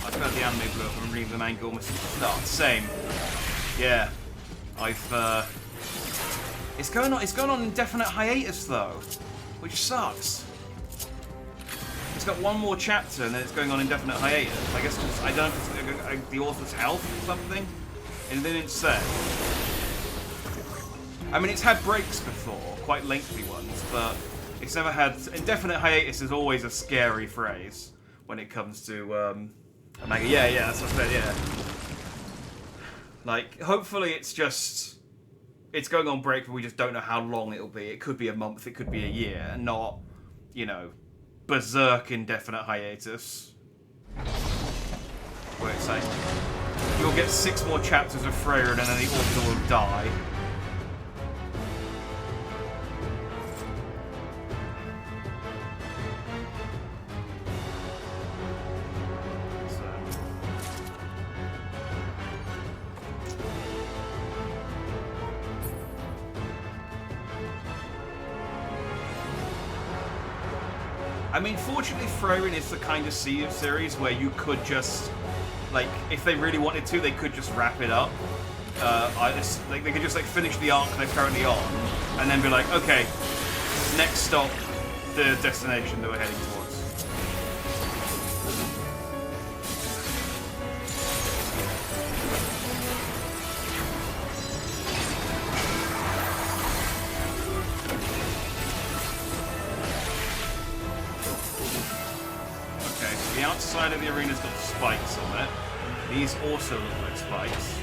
I've heard the anime blew up and I'm reading the manga almost. No, same. Yeah. It's going on indefinite hiatus though, which sucks. It's got one more chapter and then it's going on indefinite hiatus. I guess I don't know if it's the author's health or something. And they didn't say. I mean, it's had breaks before, quite lengthy ones, but it's never had indefinite hiatus. Is always a scary phrase when it comes to a manga. Yeah, that's what I said. Yeah. Like, hopefully it's going on break, but we just don't know how long it'll be. It could be a month, it could be a year, not, you know, berserk indefinite hiatus. Where it's like, you'll get 6 more chapters of Freyr and then the author will die. I mean, fortunately, Freyrin is the kind of series where you could just, like, if they really wanted to, they could just wrap it up. They could just, like, finish the arc they're currently on, and then be like, okay, next stop, the destination that we're heading towards. The outside of the arena's got spikes on it. These also look like spikes.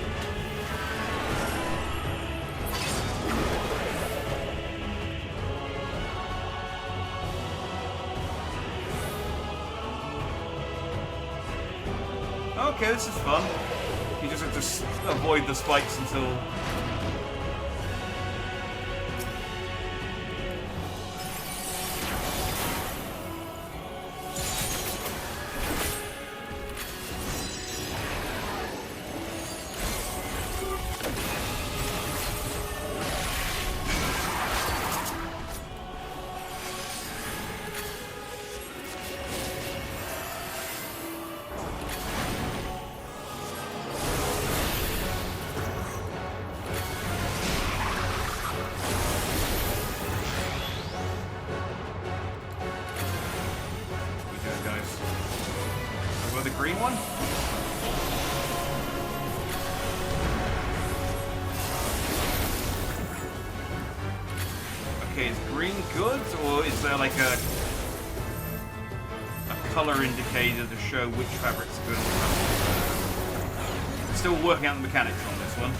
Okay, this is fun. You just have to avoid the spikes until... The green one? Okay, is green good, or is there like a color indicator to show which fabric's good? Still working out the mechanics on this one.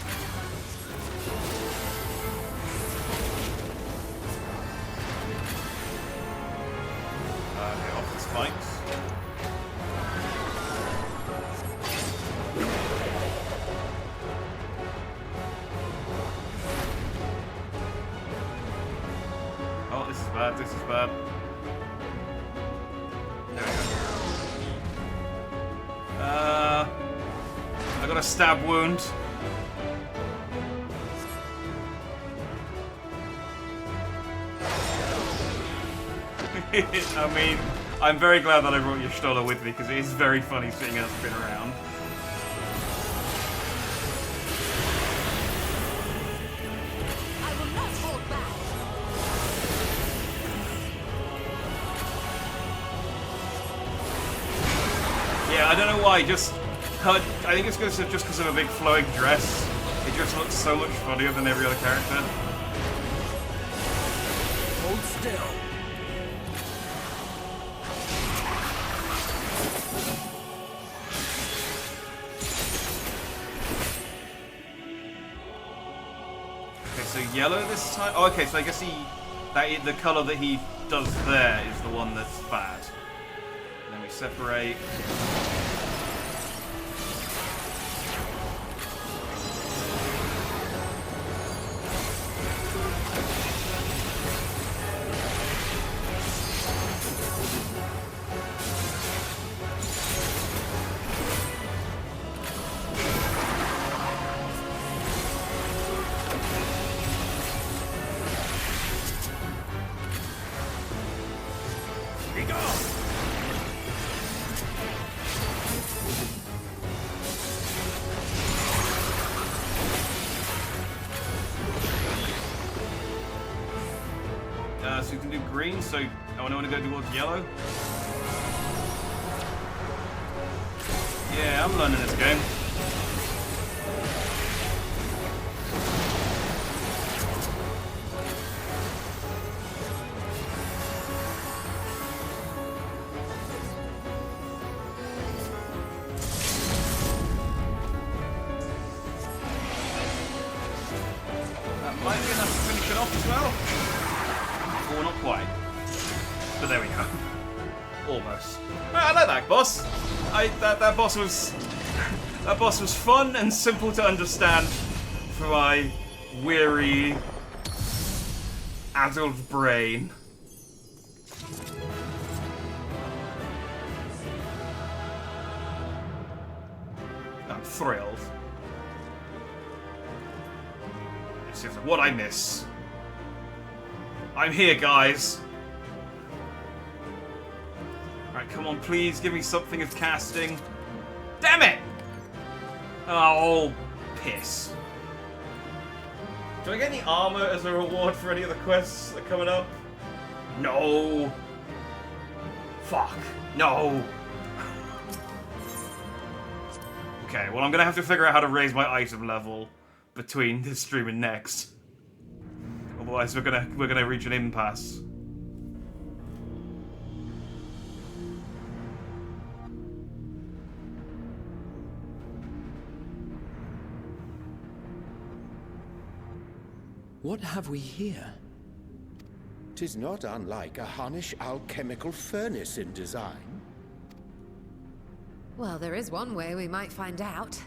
Okay, off the spikes. This is bad. There we go. I got a stab wound. I mean, I'm very glad that I brought Y'shtola with me because it is very funny seeing her spin around. I don't know why, just her, I think it's just because of a big flowing dress. It just looks so much funnier than every other character. Hold still. yellow this time? Oh, okay, so I guess the colour that he does there is the one that's bad. And then we separate. So we can do green, so I want to go towards yellow. Yeah, I'm learning this game. That might be enough to finish it off as well. Or not quite. But there we go. Almost. I like that boss. That boss was fun and simple to understand for my weary adult brain. I'm thrilled. This is what I miss. I'm here, guys. Alright, come on, please give me something of casting. Damn it! Oh, piss. Do I get any armor as a reward for any of the quests that are coming up? No. Fuck. No. Okay, well, I'm gonna have to figure out how to raise my item level between this stream and next. Otherwise, we're gonna reach an impasse. What have we here? 'Tis not unlike a Harnish alchemical furnace in design. Well, there is one way we might find out.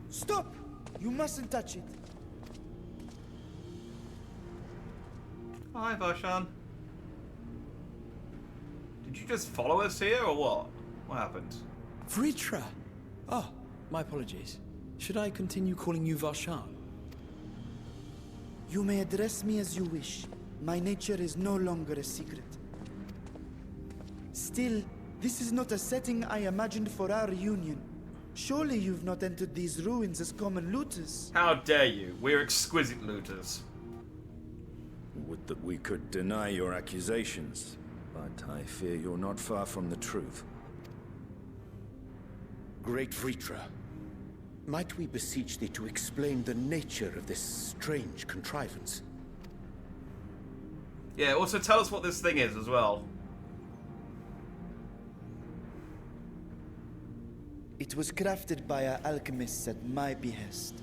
Stop! You mustn't touch it. Hi, Varshan. Did you just follow us here, or what? What happened? Vritra! Oh, my apologies. Should I continue calling you Varshan? You may address me as you wish. My nature is no longer a secret. Still, this is not a setting I imagined for our reunion. Surely you've not entered these ruins as common looters. How dare you? We're exquisite looters. Would that we could deny your accusations, but I fear you're not far from the truth. Great Vritra, might we beseech thee to explain the nature of this strange contrivance? Yeah, also tell us what this thing is as well. It was crafted by our alchemists at my behest,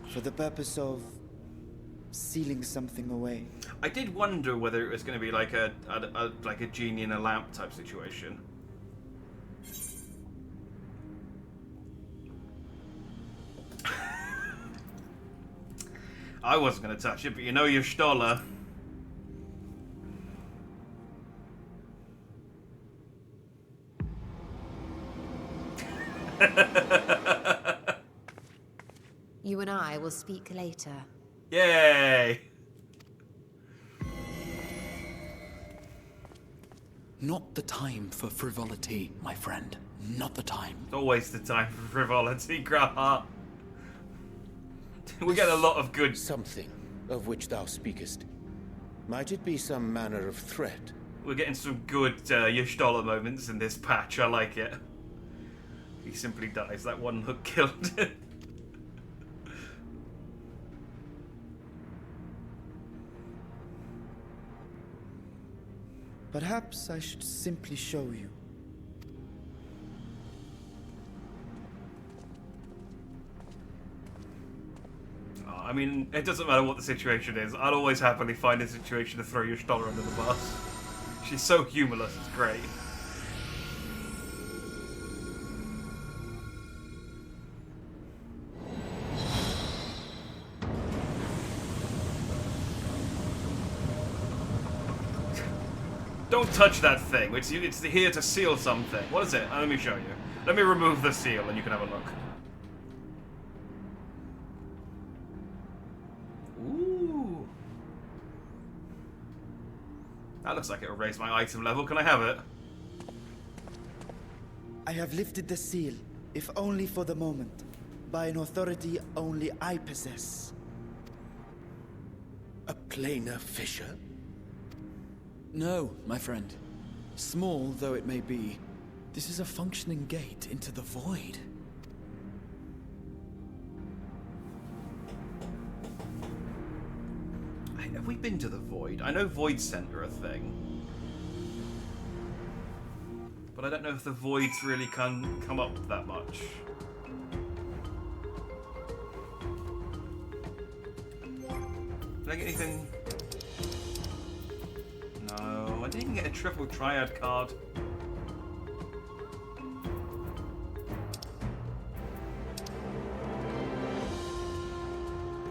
for the purpose of sealing something away. I did wonder whether it was going to be like a genie in a lamp type situation. I wasn't going to touch it, but you know your Stoller. You and I will speak later. Yay! Not the time for frivolity, my friend. Not the time. It's always the time for frivolity, Graha. We get a lot of good... Something of which thou speakest. Might it be some manner of threat? We're getting some good Y'shtola moments in this patch. I like it. He simply dies. That one hook killed it. Perhaps I should simply show you. I mean, it doesn't matter what the situation is. I'll always happily find a situation to throw Y'shtola under the bus. She's so humorless, it's great. Don't touch that thing. It's here to seal something. What is it? Let me show you. Let me remove the seal and you can have a look. Ooh. That looks like it'll raise my item level. Can I have it? I have lifted the seal, if only for the moment, by an authority only I possess. A planar fissure? No, my friend. Small though it may be, this is a functioning gate into the void. Have we been to the void? I know void center are a thing. But I don't know if the voids really can come up that much. Did I get anything? No, I didn't even get a triple triad card.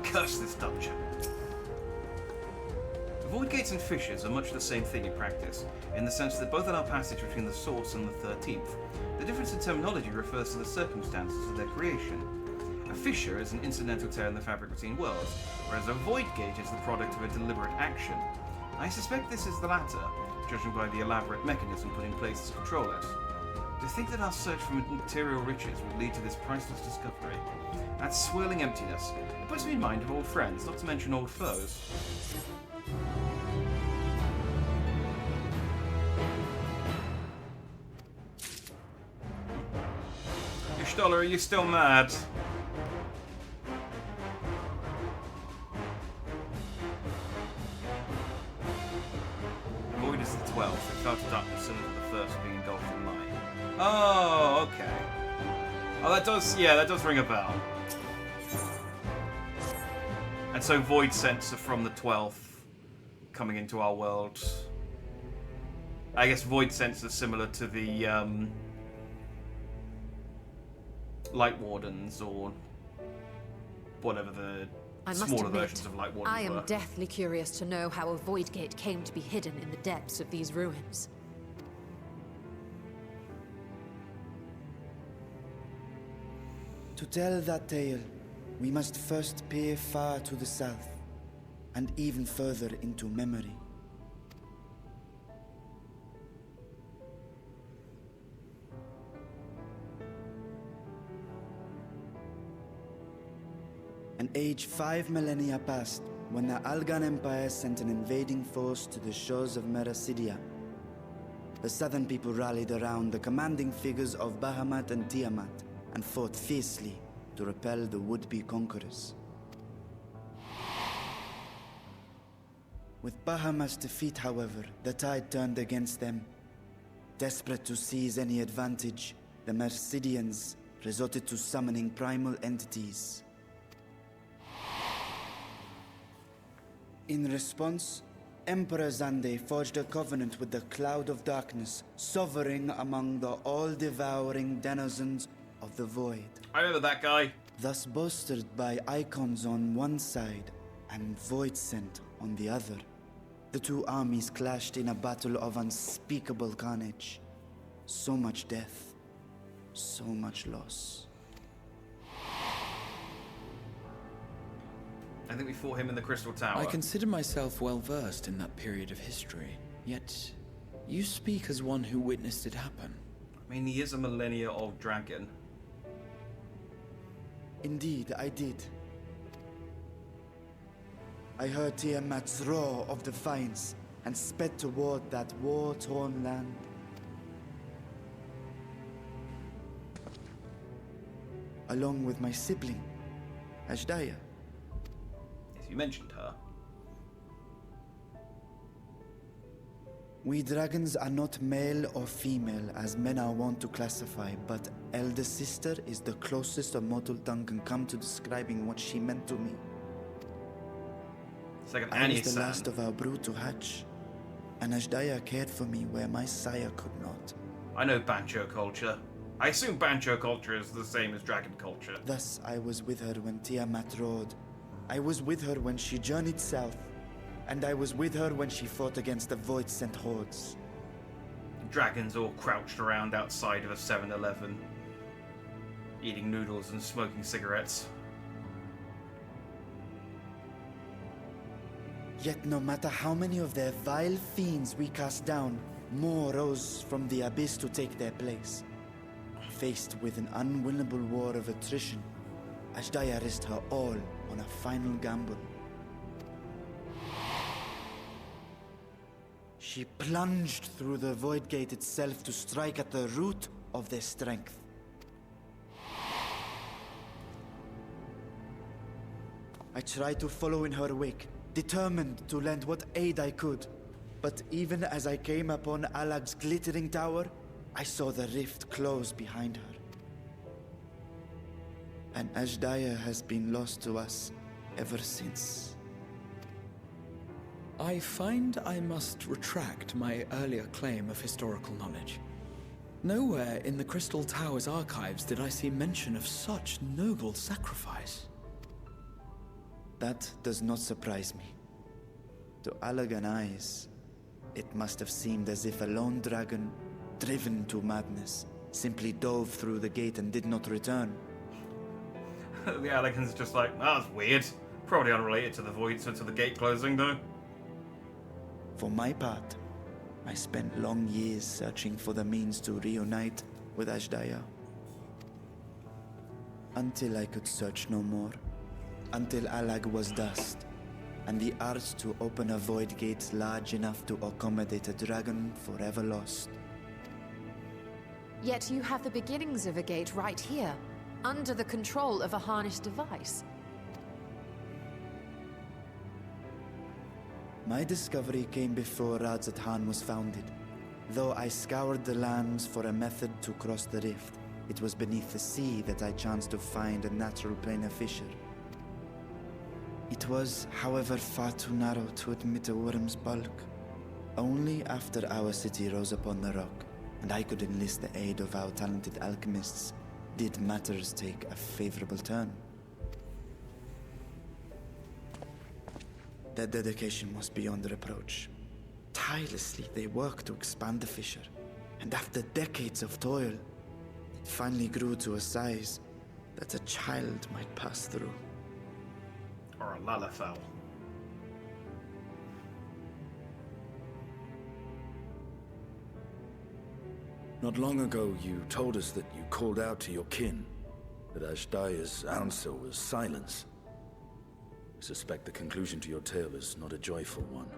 Curse this dungeon. Void gates and fissures are much the same thing in practice, in the sense that both allow passage between the source and the 13th. The difference in terminology refers to the circumstances of their creation. A fissure is an incidental tear in the fabric between worlds, whereas a void gate is the product of a deliberate action. I suspect this is the latter, judging by the elaborate mechanism put in place to control it. To think that our search for material riches would lead to this priceless discovery. That swirling emptiness. It puts me in mind of old friends, not to mention old foes. Y'shtola, are you still mad? Void is the 12th. It fell to darkness similar to the first being engulfed in light. Oh, okay. Oh, that does ring a bell. And so void scents are from the 12th coming into our world. I guess void scents are similar to the Light Wardens or whatever the smaller versions of Light Wardens I am were. deathly curious to know how a void gate came to be hidden in the depths of these ruins. To tell that tale, we must first peer far to the south, and even further into memory. An age 5 millennia passed when the Algan Empire sent an invading force to the shores of Merasidia. The southern people rallied around the commanding figures of Bahamut and Tiamat and fought fiercely to repel the would-be conquerors. With Bahamut's defeat, however, the tide turned against them. Desperate to seize any advantage, the Mercidians resorted to summoning primal entities. In response, Emperor Zande forged a covenant with the Cloud of Darkness, sovereign among the all-devouring denizens of the Void. I remember that guy. Thus bolstered by icons on one side and Void Scent on the other, the two armies clashed in a battle of unspeakable carnage. So much death, so much loss. I think we fought him in the Crystal Tower. I consider myself well versed in that period of history, yet you speak as one who witnessed it happen. I mean, he is a millennia-old dragon. Indeed, I did. I heard Tiamat's roar of defiance and sped toward that war-torn land. Along with my sibling, Ashdaya. You mentioned her. We dragons are not male or female as men are wont to classify, but elder sister is the closest a mortal tongue can come to describing what she meant to me. It's like an I was Annie the son. last of our brood to hatch, and Ashdaya cared for me where my sire could not. I know Bancho culture. I assume Bancho culture is the same as dragon culture. Thus, I was with her when Tiamat rode. I was with her when she journeyed south. And I was with her when she fought against the Void-sent hordes. Dragons all crouched around outside of a 7-Eleven, eating noodles and smoking cigarettes. Yet no matter how many of their vile fiends we cast down, more rose from the abyss to take their place. Faced with an unwinnable war of attrition, Ashdaya risked her all on a final gamble. She plunged through the Void Gate itself to strike at the root of their strength. I tried to follow in her wake, determined to lend what aid I could. But even as I came upon Alag's glittering tower, I saw the rift close behind her. And Ashdaya has been lost to us ever since. I find I must retract my earlier claim of historical knowledge. Nowhere in the Crystal Tower's archives did I see mention of such noble sacrifice. That does not surprise me. To Allagan eyes, it must have seemed as if a lone dragon, driven to madness, simply dove through the gate and did not return. The Allagans just like, oh, that's weird. Probably unrelated to the void, so to the gate closing, though. For my part, I spent long years searching for the means to reunite with Ashdaya. Until I could search no more. Until Alag was dust, and the arts to open a void gate large enough to accommodate a dragon forever lost. Yet you have the beginnings of a gate right here, under the control of a harnessed device. My discovery came before Radzat was founded. Though I scoured the lands for a method to cross the rift, it was beneath the sea that I chanced to find a natural planar fissure. It was, however, far too narrow to admit a worm's bulk. Only after our city rose upon the rock, and I could enlist the aid of our talented alchemists, did matters take a favorable turn. Their dedication was beyond reproach. Tirelessly they worked to expand the fissure, and after decades of toil, it finally grew to a size that a child might pass through. Or a Lalafell. Not long ago, you told us that you called out to your kin, that Ashdaya's answer was silence. I suspect the conclusion to your tale is not a joyful one.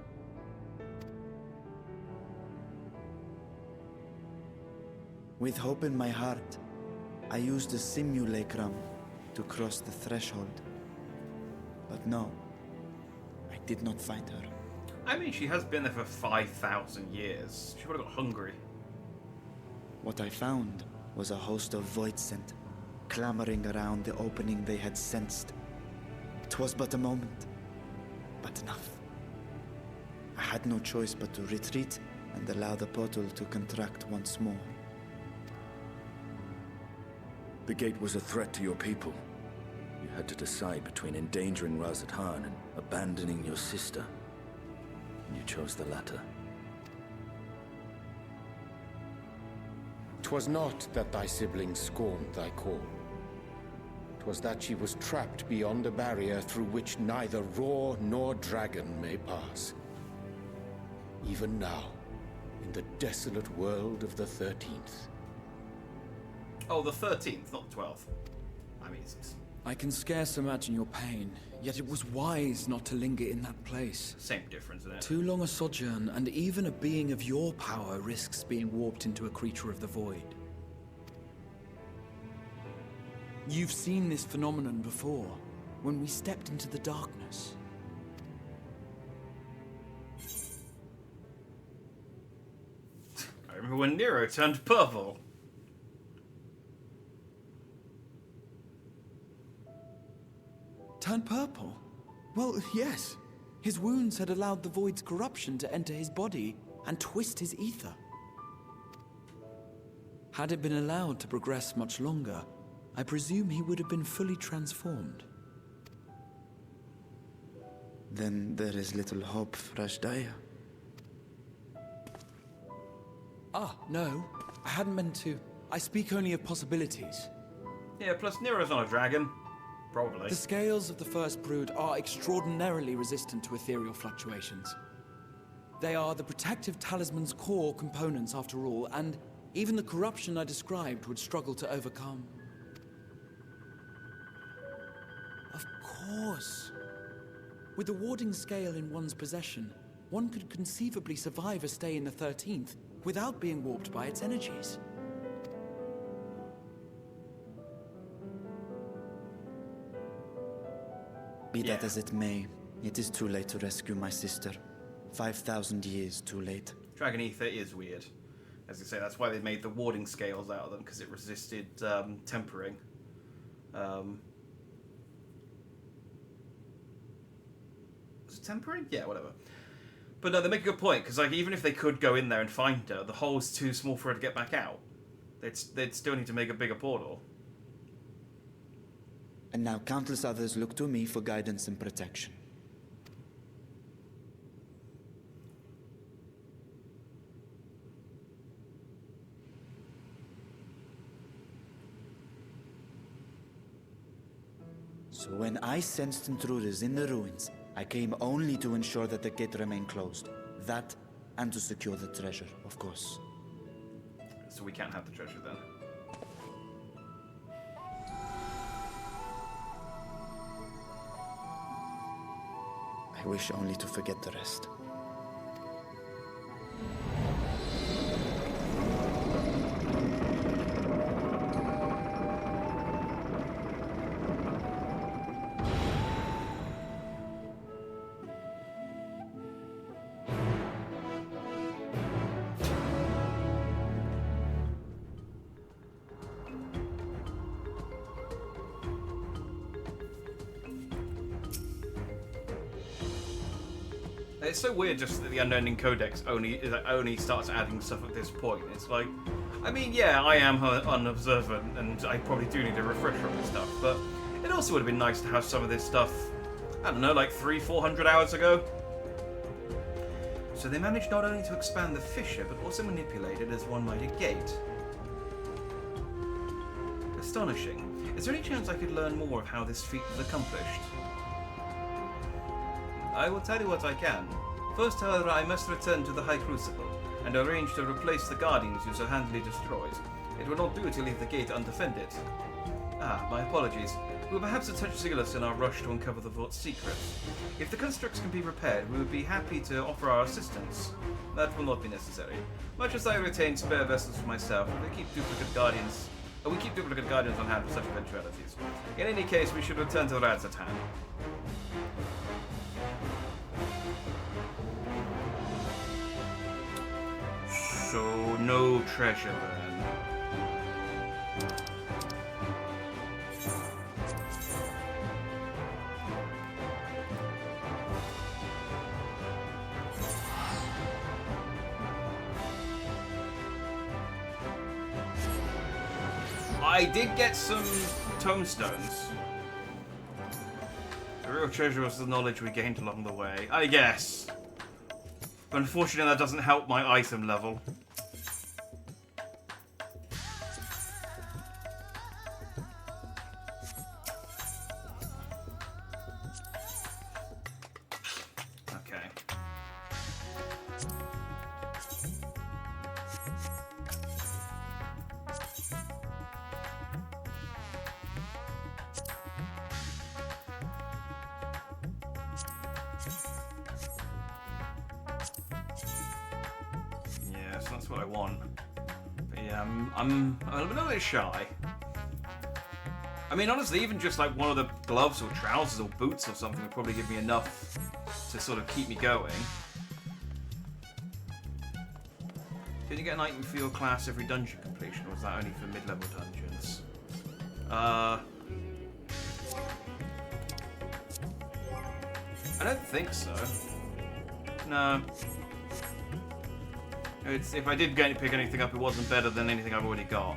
With hope in my heart, I used the simulacrum to cross the threshold. But no, I did not find her. I mean, she has been there for 5,000 years. She would have got hungry. What I found was a host of Void-sent, clamoring around the opening they had sensed. 'Twas but a moment, but enough. I had no choice but to retreat and allow the portal to contract once more. The gate was a threat to your people. You had to decide between endangering Razathan and abandoning your sister. You chose the latter. 'Twas not that thy siblings scorned thy call. 'Twas that she was trapped beyond a barrier through which neither roar nor dragon may pass. Even now, in the desolate world of the 13th. Oh, the 13th, not the 12th. I mean, I can scarce imagine your pain, yet it was wise not to linger in that place. Same difference, isn't it? Too long a sojourn, and even a being of your power risks being warped into a creature of the void. You've seen this phenomenon before, when we stepped into the darkness. I remember when Nero turned purple. Turned purple? Well, yes. His wounds had allowed the void's corruption to enter his body and twist his ether. Had it been allowed to progress much longer, I presume he would have been fully transformed. Then there is little hope for Ashdaya. Ah, no. I hadn't meant to. I speak only of possibilities. Yeah, plus Nero's not a dragon. Probably. The scales of the first brood are extraordinarily resistant to ethereal fluctuations. They are the protective talisman's core components after all, and even the corruption I described would struggle to overcome. Of course. With the warding scale in one's possession, one could conceivably survive a stay in the 13th without being warped by its energies. Be that as it may, it is too late to rescue my sister. 5,000 years too late. Dragon ether is weird. As I say, that's why they made the warding scales out of them, because it resisted tempering. Was it tempering? Yeah, whatever. But no, they make a good point, because like, even if they could go in there and find her, the hole is too small for her to get back out. They'd still need to make a bigger portal. And now countless others look to me for guidance and protection. So when I sensed intruders in the ruins, I came only to ensure that the gate remained closed. That, and to secure the treasure, of course. So we can't have the treasure then. I wish only to forget the rest. It's so weird just that the Unending Codex only starts adding stuff at this point. It's like, I mean, yeah, I am unobservant, and I probably do need a refresher on this stuff, but it also would have been nice to have some of this stuff, I don't know, like 300-400 hours ago. So they managed not only to expand the fissure, but also manipulate it as one might a gate. Astonishing. Is there any chance I could learn more of how this feat was accomplished? I will tell you what I can. First, however, I must return to the High Crucible, and arrange to replace the guardians you so handily destroyed. It will not do to leave the gate undefended. Ah, my apologies. We were perhaps a touch zealous in our rush to uncover the vault's secrets. If the constructs can be repaired, we would be happy to offer our assistance. That will not be necessary. Much as I retain spare vessels for myself, we keep duplicate guardians on hand for such eventualities. In any case, we should return to the Rad's at hand. So, no treasure then. I did get some tomestones. The real treasure was the knowledge we gained along the way, I guess. But unfortunately, that doesn't help my item level. Okay. Yeah, so that's what I want. But yeah, I'm a little bit shy. I mean, honestly, even just like one of the gloves or trousers or boots or something would probably give me enough to sort of keep me going. Can you get an item for your class every dungeon completion, or is that only for mid-level dungeons? I don't think so. No. If I did pick anything up, it wasn't better than anything I've already got.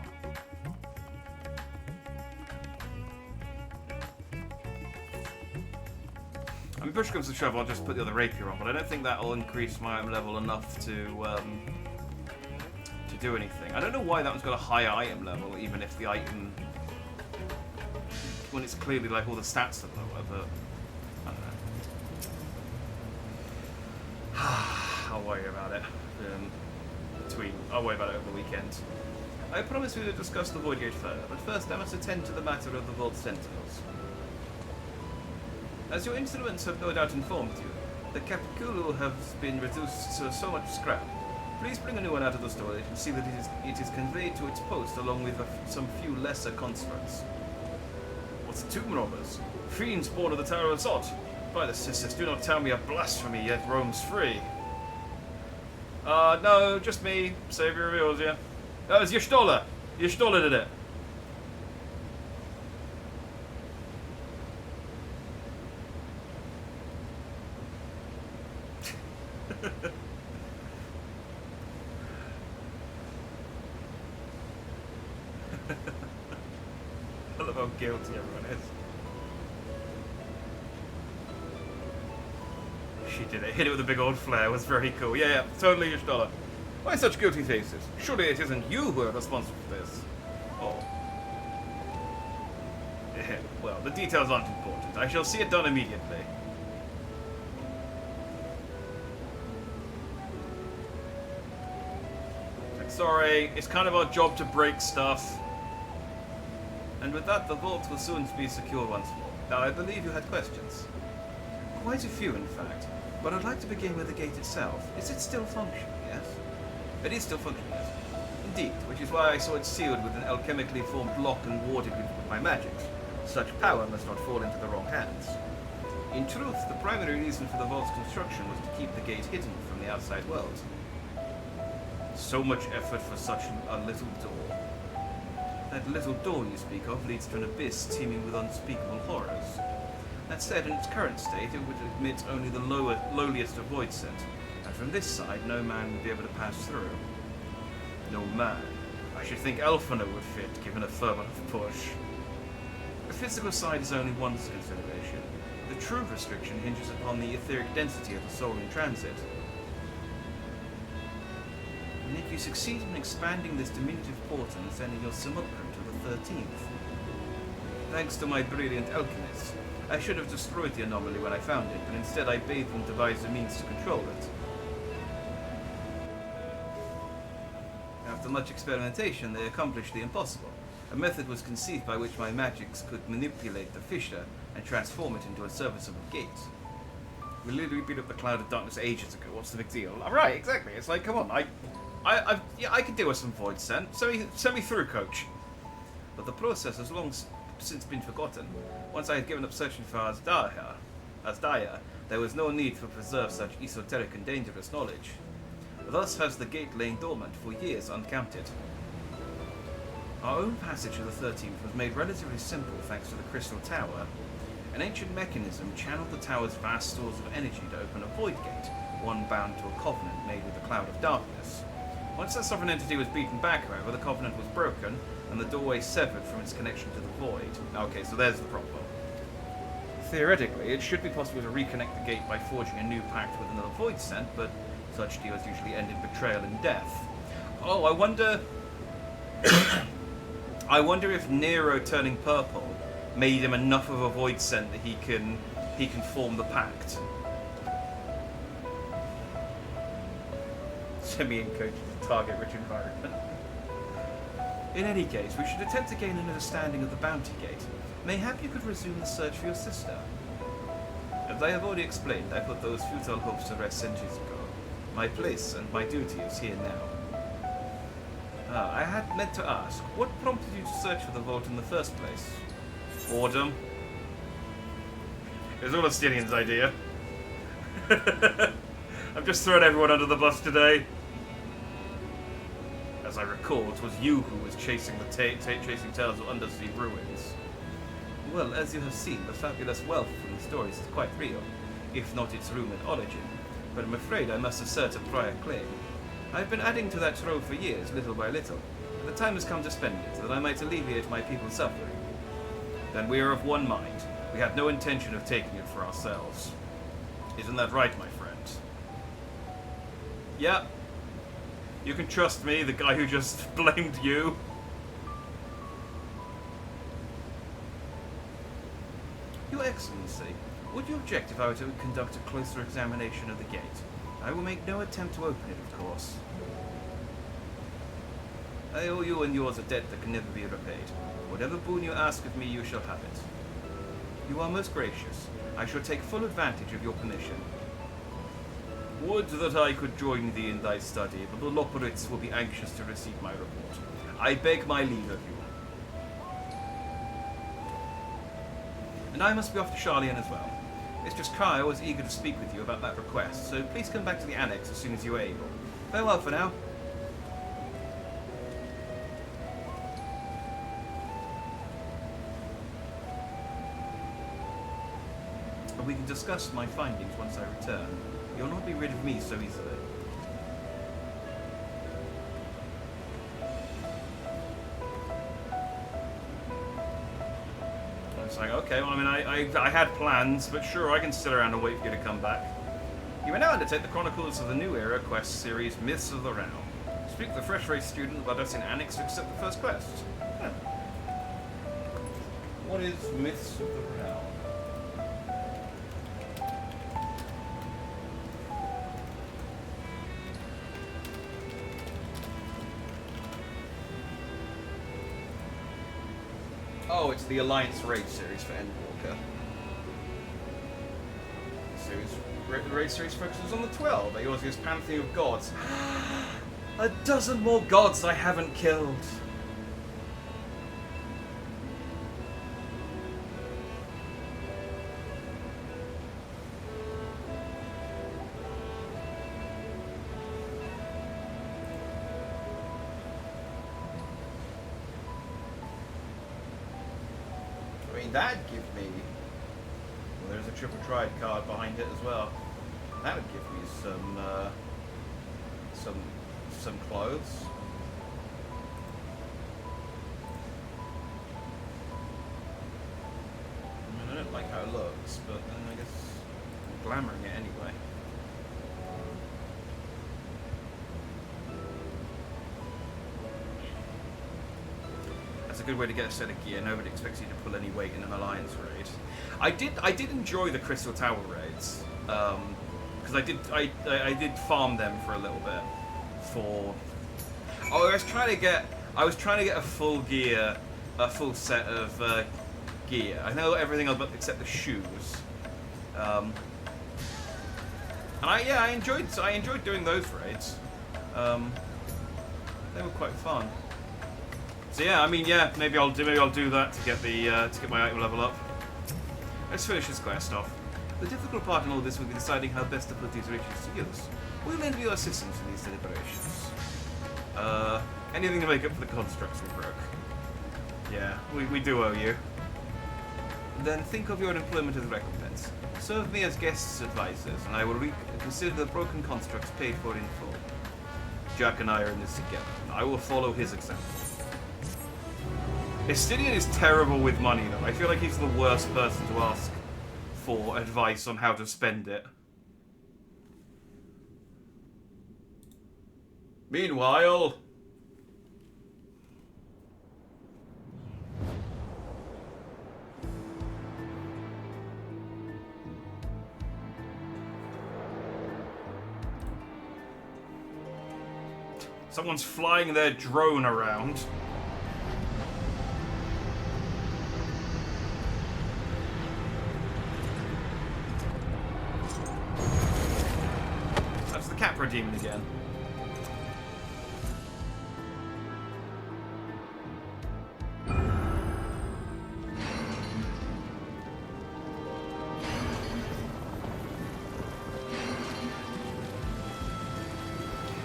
I mean, push comes to shove, I'll just put the other rapier on, but I don't think that'll increase my item level enough to do anything. I don't know why that one's got a high item level, even if the item, when it's clearly like all the stats are lower, but I don't know. I'll worry about it. I'll worry about it over the weekend. I promise we will discuss the Void Gate further, but first I must attend to the matter of the Vault Sentinels. As your instruments have no doubt informed you, the Capiculu has been reduced to so much scrap. Please bring a new one out of the storage and see that it is conveyed to its post along with some few lesser constructs. What's tomb robbers? Fiends born of the Tower of Zot. By the sisters, do not tell me a blasphemy yet roams free. No, just me. Savior of Eorzea. That was Y'shtola. Y'shtola did it. I love how guilty everyone is. She did it. Hit it with a big old flare. It was very cool. Yeah, totally Y'shtola. Why such guilty faces? Surely it isn't you who are responsible for this. Oh. Well, the details aren't important. I shall see it done immediately. Sorry, it's kind of our job to break stuff. And with that, the vault will soon be secure once more. Now, I believe you had questions. Quite a few, in fact. But I'd like to begin with the gate itself. Is it still functioning, yes? It is still functioning, yes. Indeed, which is why I saw it sealed with an alchemically formed lock and warded with my magics. Such power must not fall into the wrong hands. In truth, the primary reason for the vault's construction was to keep the gate hidden from the outside world. So much effort for such a little door. That little door you speak of leads to an abyss teeming with unspeakable horrors. That said, in its current state, it would admit only the lowliest of void scent, and from this side no man would be able to pass through. No man. I should think Elfina would fit, given a firm enough push. The physical side is only one consideration. The true restriction hinges upon the etheric density of the soul in transit. And if you succeed in expanding this diminutive portal and sending your simulacrum to the 13th. Thanks to my brilliant alchemists, I should have destroyed the anomaly when I found it, but instead I bade them devise a means to control it. After much experimentation, they accomplished the impossible. A method was conceived by which my magics could manipulate the fissure and transform it into a serviceable gate. We literally beat up the cloud of darkness ages ago. What's the big deal? Right, exactly. It's like, come on, I could deal with some void scent. Send me through, coach. But the process has long since been forgotten. Once I had given up searching for Asdaya, there was no need to preserve such esoteric and dangerous knowledge. Thus has the gate lain dormant for years uncounted. Our own passage to the 13th was made relatively simple thanks to the Crystal Tower. An ancient mechanism channeled the tower's vast stores of energy to open a void gate, one bound to a covenant made with the cloud of darkness. Once that sovereign entity was beaten back, however, the covenant was broken, and the doorway severed from its connection to the void. Okay, so there's the problem. Theoretically, it should be possible to reconnect the gate by forging a new pact with another void scent, but such deals usually end in betrayal and death. Oh, I wonder... I wonder if Nero turning purple made him enough of a void scent that he can form the pact. Simeon coaches a target-rich environment. In any case, we should attempt to gain an understanding of the Bounty Gate. Mayhap you could resume the search for your sister. As I have already explained, I put those futile hopes to rest centuries ago. My place and my duty is here now. I had meant to ask, what prompted you to search for the vault in the first place? Boredom? It was all Astinian's idea. I've just thrown everyone under the bus today. As I recall, it was you who was chasing the chasing tales of undersea ruins. Well, as you have seen, the fabulous wealth from the stories is quite real. if not its rumored origin, but I'm afraid I must assert a prior claim. I've been adding to that trove for years, little by little, and the time has come to spend it, that I might alleviate my people's suffering. Then we are of one mind. We had no intention of taking it for ourselves. Isn't that right, my friend? Yeah. You can trust me, the guy who just blamed you. Your Excellency, would you object if I were to conduct a closer examination of the gate? I will make no attempt to open it, of course. I owe you and yours a debt that can never be repaid. Whatever boon you ask of me, you shall have it. You are most gracious. I shall take full advantage of your permission. Would that I could join thee in thy study, but the Loporits will be anxious to receive my report. I beg my leave of you. And I must be off to Charlian as well. Mistress Kyle was eager to speak with you about that request, so please come back to the annex as soon as you are able. Farewell for now. We can discuss my findings once I return. You'll not be rid of me so easily. It's like, okay, well, I mean, I had plans, but sure, I can sit around and wait for you to come back. You may now undertake the Chronicles of the New Era quest series, Myths of the Realm. Speak to the fresh-faced student about us in Annex to accept the first quest. Huh. What is Myths of the Realm? Oh, it's the Alliance Raid series for Endwalker. The Raid series focuses on the 12. They yours is Pantheon of Gods. A dozen more gods I haven't killed. That'd give me... Well, there's a Triple Triad card behind it as well. That would give me some clothes. I mean, I don't like how it looks, but then I guess I'm glamoring it anyway. That's a good way to get a set of gear. Nobody expects you to pull any weight in an Alliance raid. I did enjoy the Crystal Tower raids, because I did farm them for a little bit. I was trying to get a full gear, a full set of gear. I know everything except the shoes. And I enjoyed doing those raids. They were quite fun. So yeah, I mean, yeah, maybe I'll do that to get my item level up. Let's finish this quest off. The difficult part in all this will be deciding how best to put these riches to use. We'll lend you assistance in these deliberations. Anything to make up for the constructs we broke. Yeah, we do owe you. Then think of your employment as recompense. Serve me as guests' advisors, and I will consider the broken constructs paid for in full. Jack and I are in this together. I will follow his example. Estidian is terrible with money, though. I feel like he's the worst person to ask for advice on how to spend it. Meanwhile... someone's flying their drone around. Capra Demon again.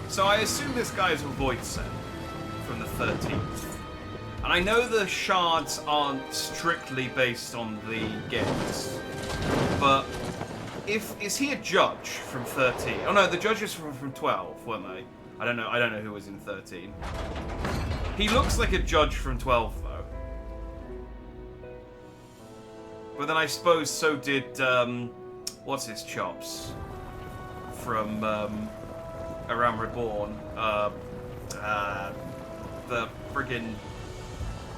So I assume this guy is a Void Sen from the 13th. And I know the shards aren't strictly based on the gates, but is he a judge from 13? Oh no, the judges from 12, weren't they? I don't know who was in 13. He looks like a judge from 12 though. But then I suppose so did what's his chops from Around Reborn. The friggin'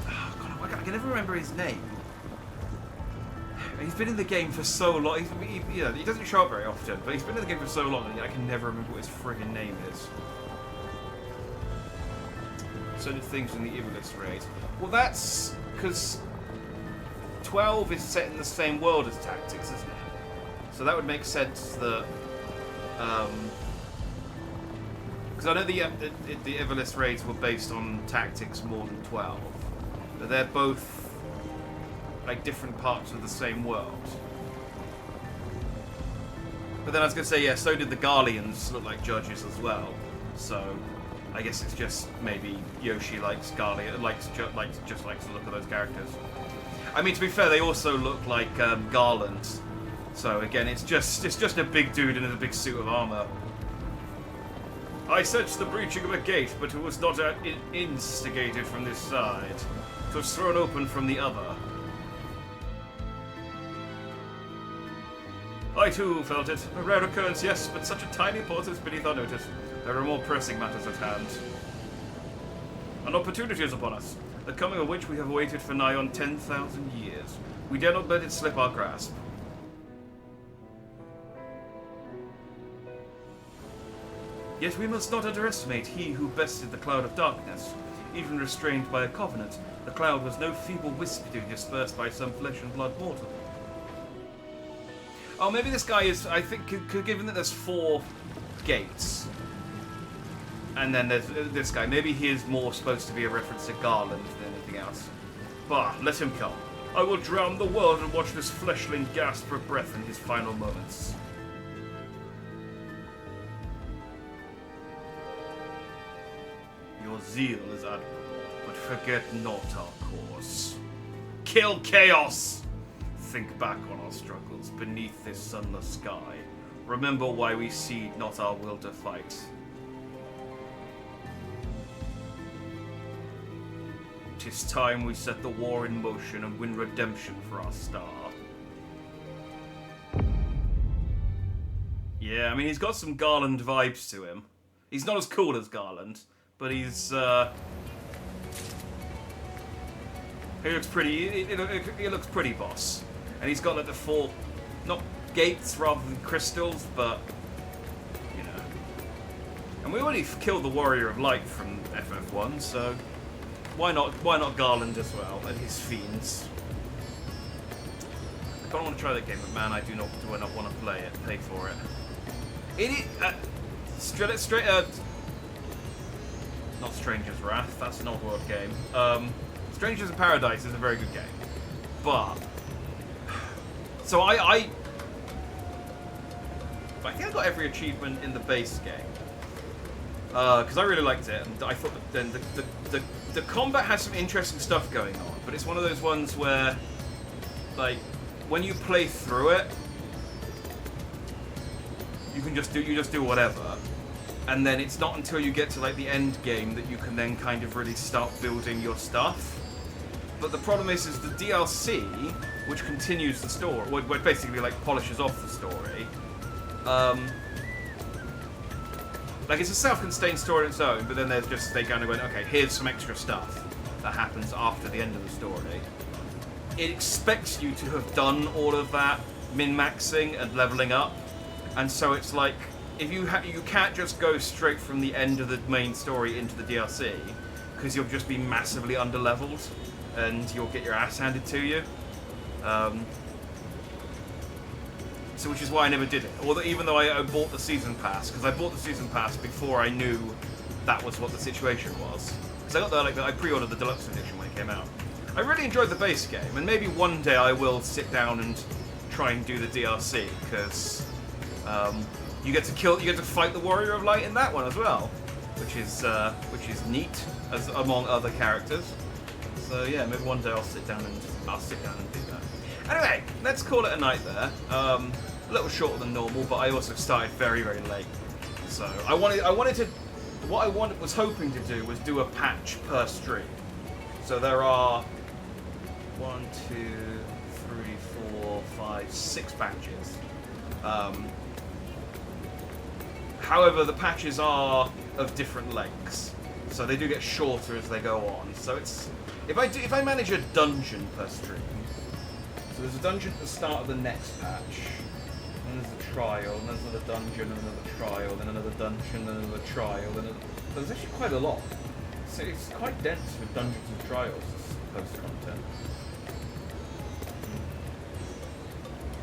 oh God, I can never remember his name. He's been in the game for so long. He doesn't show up very often, but he's been in the game for so long, and I can never remember what his friggin' name is. So did things in the Iblis raid. Well, that's because 12 is set in the same world as Tactics, isn't it? So that would make sense that. Because I know the Iblis raids were based on Tactics more than 12, but they're both like different parts of the same world. But then I was going to say, yeah, so did the Garleans look like judges as well. So I guess it's just maybe Yoshi likes Garlean, just likes the look of those characters. I mean, to be fair, they also look like Garland. So again, it's just a big dude in a big suit of armor. I sensed the breaching of a gate, but it was not instigated from this side. It was thrown open from the other. I too felt it. A rare occurrence, yes, but such a tiny pause is beneath our notice. There are more pressing matters at hand. An opportunity is upon us, the coming of which we have waited for nigh on 10,000 years. We dare not let it slip our grasp. Yet we must not underestimate he who bested the cloud of darkness. Even restrained by a covenant, the cloud was no feeble wisp to be dispersed by some flesh and blood mortal. Oh, maybe this guy is, I think, given that there's 4 gates, and then there's this guy, maybe he is more supposed to be a reference to Garland than anything else. Bah, let him come. I will drown the world and watch this fleshling gasp for breath in his final moments. Your zeal is admirable, but forget not our cause. Kill chaos! Think back on our struggles beneath this sunless sky. Remember why we cede not our will to fight. 'Tis time we set the war in motion and win redemption for our star. Yeah, I mean, he's got some Garland vibes to him. He's not as cool as Garland, but he's, he looks pretty, he looks pretty boss. And he's got like the 4, not gates rather than crystals, but, you know. And we already killed the Warrior of Light from FF1, so why not Garland as well, and his fiends. I kind of want to try that game, but man, I do not want to pay for it. It is, not Stranger's Wrath, that's an old world game. Strangers in Paradise is a very good game, but so I think I got every achievement in the base game because I really liked it, and I thought that then the combat has some interesting stuff going on, but it's one of those ones where, like, when you play through it, you just do whatever, and then it's not until you get to like the end game that you can then kind of really start building your stuff. But the problem is the DLC, which continues the story, which basically like polishes off the story. Like, it's a self-contained story on its own, but then there's just, they kind of went, okay, here's some extra stuff that happens after the end of the story. It expects you to have done all of that min-maxing and leveling up, and so it's like, if you can't just go straight from the end of the main story into the DLC, because you'll just be massively under-leveled, and you'll get your ass handed to you. So which is why I never did it. Although, even though I bought the season pass, because I bought the season pass before I knew that was what the situation was. Because I got I pre-ordered the deluxe edition when it came out. I really enjoyed the base game, and maybe one day I will sit down and try and do the DLC, because you get to fight the Warrior of Light in that one as well, which is neat, as among other characters. So yeah, maybe one day I'll sit down and do that. Anyway, let's call it a night there. a little shorter than normal, but I also started very, very late. So I wanted to, what I was hoping to do was do a patch per stream. So there are 1, 2, 3, 4, 5, 6 patches. However, the patches are of different lengths, so they do get shorter as they go on. So it's if I manage a dungeon per stream. So there's a dungeon at the start of the next patch, and there's a trial, and there's another dungeon, and another trial, then another dungeon, then another trial, then so there's actually quite a lot. So it's quite dense with dungeons and trials, this post-content.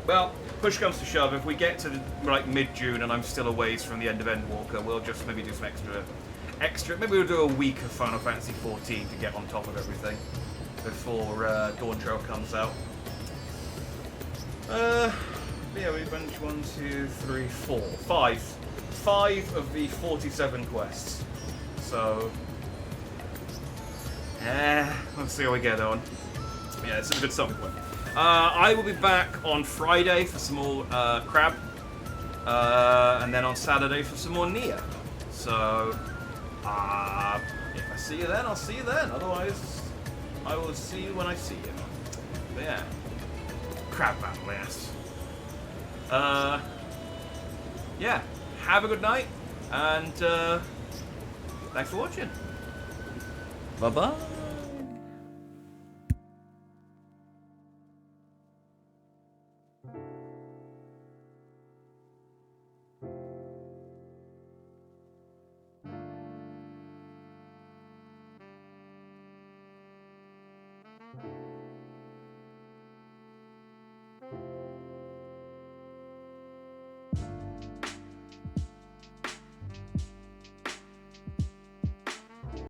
Well, push comes to shove, if we get to like mid-June and I'm still a ways from the end of Endwalker, we'll just maybe do some extra. Maybe we'll do a week of Final Fantasy XIV to get on top of everything before Dawn Trail comes out. Yeah, we've done 1, 2, 3, 4, 5 of the 47 quests. So, we'll see how we get on. Yeah, it's a good starting point. I will be back on Friday for some more Crab, and then on Saturday for some more Nia. So, if I see you then, I'll see you then. Otherwise, I will see you when I see you. But yeah, Crab battle, yes. Yeah, have a good night, and thanks for watching. Bye-bye.